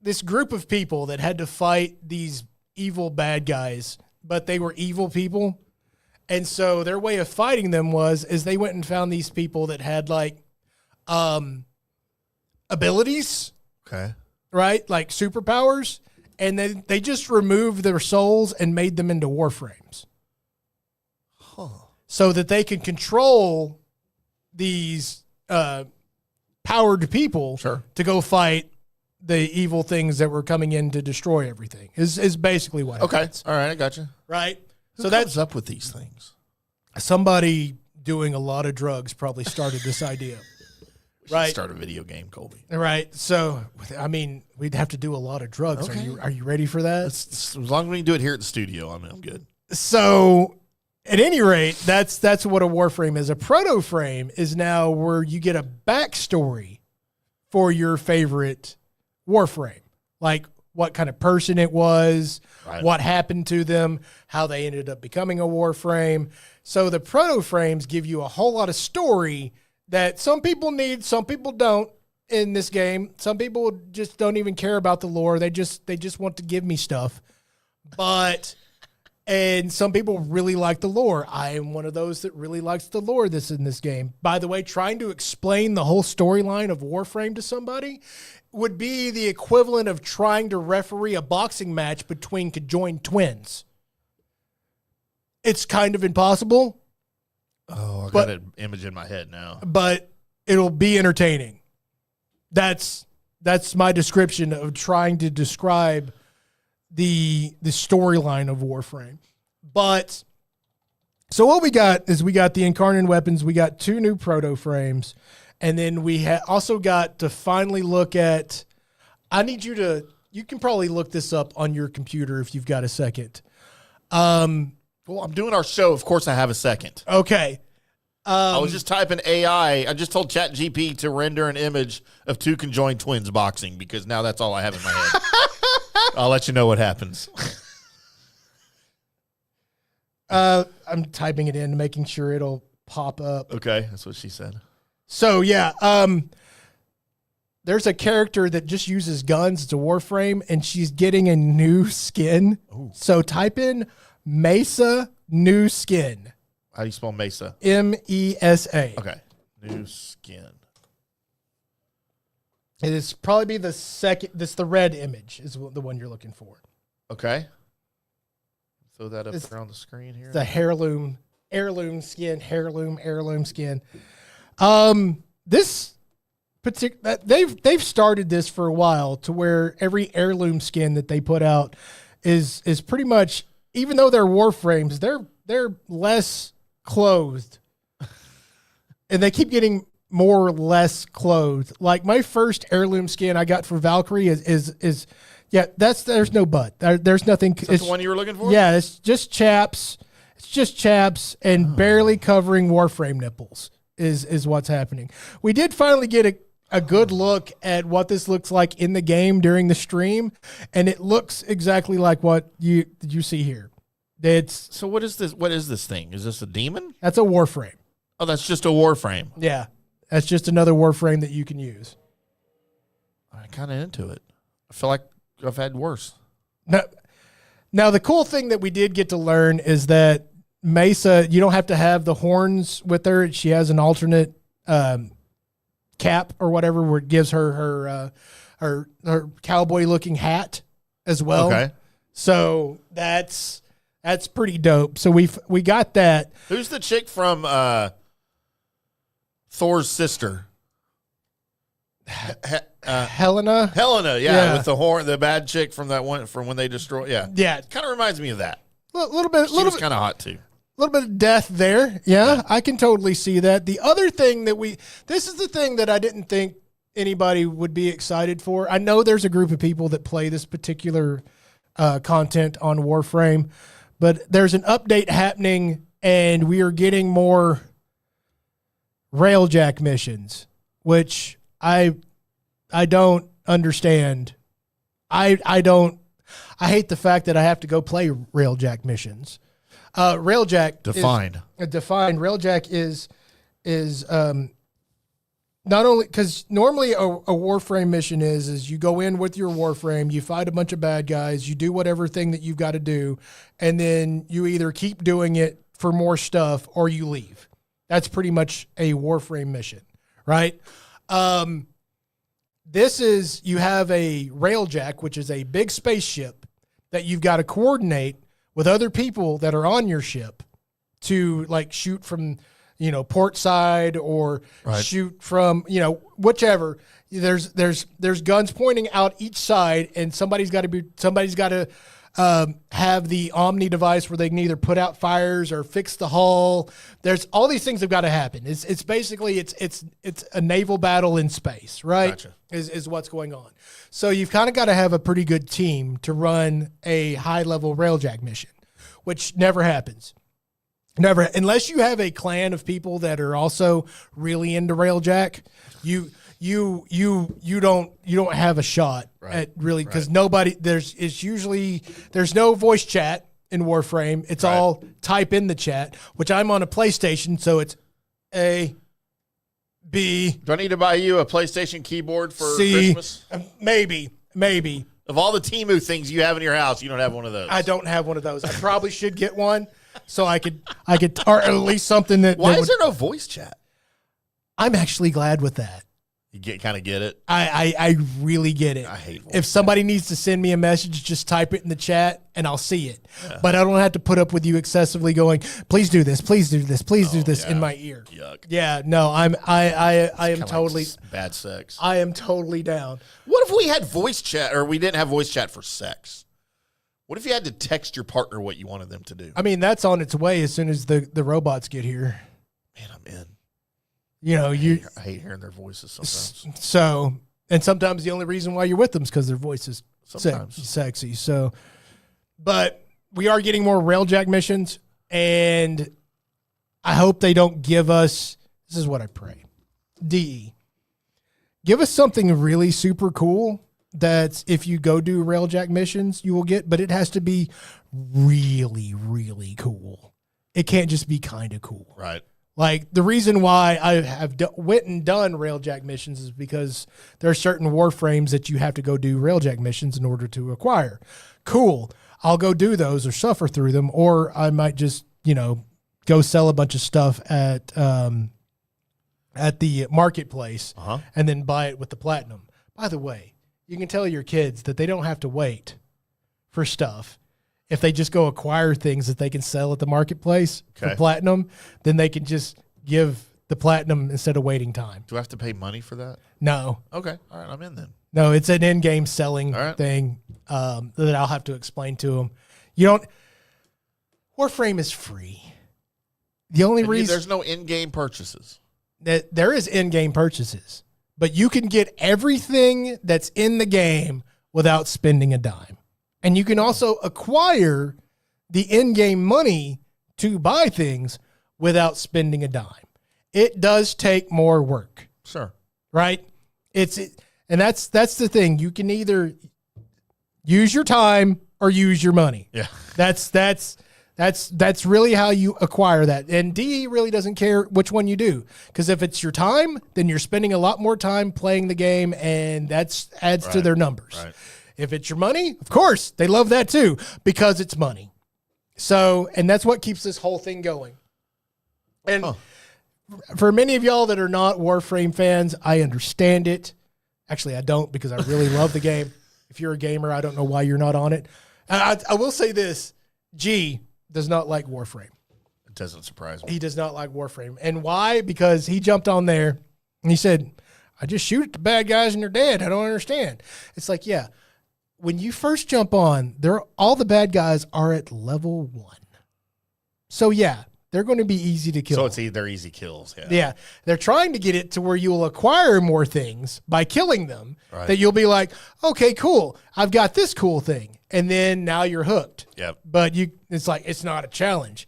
this group of people that had to fight these evil bad guys, but they were evil people. And so their way of fighting them is they went and found these people that had like abilities. Okay. Right? Like superpowers. And then they just removed their souls and made them into Warframes. Huh. So that they could control these powered people to go fight the evil things that were coming in to destroy everything. Is basically what happens. All right, I got you. Right? Who comes up with these things? Somebody doing a lot of drugs probably started this idea. Right. Start a video game, Colby. Right. So, I mean, we'd have to do a lot of drugs. Okay. Are you ready for that? As long as we can do it here at the studio, I'm good. So, at any rate, that's what a Warframe is. A proto frame is now where you get a backstory for your favorite Warframe, like what kind of person it was, what happened to them, how they ended up becoming a Warframe. So the proto frames give you a whole lot of story that some people need, some people don't in this game. Some people just don't even care about the lore. They just want to give me stuff. And some people really like the lore. I am one of those that really likes the lore that's in this game. By the way, trying to explain the whole storyline of Warframe to somebody would be the equivalent of trying to referee a boxing match between conjoined twins. It's kind of impossible. Oh, I got an image in my head now. But it'll be entertaining. That's my description of trying to describe the storyline of Warframe. But so what we got is we got the incarnate weapons, we got 2 new proto frames, and then we also got to finally look at, you can probably look this up on your computer if you've got a second. Well, I'm doing our show. Of course I have a second. Okay. I was just typing AI. I just told ChatGPT to render an image of 2 conjoined twins boxing because now that's all I have in my head. I'll let you know what happens. I'm typing it in, making sure it'll pop up. Okay, that's what she said. So, yeah, there's a character that just uses guns. It's a Warframe, and she's getting a new skin. Ooh. So type in Mesa new skin. How do you spell Mesa? M-E-S-A. Okay, new skin. It is probably be the second. This the red image is the one you're looking for. Okay. Throw that up there on the screen here. The heirloom skin. This particular they've started this for a while to where every heirloom skin that they put out is pretty much, even though they're Warframes, they're less clothed, and they keep getting more or less clothed. Like my first heirloom skin I got for Valkyrie is there's no butt. There's nothing. Is that the one you were looking for? Yeah, it's just chaps. It's just chaps and barely covering Warframe nipples is what's happening. We did finally get a good look at what this looks like in the game during the stream, and it looks exactly like what you see here. So what is this? What is this thing? Is this a demon? That's a Warframe. Oh, that's just a Warframe. Yeah. That's just another Warframe that you can use. I'm kind of into it. I feel like I've had worse. Now, the cool thing that we did get to learn is that Mesa, you don't have to have the horns with her. She has an alternate cap or whatever where it gives her cowboy-looking hat as well. Okay. So that's pretty dope. So we got that. Who's the chick from Thor's sister? Helena, yeah, with the horn, the bad chick from that one from when they destroyed. Yeah, it kind of reminds me of that. A little bit. She was kind of hot too. A little bit of death there. Yeah, I can totally see that. The other thing this is the thing that I didn't think anybody would be excited for. I know there's a group of people that play this particular content on Warframe, but there's an update happening, and we are getting more railjack missions, which I don't understand. I hate the fact that I have to go play railjack missions. Railjack Define. Railjack is not only because normally a Warframe mission is you go in with your Warframe, you fight a bunch of bad guys, you do whatever thing that you've got to do, and then you either keep doing it for more stuff or you leave. That's pretty much a Warframe mission, right? This is, you have a railjack, which is a big spaceship that you've got to coordinate with other people that are on your ship to like shoot from, port side or shoot from, whichever. There's guns pointing out each side, and somebody's got to have the Omni device where they can either put out fires or fix the hull. There's all these things have got to happen. It's basically it's a naval battle in space, right? Gotcha. Is what's going on. So you've kind of got to have a pretty good team to run a high level railjack mission, which never happens. Never, unless you have a clan of people that are also really into railjack, you don't have a shot at really, because nobody there's no voice chat in Warframe. It's all type in the chat, which I'm on a PlayStation, so it's A, B. Do I need to buy you a PlayStation keyboard for C, Christmas? Maybe. Of all the Temu things you have in your house, you don't have one of those. I don't have one of those. I probably should get one so I could, or at least something that. Why is there no voice chat? I'm actually glad with that. You kind of get it? I really get it. I hate voice if somebody needs to send me a message, just type it in the chat and I'll see it. Yeah. But I don't have to put up with you excessively going, please do this, please do this, please do this in my ear. Yuck. Yeah, no, I am totally like bad sex. I am totally down. What if we had voice chat, or we didn't have voice chat for sex? What if you had to text your partner what you wanted them to do? I mean, that's on its way as soon as the robots get here. Man, I'm in. I hate hearing their voices sometimes. So, and sometimes the only reason why you're with them is because their voice is sexy. So, but we are getting more railjack missions, and I hope they don't give us, this is what I pray, DE. Give us something really super cool that's, if you go do railjack missions, you will get, but it has to be really, really cool. It can't just be kind of cool. Right. Like, the reason why I have went and done railjack missions is because there are certain Warframes that you have to go do railjack missions in order to acquire. Cool. I'll go do those or suffer through them, or I might just, go sell a bunch of stuff at the marketplace and then buy it with the platinum. By the way, you can tell your kids that they don't have to wait for stuff. If they just go acquire things that they can sell at the marketplace for platinum, then they can just give the platinum instead of waiting time. Do I have to pay money for that? No. Okay. All right. I'm in then. No, it's an in-game selling thing that I'll have to explain to them. Warframe is free. The only reason there's no in-game purchases. That there is in-game purchases, but you can get everything that's in the game without spending a dime. And you can also acquire the in-game money to buy things without spending a dime. It does take more work. Sure. Right? And that's the thing. You can either use your time or use your money. Yeah. That's really how you acquire that. And DE really doesn't care which one you do. Because if it's your time, then you're spending a lot more time playing the game, and that adds to their numbers. Right. If it's your money, of course, they love that too, because it's money. So, and that's what keeps this whole thing going. And for many of y'all that are not Warframe fans, I understand it. Actually, I don't, because I really love the game. If you're a gamer, I don't know why you're not on it. I will say this. G does not like Warframe. It doesn't surprise me. He does not like Warframe. And why? Because he jumped on there and he said, I just shoot at the bad guys and they're dead. I don't understand. It's like, yeah. When you first jump on, all the bad guys are at level 1. So, yeah, they're going to be easy to kill. So, they're easy kills. Yeah. They're trying to get it to where you will acquire more things by killing them, that you'll be like, okay, cool. I've got this cool thing. and then now you're hooked. Yep. But it's like, it's not a challenge.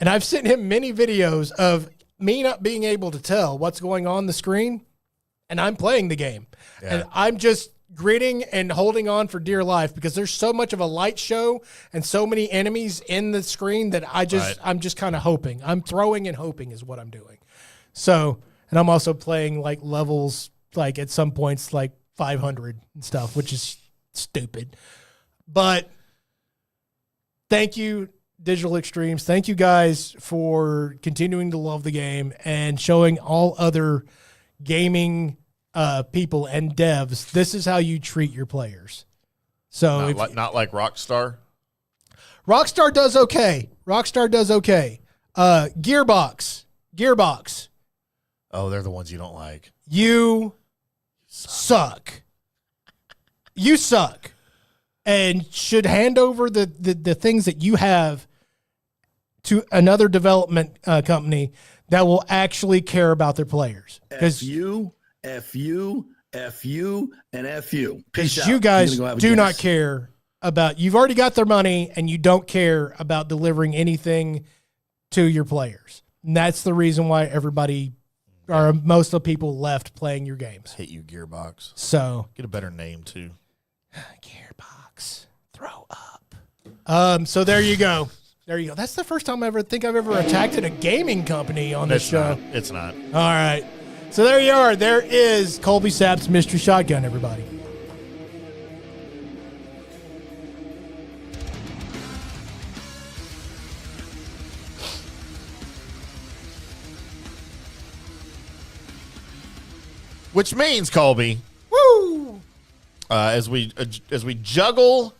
And I've sent him many videos of me not being able to tell what's going on the screen, and I'm playing the game. Yeah. And I'm just gritting and holding on for dear life because there's so much of a light show and so many enemies in the screen that I'm just kind of hoping. I'm throwing and hoping is what I'm doing. So, and I'm also playing like levels, like at some points, like 500 and stuff, which is stupid. But thank you, Digital Extremes. Thank you guys for continuing to love the game and showing all other gaming people and devs, this is how you treat your players. So not like Rockstar. Rockstar does okay. Gearbox. Oh, they're the ones you don't like. You suck. You suck. And should hand over the things that you have to another development company that will actually care about their players. F you, and F you. Peace out. You guys do not care about, you've already got their money and you don't care about delivering anything to your players. And that's the reason why everybody, or most of the people left playing your games. Hate you, Gearbox. So get a better name too. Gearbox. Throw up. So there you go. That's the first time I've ever attacked a gaming company on this show. It's not. All right. So there you are. There is Colby Sapp's Mystery Shotgun, everybody. Which means, Colby, woo! As we juggle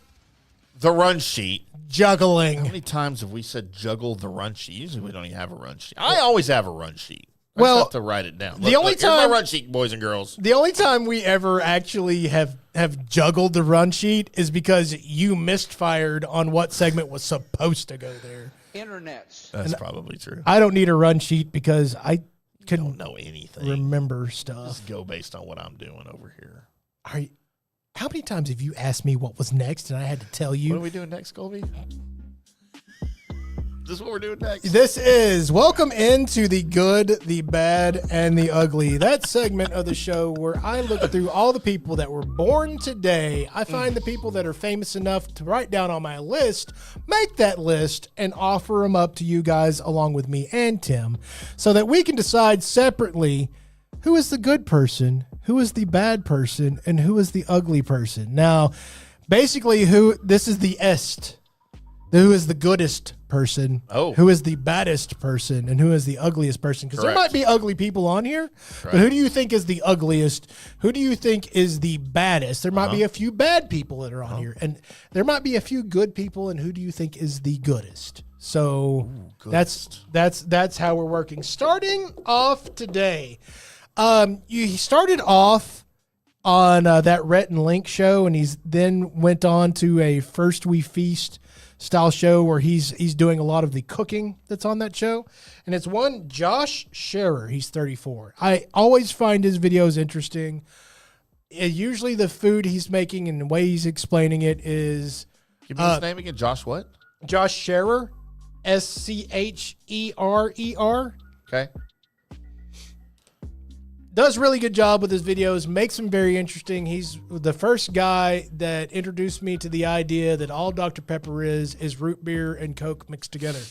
the run sheet. Juggling. How many times have we said juggle the run sheet? Usually we don't even have a run sheet. I always have a run sheet. I just have to write it down. Here's my run sheet, boys and girls. The only time we ever actually have juggled the run sheet is because you misfired on what segment was supposed to go there. Internets. That's probably true. I don't need a run sheet because I don't know anything. Remember stuff. Just go based on what I'm doing over here. How many times have you asked me what was next and I had to tell you? What are we doing next, Colby? This is what we're doing next. This is Welcome into the Good, the Bad, and the Ugly. That segment of the show where I look through all the people that were born today. I find the people that are famous enough to write down on my list, make that list, and offer them up to you guys along with me and Tim so that we can decide separately who is the good person, who is the bad person, and who is the ugly person. Now, basically, this is the est. Who is the goodest person, who is the baddest person, and who is the ugliest person. Because there might be ugly people on here, but who do you think is the ugliest? Who do you think is the baddest? There might be a few bad people that are on here, and there might be a few good people, and who do you think is the goodest? So that's how we're working. Starting off today, you started off on that Rhett and Link show, and he's then went on to a First We Feast style show where he's doing a lot of the cooking that's on that show. And it's one Josh Scherer. He's 34. I always find his videos interesting. Usually the food he's making and the way he's explaining it is... Give me his name again. Josh what? Josh Scherer. Scherer. Okay. Does really good job with his videos, makes them very interesting. He's the first guy that introduced me to the idea that all Dr. Pepper is root beer and Coke mixed together.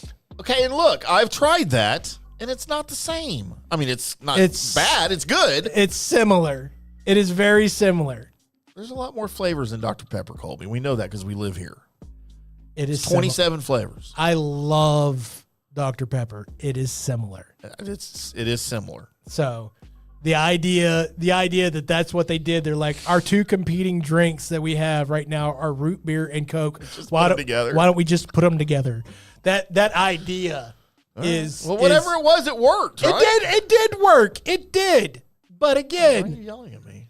Okay, and look, I've tried that, and it's not the same. I mean, it's not bad. It's good. It's similar. It is very similar. There's a lot more flavors in Dr. Pepper, Colby. We know that because we live here. It is 27 flavors. I love Dr. Pepper. It is similar. It is similar. So... The idea that that's what they did. They're like, our two competing drinks that we have right now are root beer and Coke. Why don't we just put them together? That idea is whatever it was, it worked. Right? It did work. It did. But again, why are you yelling at me?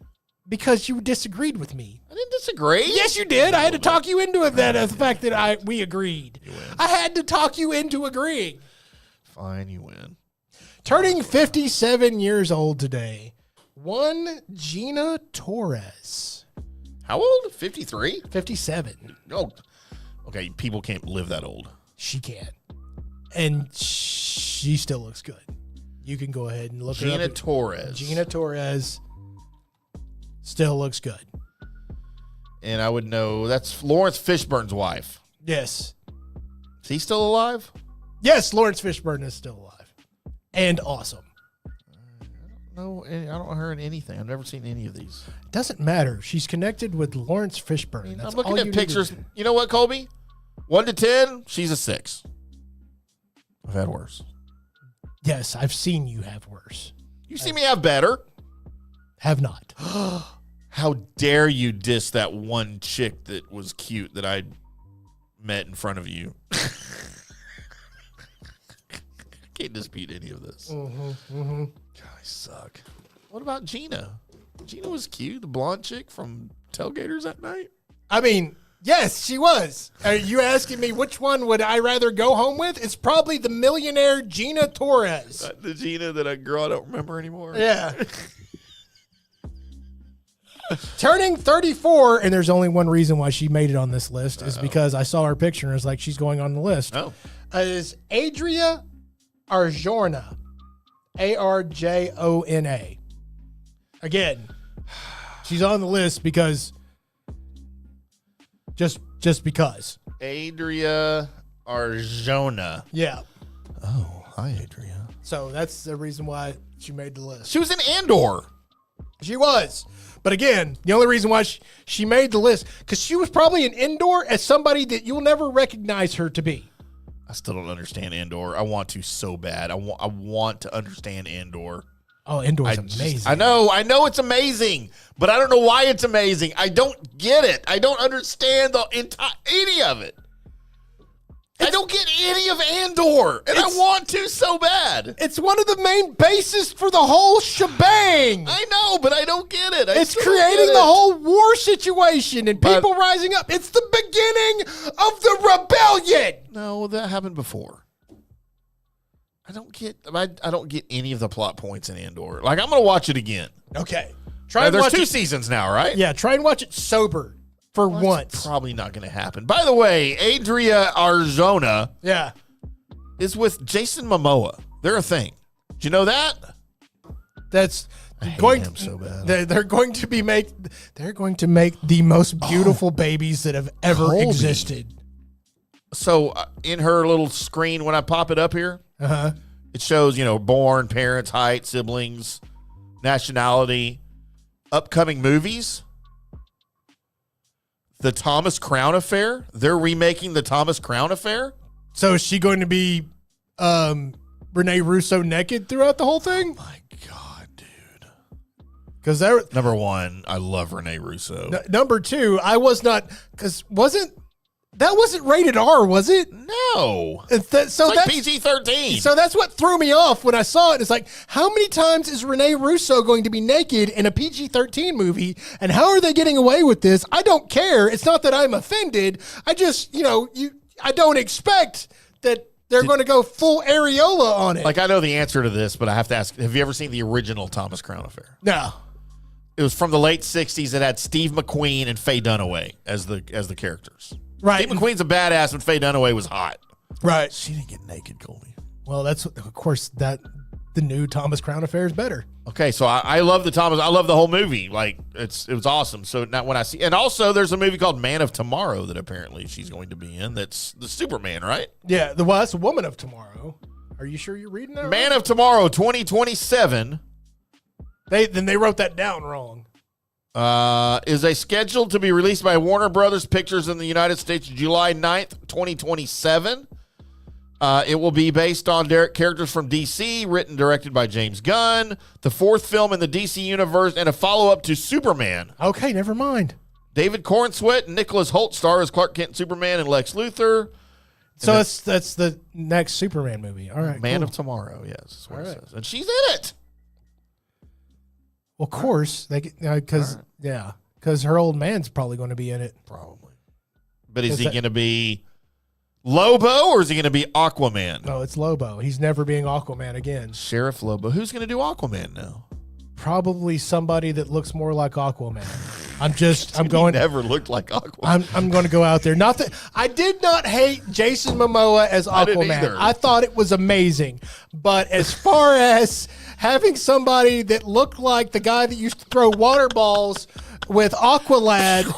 Because you disagreed with me. I didn't disagree. Yes, you did. I had to talk you into it. The fact that we agreed. I had to talk you into agreeing. Fine, you win. Turning 57 years old today, one Gina Torres. How old? 53? 57. Oh, okay. People can't live that old. She can. And she still looks good. You can go ahead and look her up. Gina Torres. Gina Torres still looks good. And I would know that's Lawrence Fishburne's wife. Yes. Is he still alive? Yes, Lawrence Fishburne is still alive. And awesome. No, I don't know her in anything. I've never seen any of these. Doesn't matter. She's connected with Lawrence Fishburne. I'm looking at pictures. You know what, Colby? 1 to 10, she's a 6. I've had worse. Yes, I've seen you have worse. You see me have better. Have not. How dare you diss that one chick that was cute that I met in front of you? Can't dispute any of this. God, I suck. What about Gina? Gina was cute, the blonde chick from Tailgaters that night. I mean, yes, she was. Are you asking me which one would I rather go home with? It's probably the millionaire Gina Torres. The Gina that I don't remember anymore. Yeah. Turning 34, and there's only one reason why she made it on this list is because I saw her picture and it was like she's going on the list. Is Adria Arjona. Arjona. Again, she's on the list because just because. Adria Arjona. Yeah. Oh, hi, Adria. So that's the reason why she made the list. She was in Andor. She was. But again, the only reason why she made the list, because she was probably an Andor as somebody that you'll never recognize her to be. I still don't understand Andor. I want to so bad. I want to understand Andor. Oh, Andor's amazing. I know it's amazing, but I don't know why it's amazing. I don't get it. I don't understand any of it. I don't get any of Andor, and I want to so bad. It's one of the main bases for the whole shebang. I know, but I don't get it. It's creating the whole war situation and people rising up. It's the beginning of the rebellion. No, that happened before. I don't get any of the plot points in Andor. Like, I'm going to watch it again. Okay. There's 2 seasons now, right? Yeah, try and watch it sober. For once. Probably not going to happen. By the way, Adria Arjona is with Jason Momoa. They're a thing. Do you know that? That's him so bad. They're going to make the most beautiful babies that have ever existed. So in her little screen, when I pop it up here, it shows, born, parents, height, siblings, nationality, upcoming movies. The Thomas Crown Affair. They're remaking the Thomas Crown Affair. So is she going to be Rene Russo naked throughout the whole thing? Oh my God, dude. Because number one, I love Rene Russo. Number two, I was not, because wasn't rated R, was it? No. It's like PG-13. So that's what threw me off when I saw it. It's like, how many times is Rene Russo going to be naked in a PG-13 movie? And how are they getting away with this? I don't care. It's not that I'm offended. I just, I don't expect that they're going to go full areola on it. Like, I know the answer to this, but I have to ask, have you ever seen the original Thomas Crown Affair? No. It was from the late 60s. It had Steve McQueen and Faye Dunaway as the characters. Right. Steve McQueen's a badass, and Faye Dunaway was hot. Right. She didn't get naked, Colby. Well, that's, of course, the new Thomas Crown Affair is better. Okay, so I love I love the whole movie. Like, it was awesome. So now when I see, and also there's a movie called Man of Tomorrow that apparently she's going to be in. That's the Superman, right? Yeah, that's Woman of Tomorrow. Are you sure you're reading that? Man of Tomorrow 2027. They wrote that down wrong. Is a scheduled to be released by Warner Brothers Pictures in the United States July 9th, 2027. It will be based on characters from DC, written and directed by James Gunn, the 4th film in the DC universe, and a follow-up to Superman. Okay, never mind. David Cornsweet and Nicholas Hoult star as Clark Kent, Superman, and Lex Luthor. So that's the next Superman movie. All right, Man of Tomorrow, yes. That's what it says. And she's in it. Well, of course, because her old man's probably going to be in it. Probably. But is he going to be Lobo or is he going to be Aquaman? No, it's Lobo. He's never being Aquaman again. Sheriff Lobo. Who's going to do Aquaman now? Probably somebody that looks more like Aquaman. I'm going. He never looked like Aquaman. I'm going to go out there. Not that I did not hate Jason Momoa as Aquaman. I thought it was amazing. But as far as having somebody that looked like the guy that used to throw water balls with Aqualad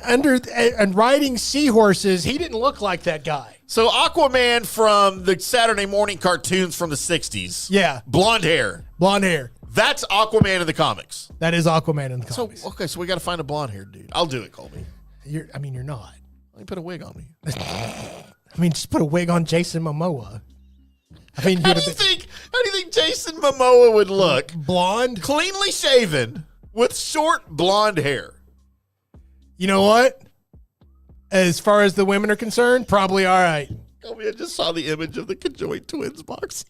and riding seahorses, he didn't look like that guy. So Aquaman from the Saturday morning cartoons from the 60s. Yeah. Blonde hair. That's Aquaman in the comics. That is Aquaman in the comics. So we got to find a blonde-haured dude. I'll do it, Colby. You're not. Let me put a wig on me. Just put a wig on Jason Momoa. How do you think Jason Momoa would look? Blonde, cleanly shaven, with short blonde hair. You know what? As far as the women are concerned, probably all right. Colby, I just saw the image of the conjoined twins box.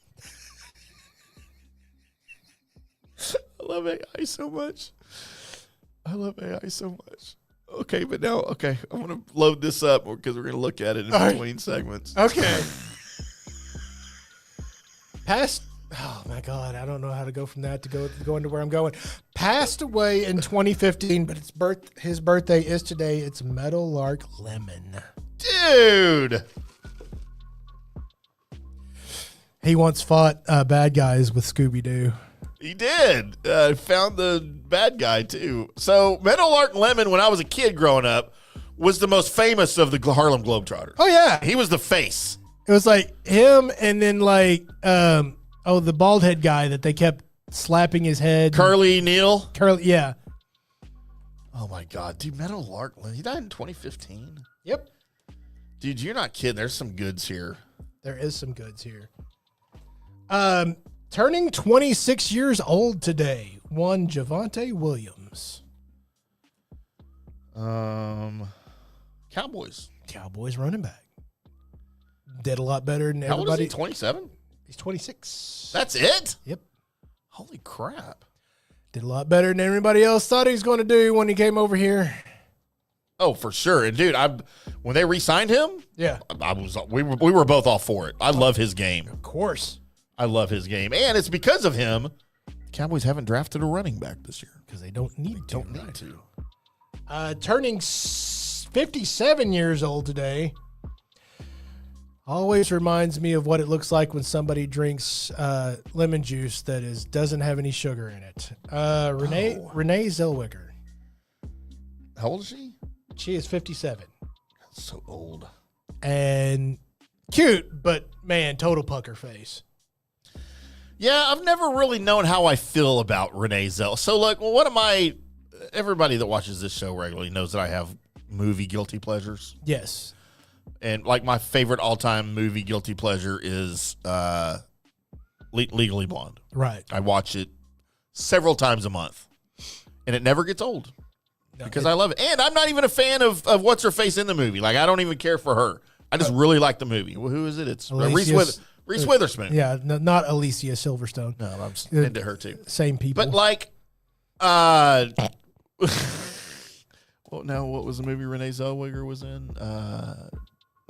I love AI so much. Okay, but now, I'm going to load this up because we're going to look at it in between segments. Okay. Oh my God, I don't know how to go from that to go into where I'm going. Passed away in 2015, but his birthday is today. It's Meadowlark Lemon. Dude. He once fought bad guys with Scooby-Doo. He did. Found the bad guy, too. So, Meadowlark Lemon, when I was a kid growing up, was the most famous of the Harlem Globetrotters. Oh, yeah. He was the face. It was like him and then the bald head guy that they kept slapping his head. Curly Neal? Yeah. Oh, my God. Dude, Meadowlark Lemon. He died in 2015? Yep. Dude, you're not kidding. There's some goods here. There is some goods here. Turning 26 years old today, one Javonte Williams. Cowboys running back. Did a lot better than everybody. How old is he, 27? He's 26. That's it? Yep. Holy crap. Did a lot better than everybody else thought he was going to do when he came over here. Oh, for sure. And, dude, when they re-signed him, yeah, we were both all for it. I love his game. Of course. I love his game. And it's because of him, Cowboys haven't drafted a running back this year. Because they don't need to. Turning 57 years old today. Always reminds me of what it looks like when somebody drinks lemon juice that doesn't have any sugar in it. Renee Zellweger. How old is she? She is 57. That's so old. And cute, but man, total pucker face. Yeah, I've never really known how I feel about Renee Zell. So, like, everybody that watches this show regularly knows that I have movie guilty pleasures. Yes. And, like, my favorite all-time movie guilty pleasure is Legally Blonde. Right. I watch it several times a month, and it never gets old because I love it. And I'm not even a fan of what's-her-face in the movie. Like, I don't even care for her. I just really like the movie. Well, who is it? It's Reese Witherspoon. Yeah, not Alicia Silverstone. No, I'm into her too. Same people. But like, what was the movie Renee Zellweger was in?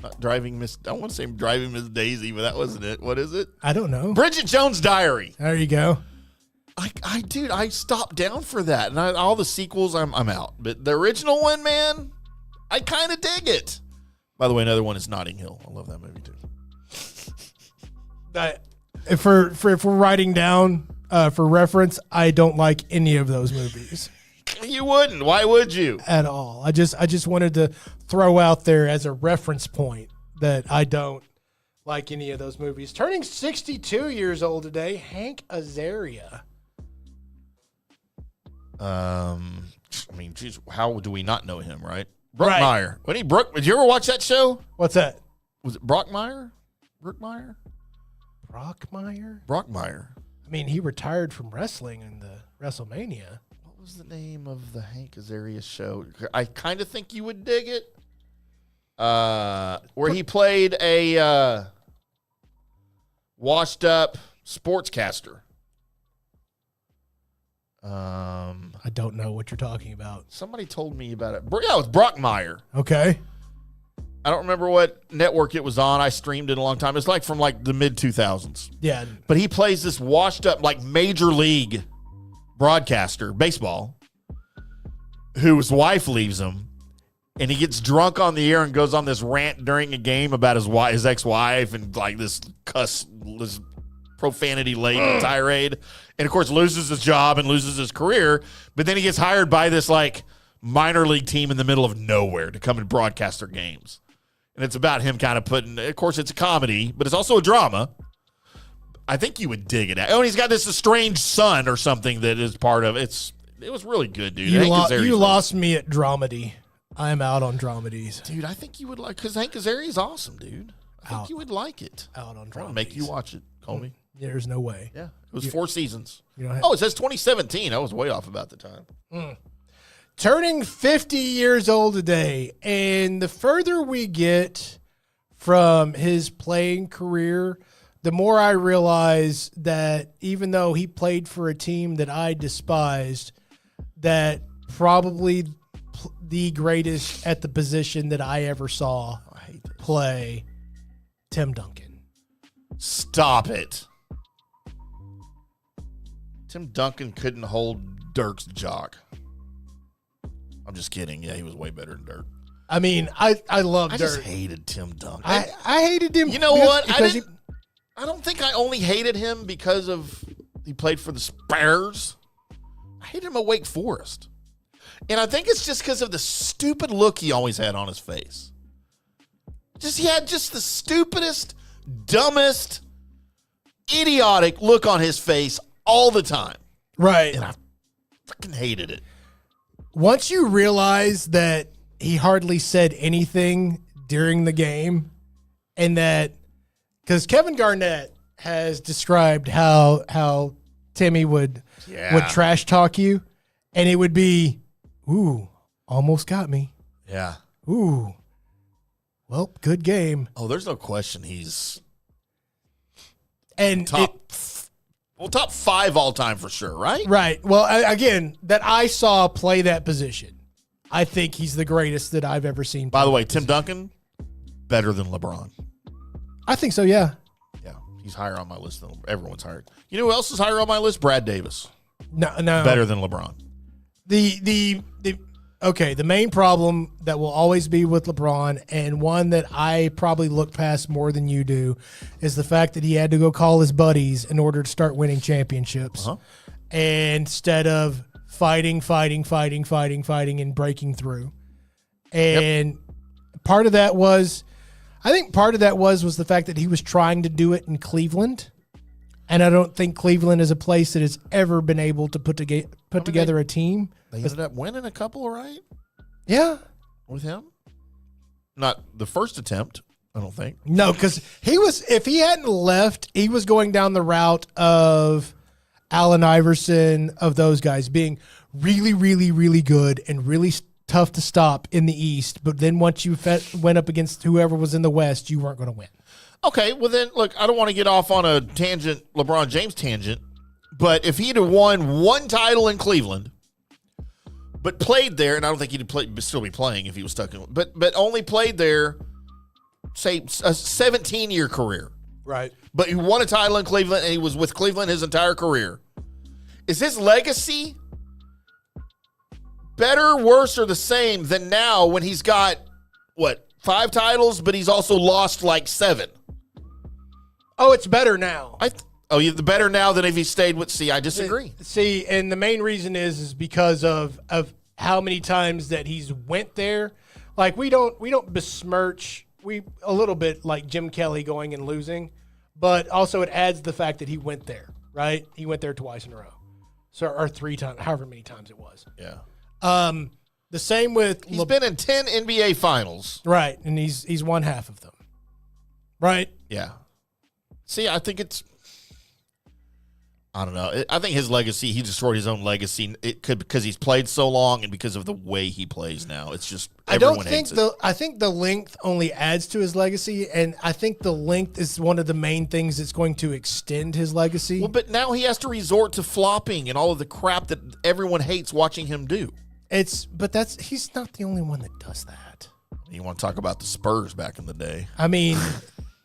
Not Driving Miss. I want to say Driving Miss Daisy, but that wasn't it. What is it? I don't know. Bridget Jones' Diary. There you go. I stopped down for that, and all the sequels, I'm out. But the original one, man, I kind of dig it. By the way, another one is Notting Hill. I love that movie too. If we're writing down for reference, I don't like any of those movies. You wouldn't. Why would you? At all. I just wanted to throw out there as a reference point that I don't like any of those movies. Turning 62 years old today, Hank Azaria. Geez, how do we not know him, right? Brookmeyer. Right. Did you ever watch that show? What's that? Was it Brockmeyer? Brookmeyer? Brockmeyer. I mean, he retired from wrestling in the WrestleMania. What was the name of the Hank Azaria show? I kind of think you would dig it. Where he played a washed-up sportscaster. I don't know what you're talking about. Somebody told me about it. Yeah, it was Brockmeyer. Okay. I don't remember what network it was on. I streamed it a long time. It's like from like the mid-2000s. Yeah. But he plays this washed-up, like major league broadcaster, baseball, whose wife leaves him, and he gets drunk on the air and goes on this rant during a game about his ex-wife and like this profanity-laden tirade, and of course loses his job and loses his career. But then he gets hired by this like minor league team in the middle of nowhere to come and broadcast their games. And it's about him kind of putting, of course, it's a comedy, but it's also a drama. I think you would dig it. Oh, and he's got this estranged son or something that is part of it. It was really good, dude. You lost me at dramedy. I'm out on dramedies. Dude, I think you would like, because Hank Azaria is awesome, dude. I think you would like it. Out on dramedies. I'll make you watch it, Colby. There's no way. Yeah, it was 4 seasons. It says 2017. I was way off about the time. Turning 50 years old today, and the further we get from his playing career, the more I realize that even though he played for a team that I despised, that probably the greatest at the position that I ever saw play, Tim Duncan. Stop it. Tim Duncan couldn't hold Dirk's jock. I'm just kidding. Yeah, he was way better than Dirk. I mean, I love Dirk. I just hated Tim Duncan. I hated him. You know what? I don't think I only hated him because of he played for the Spurs. I hated him at Wake Forest. And I think it's just because of the stupid look he always had on his face. He had just the stupidest, dumbest, idiotic look on his face all the time. Right. And I freaking hated it. Once you realize that he hardly said anything during the game, and that because Kevin Garnett has described how Timmy would trash talk you, and it would be, ooh, almost got me. Yeah. Ooh. Well, good game. Oh, there's no question he's top 5 all time for sure, right? Right. Well, again, that I saw play that position, I think he's the greatest that I've ever seen. By the way, Tim Duncan, better than LeBron. I think so, yeah. Yeah, he's higher on my list than everyone's higher. You know who else is higher on my list? Brad Davis. No. Better than LeBron. The main problem that will always be with LeBron, and one that I probably look past more than you do, is the fact that he had to go call his buddies in order to start winning championships, instead of fighting, and breaking through. And part of that was the fact that he was trying to do it in Cleveland. And I don't think Cleveland is a place that has ever been able to put together a team. They ended up winning a couple, right? Yeah. With him? Not the first attempt, I don't think. No, because if he hadn't left, he was going down the route of Allen Iverson, of those guys being really, really, really good and really tough to stop in the East. But then once you went up against whoever was in the West, you weren't going to win. Okay, well then, look, I don't want to get off on a tangent, LeBron James tangent, but if he'd have won one title in Cleveland, but played there, and I don't think he'd still be playing if he was stuck in, but only played there, say, a 17-year career. Right. But he won a title in Cleveland, and he was with Cleveland his entire career. Is his legacy better, worse, or the same than now when he's got, 5 titles, but he's also lost like 7? Oh, it's better now. The better now than if he stayed with. See, I disagree. See, and the main reason is because of how many times that he's went there. Like we don't besmirch a little bit like Jim Kelly going and losing, but also it adds the fact that he went there. Right, he went there twice in a row, or 3 times, however many times it was. Yeah. The same with he's been in 10 NBA finals. Right, and he's won half of them. Right. Yeah. See, I think I don't know. I think his legacy, he destroyed his own legacy. It could because he's played so long and because of the way he plays now. It's just I think the length only adds to his legacy, and I think the length is one of the main things that's going to extend his legacy. Well, but now he has to resort to flopping and all of the crap that everyone hates watching him do. He's not the only one that does that. You want to talk about the Spurs back in the day? I mean,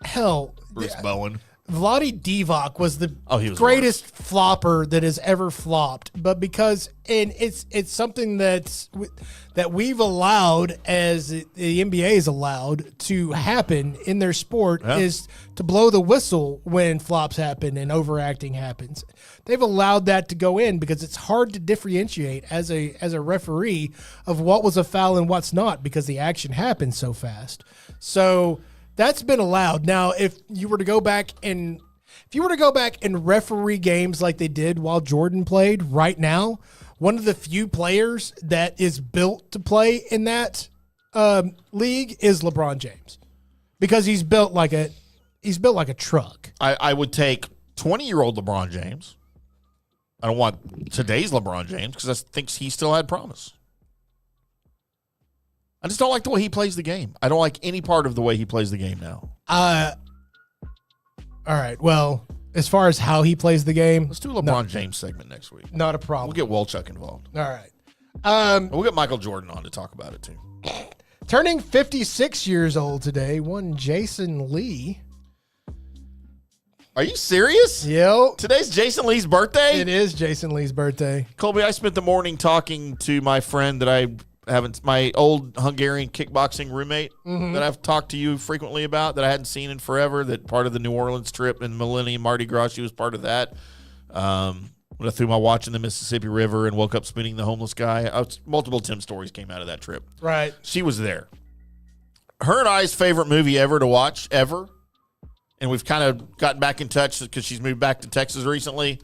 hell, Bruce Bowen. Vlade Divac was the he was greatest flopper that has ever flopped, but because it's something that we've allowed, as the NBA is allowed to happen in their sport, is to blow the whistle when flops happen and overacting happens. They've allowed that to go in because it's hard to differentiate as a referee of what was a foul and what's not, because the action happens so fast. So that's been allowed. Now, if you were to go back and referee games like they did while Jordan played right now, one of the few players that is built to play in that league is LeBron James, because he's built like a truck. I would take 20-year-old LeBron James. I don't want today's LeBron James because I think he still had promise. I just don't like the way he plays the game. I don't like any part of the way he plays the game now. All right. Well, as far as how he plays the game, let's do a LeBron James segment next week. Not a problem. We'll get Wolchuk involved. All right. We'll get Michael Jordan on to talk about it too. Turning 56 years old today, one Jason Lee. Are you serious? Yep. Today's Jason Lee's birthday? It is Jason Lee's birthday. Colby, I spent the morning talking to my friend that my old Hungarian kickboxing roommate that I've talked to you frequently about, that I hadn't seen in forever, that part of the New Orleans trip and Millennium Mardi Gras, she was part of that. When I threw my watch in the Mississippi River and woke up spooning the homeless guy. Multiple Tim stories came out of that trip. Right. She was there. Her and I's favorite movie ever to watch, ever, and we've kind of gotten back in touch because she's moved back to Texas recently,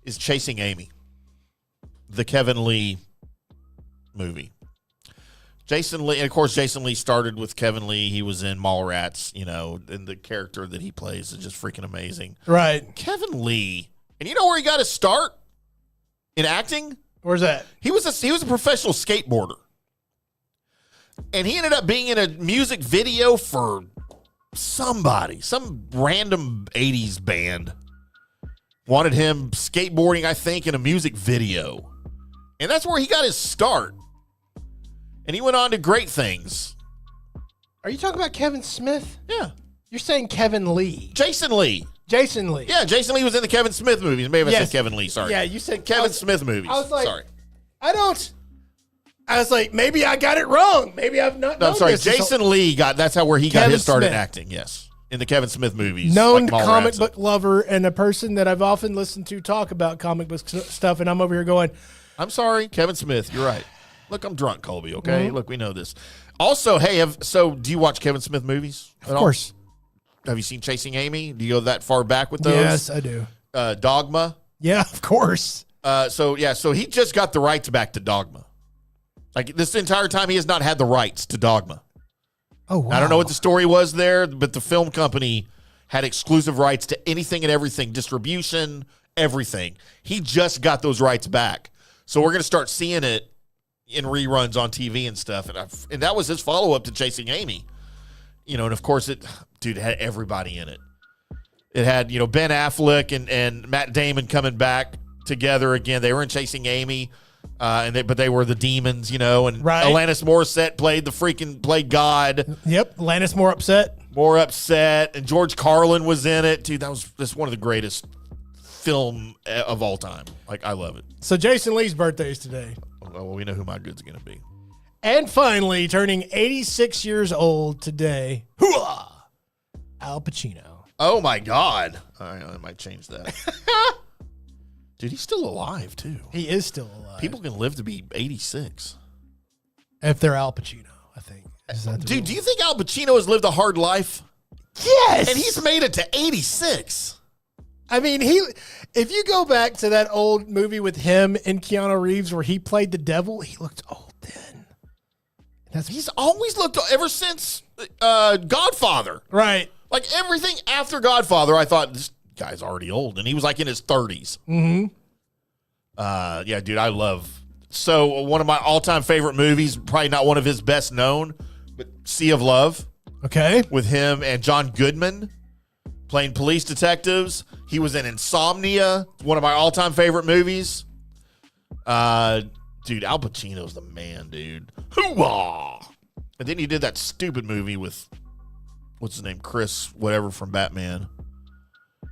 is Chasing Amy, the Kevin Lee movie. Jason Lee, and of course, Jason Lee started with Kevin Lee. He was in Mallrats, and the character that he plays is just freaking amazing. Right. Kevin Lee, and you know where he got his start in acting? Where's that? He was a professional skateboarder, and he ended up being in a music video for some random 80s band. Wanted him skateboarding, I think, in a music video, and that's where he got his start. And he went on to great things. Are you talking about Kevin Smith? Yeah. You're saying Kevin Lee. Jason Lee. Jason Lee. Yeah, Jason Lee was in the Kevin Smith movies. Maybe I said Kevin Lee, sorry. Yeah, you said Kevin Smith movies. I was like, sorry. I was like, maybe I got it wrong. Maybe I've not. No, I'm sorry. This. Jason Lee that's how he got his start in acting, yes. In the Kevin Smith movies. Known like comic book lover and a person that I've often listened to talk about comic book stuff, and I'm over here going, I'm sorry, Kevin Smith, you're right. Look, I'm drunk, Colby, okay? Mm-hmm. Look, we know this. Also, hey, do you watch Kevin Smith movies at all? Of course. Have you seen Chasing Amy? Do you go that far back with those? Yes, I do. Dogma? Yeah, of course. So he just got the rights back to Dogma. Like, this entire time, he has not had the rights to Dogma. Oh, wow. I don't know what the story was there, but the film company had exclusive rights to anything and everything, distribution, everything. He just got those rights back. So we're going to start seeing it in reruns on TV and stuff. And that was his follow-up to Chasing Amy. And of course, it had everybody in it. It had, Ben Affleck and Matt Damon coming back together again. They were in Chasing Amy, but they were the demons, and right. Alanis Morissette played God. Yep, Alanis More Upset. And George Carlin was in it. Dude, that's one of the greatest film of all time. Like, I love it. So Jason Lee's birthday is today. Well, we know who my good's going to be. And finally, turning 86 years old today, Al Pacino. Oh, my God. I might change that. Dude, he's still alive, too. He is still alive. People can live to be 86. If they're Al Pacino, I think. Dude, do you think Al Pacino has lived a hard life? Yes! And he's made it to 86. I mean, if you go back to that old movie with him and Keanu Reeves where he played the devil, he looked old then. He's always looked, ever since Godfather. Right. Like, everything after Godfather, I thought, this guy's already old. And he was, like, in his 30s. Mm-hmm. Yeah, dude, I love. So, one of my all-time favorite movies, probably not one of his best known, but Sea of Love. Okay. With him and John Goodman playing police detectives. He was in Insomnia, one of my all-time favorite movies. Dude, Al Pacino's the man, dude. Hoo-ah! And then he did that stupid movie with, what's his name, Chris whatever from Batman.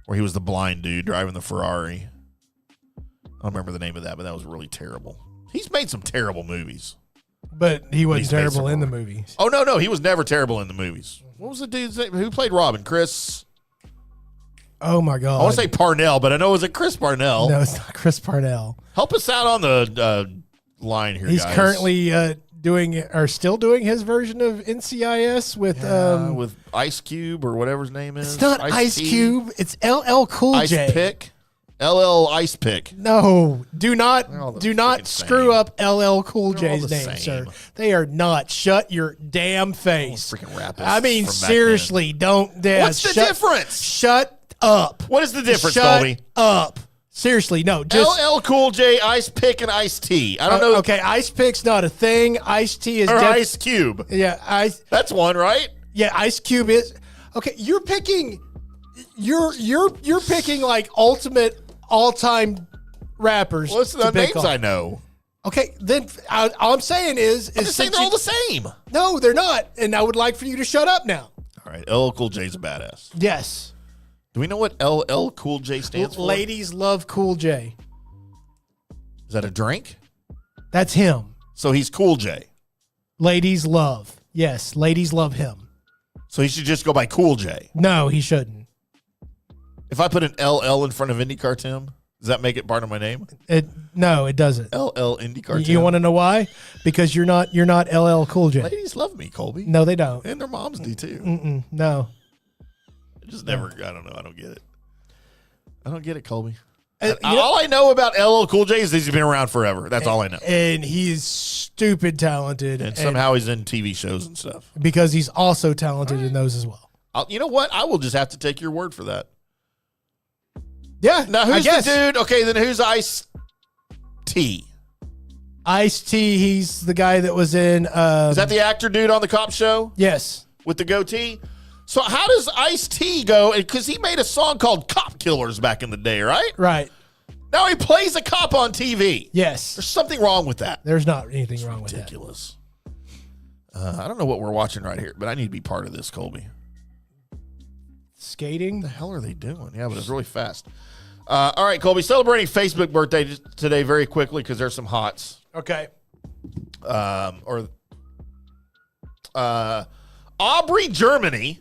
where he was the blind dude driving the Ferrari. I don't remember the name of that, but that was really terrible. He's made some terrible movies. But he wasn't terrible in the movies. Oh, no. He was never terrible in the movies. What was the dude's name? Who played Robin? Chris? Oh, my God. I want to say Parnell, but I know it was Chris Parnell. No, it's not Chris Parnell. Help us out on the line here, He's guys. currently still doing his version of NCIS with Ice Cube or whatever his name is. It's not Ice Cube. It's LL Cool J. Ice Pick. LL Ice Pick. No, do not screw up LL Cool J's name, same. sir. They are not. Shut your damn face. Freaking rapists. I mean, seriously, don't. What's the difference? Shut up. What is the difference, Shut Colby? up. Seriously, no. Just LL Cool J, Ice Pick, and Ice T. I don't know. Okay, Ice Pick's not a thing. Ice T is Ice Cube. Yeah, That's one, right? Yeah, Ice Cube is. Okay, you're picking. You're picking like ultimate all-time rappers. What's the names I know? Okay, then all I'm saying is I'm just saying they're all the same. No, they're not, and I would like for you to shut up now. All right, LL Cool J's a badass. Yes. Do we know what LL Cool J stands for? Ladies love Cool J. Is that a drink? That's him. So he's Cool J. Ladies love. Yes, ladies love him. So he should just go by Cool J. No, he shouldn't. If I put an LL in front of IndyCarTim, does that make it part of my name? No, it doesn't. LL IndyCarTim. You want to know why? Because you're not LL Cool J. Ladies love me, Colby. No, they don't. And their moms do too. No. Just never. I don't know. I don't get it. I don't get it, Colby. All I know about LL Cool J is he's been around forever. That's all I know. And he's stupid talented. And somehow he's in TV shows and stuff. Because he's also talented in those as well. You know what? I will just have to take your word for that. Yeah. Now, who's the dude? Okay, then who's Ice T? Ice T, he's the guy that was in... is that the actor dude on the cop show? Yes. With the goatee? So how does Ice T go? Because he made a song called Cop Killers back in the day, right? Right. Now he plays a cop on TV. Yes. There's something wrong with that. There's not anything wrong with that. Ridiculous. I don't know what we're watching right here, but I need to be part of this, Colby. Skating? What the hell are they doing? Yeah, but it's really fast. All right, Colby, celebrating Facebook birthday today very quickly because there's some hots. Okay. Aubrey, Germany.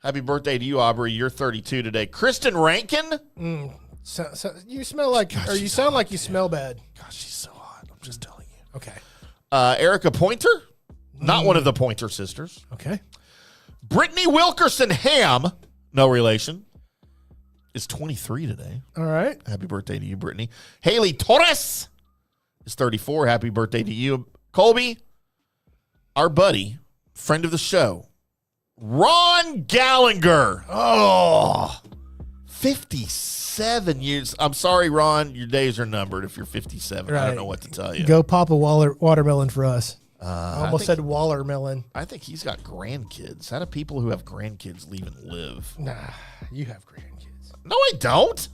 Happy birthday to you, Aubrey. You're 32 today. Kristen Rankin. So you smell like, or you sound like you smell bad. Gosh, she's so hot. I'm just telling you. Okay. Erica Pointer. Not one of the Pointer sisters. Okay. Brittany Wilkerson Ham. No relation. Is 23 today. All right. Happy birthday to you, Brittany. Haley Torres is 34. Happy birthday to you. Colby, our buddy, friend of the show, Ron Gallagher. Oh, 57 years. I'm sorry, Ron. Your days are numbered if you're 57. Right. I don't know what to tell you. Go pop a watermelon for us. I almost said Wallermelon. I think he's got grandkids. How do people who have grandkids leave and live? Nah, you have grandkids. No, I don't.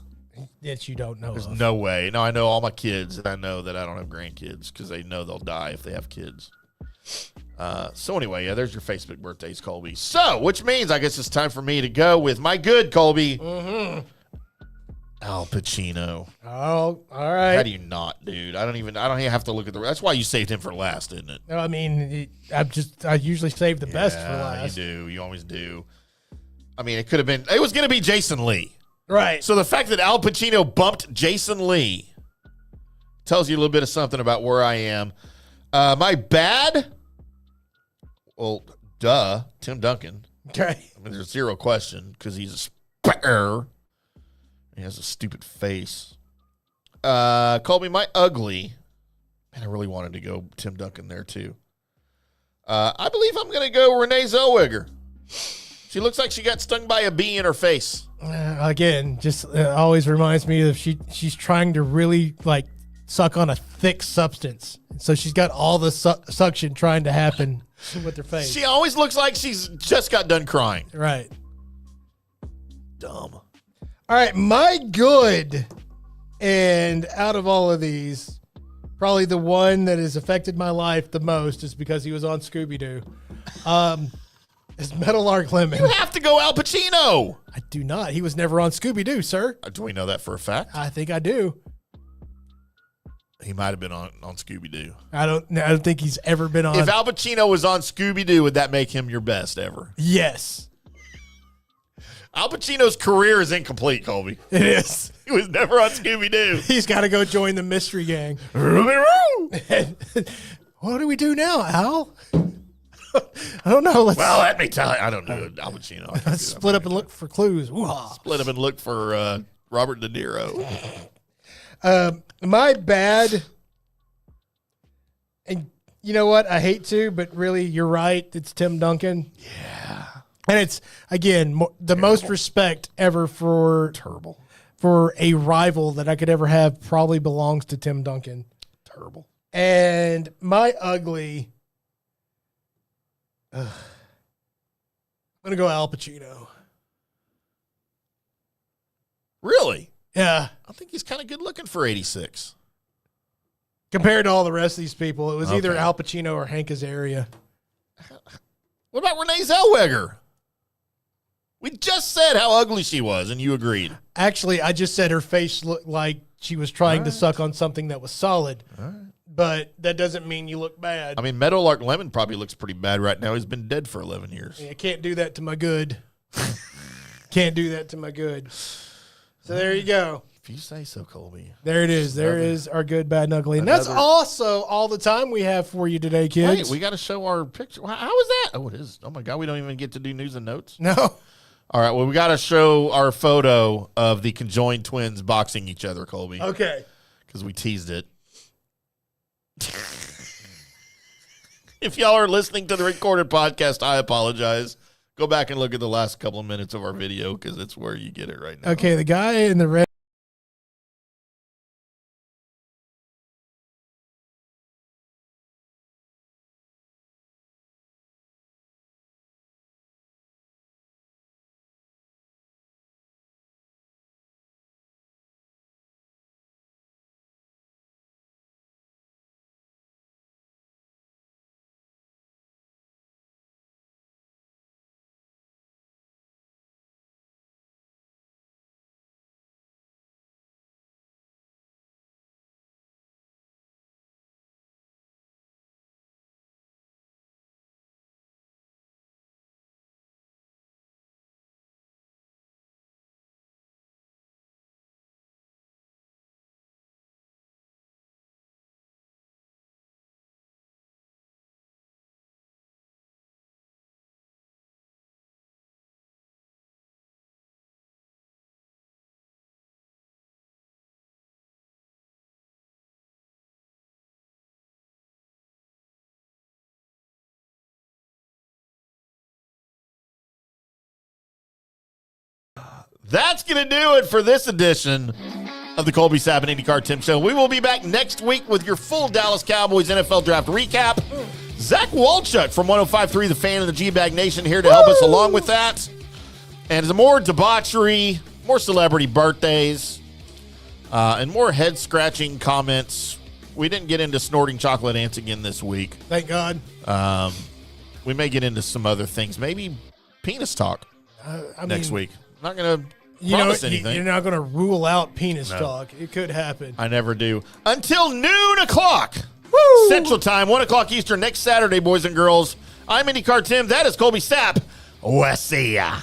That you don't know. There's no way. No, I know all my kids, and I know that I don't have grandkids because they know they'll die if they have kids. So anyway, yeah, there's your Facebook birthdays, Colby. So, which means I guess it's time for me to go with my good Colby. Mm-hmm. Al Pacino. Oh, all right. How do you not, dude? I don't even have to look at that's why you saved him for last, isn't it? No, I mean, I usually save the best for last. You do. You always do. I mean, it was going to be Jason Lee. Right. So the fact that Al Pacino bumped Jason Lee tells you a little bit of something about where I am. My bad? Well, duh, Tim Duncan. Okay. I mean, there's zero question because he's a spare. He has a stupid face. Colby, my ugly. Man, I really wanted to go Tim Duncan there, too. I believe I'm going to go Renee Zellweger. She looks like she got stung by a bee in her face. Again, just always reminds me of she's trying to really like suck on a thick substance. So she's got all the suction trying to happen with her face. She always looks like she's just got done crying. Right. Dumb. All right, my good. And out of all of these, probably the one that has affected my life the most is because he was on Scooby-Doo. Is Meadowlark Lemon. You have to go Al Pacino. I do not. He was never on Scooby-Doo, sir. Do we know that for a fact? I think I do. He might have been on Scooby-Doo. I don't think he's ever been on. If Al Pacino was on Scooby-Doo, would that make him your best ever? Yes. Al Pacino's career is incomplete, Colby. It is. He was never on Scooby-Doo. He's got to go join the mystery gang. What do we do now, Al? I don't know. Well, let me tell you. I don't know Al Pacino. Let's split up and look for clues. Split up and look for Robert De Niro. My bad. And you know what? I hate to, but really, you're right. It's Tim Duncan. Yeah. And it's, again, the most respect ever for a rival that I could ever have probably belongs to Tim Duncan. Terrible. And my ugly, I'm going to go Al Pacino. Really? Yeah. I think he's kind of good looking for 86. Compared to all the rest of these people, it was either Al Pacino or Hank Azaria. What about Renee Zellweger? We just said how ugly she was, and you agreed. Actually, I just said her face looked like she was trying to suck on something that was solid. But that doesn't mean you look bad. I mean, Meadowlark Lemon probably looks pretty bad right now. He's been dead for 11 years. Yeah, can't do that to my good. Can't do that to my good. So there you go. If you say so, Colby. There it is. There is our good, bad, and ugly. And that's also all the time we have for you today, kids. Wait, we got to show our picture. How is that? Oh, it is. Oh, my God. We don't even get to do news and notes? No. All right. Well, we got to show our photo of the conjoined twins boxing each other, Colby. Okay. Because we teased it. If y'all are listening to the recorded podcast, I apologize. Go back and look at the last couple of minutes of our video because it's where you get it right now. Okay, the guy in the red. That's going to do it for this edition of the Colby Sapp IndyCarTim Show. We will be back next week with your full Dallas Cowboys NFL Draft recap. Zach Walchuk from 105.3 The Fan and the G-Bag Nation here to help us along with that. And more debauchery, more celebrity birthdays, and more head-scratching comments. We didn't get into snorting chocolate ants again this week. Thank God. We may get into some other things. Maybe penis talk next week. I'm not going to promise anything. You're not going to rule out penis talk. It could happen. I never do. Until noon o'clock Central Time, 1 o'clock Eastern next Saturday, boys and girls. I'm IndyCarTim. That is Colby Sapp. We'll see ya.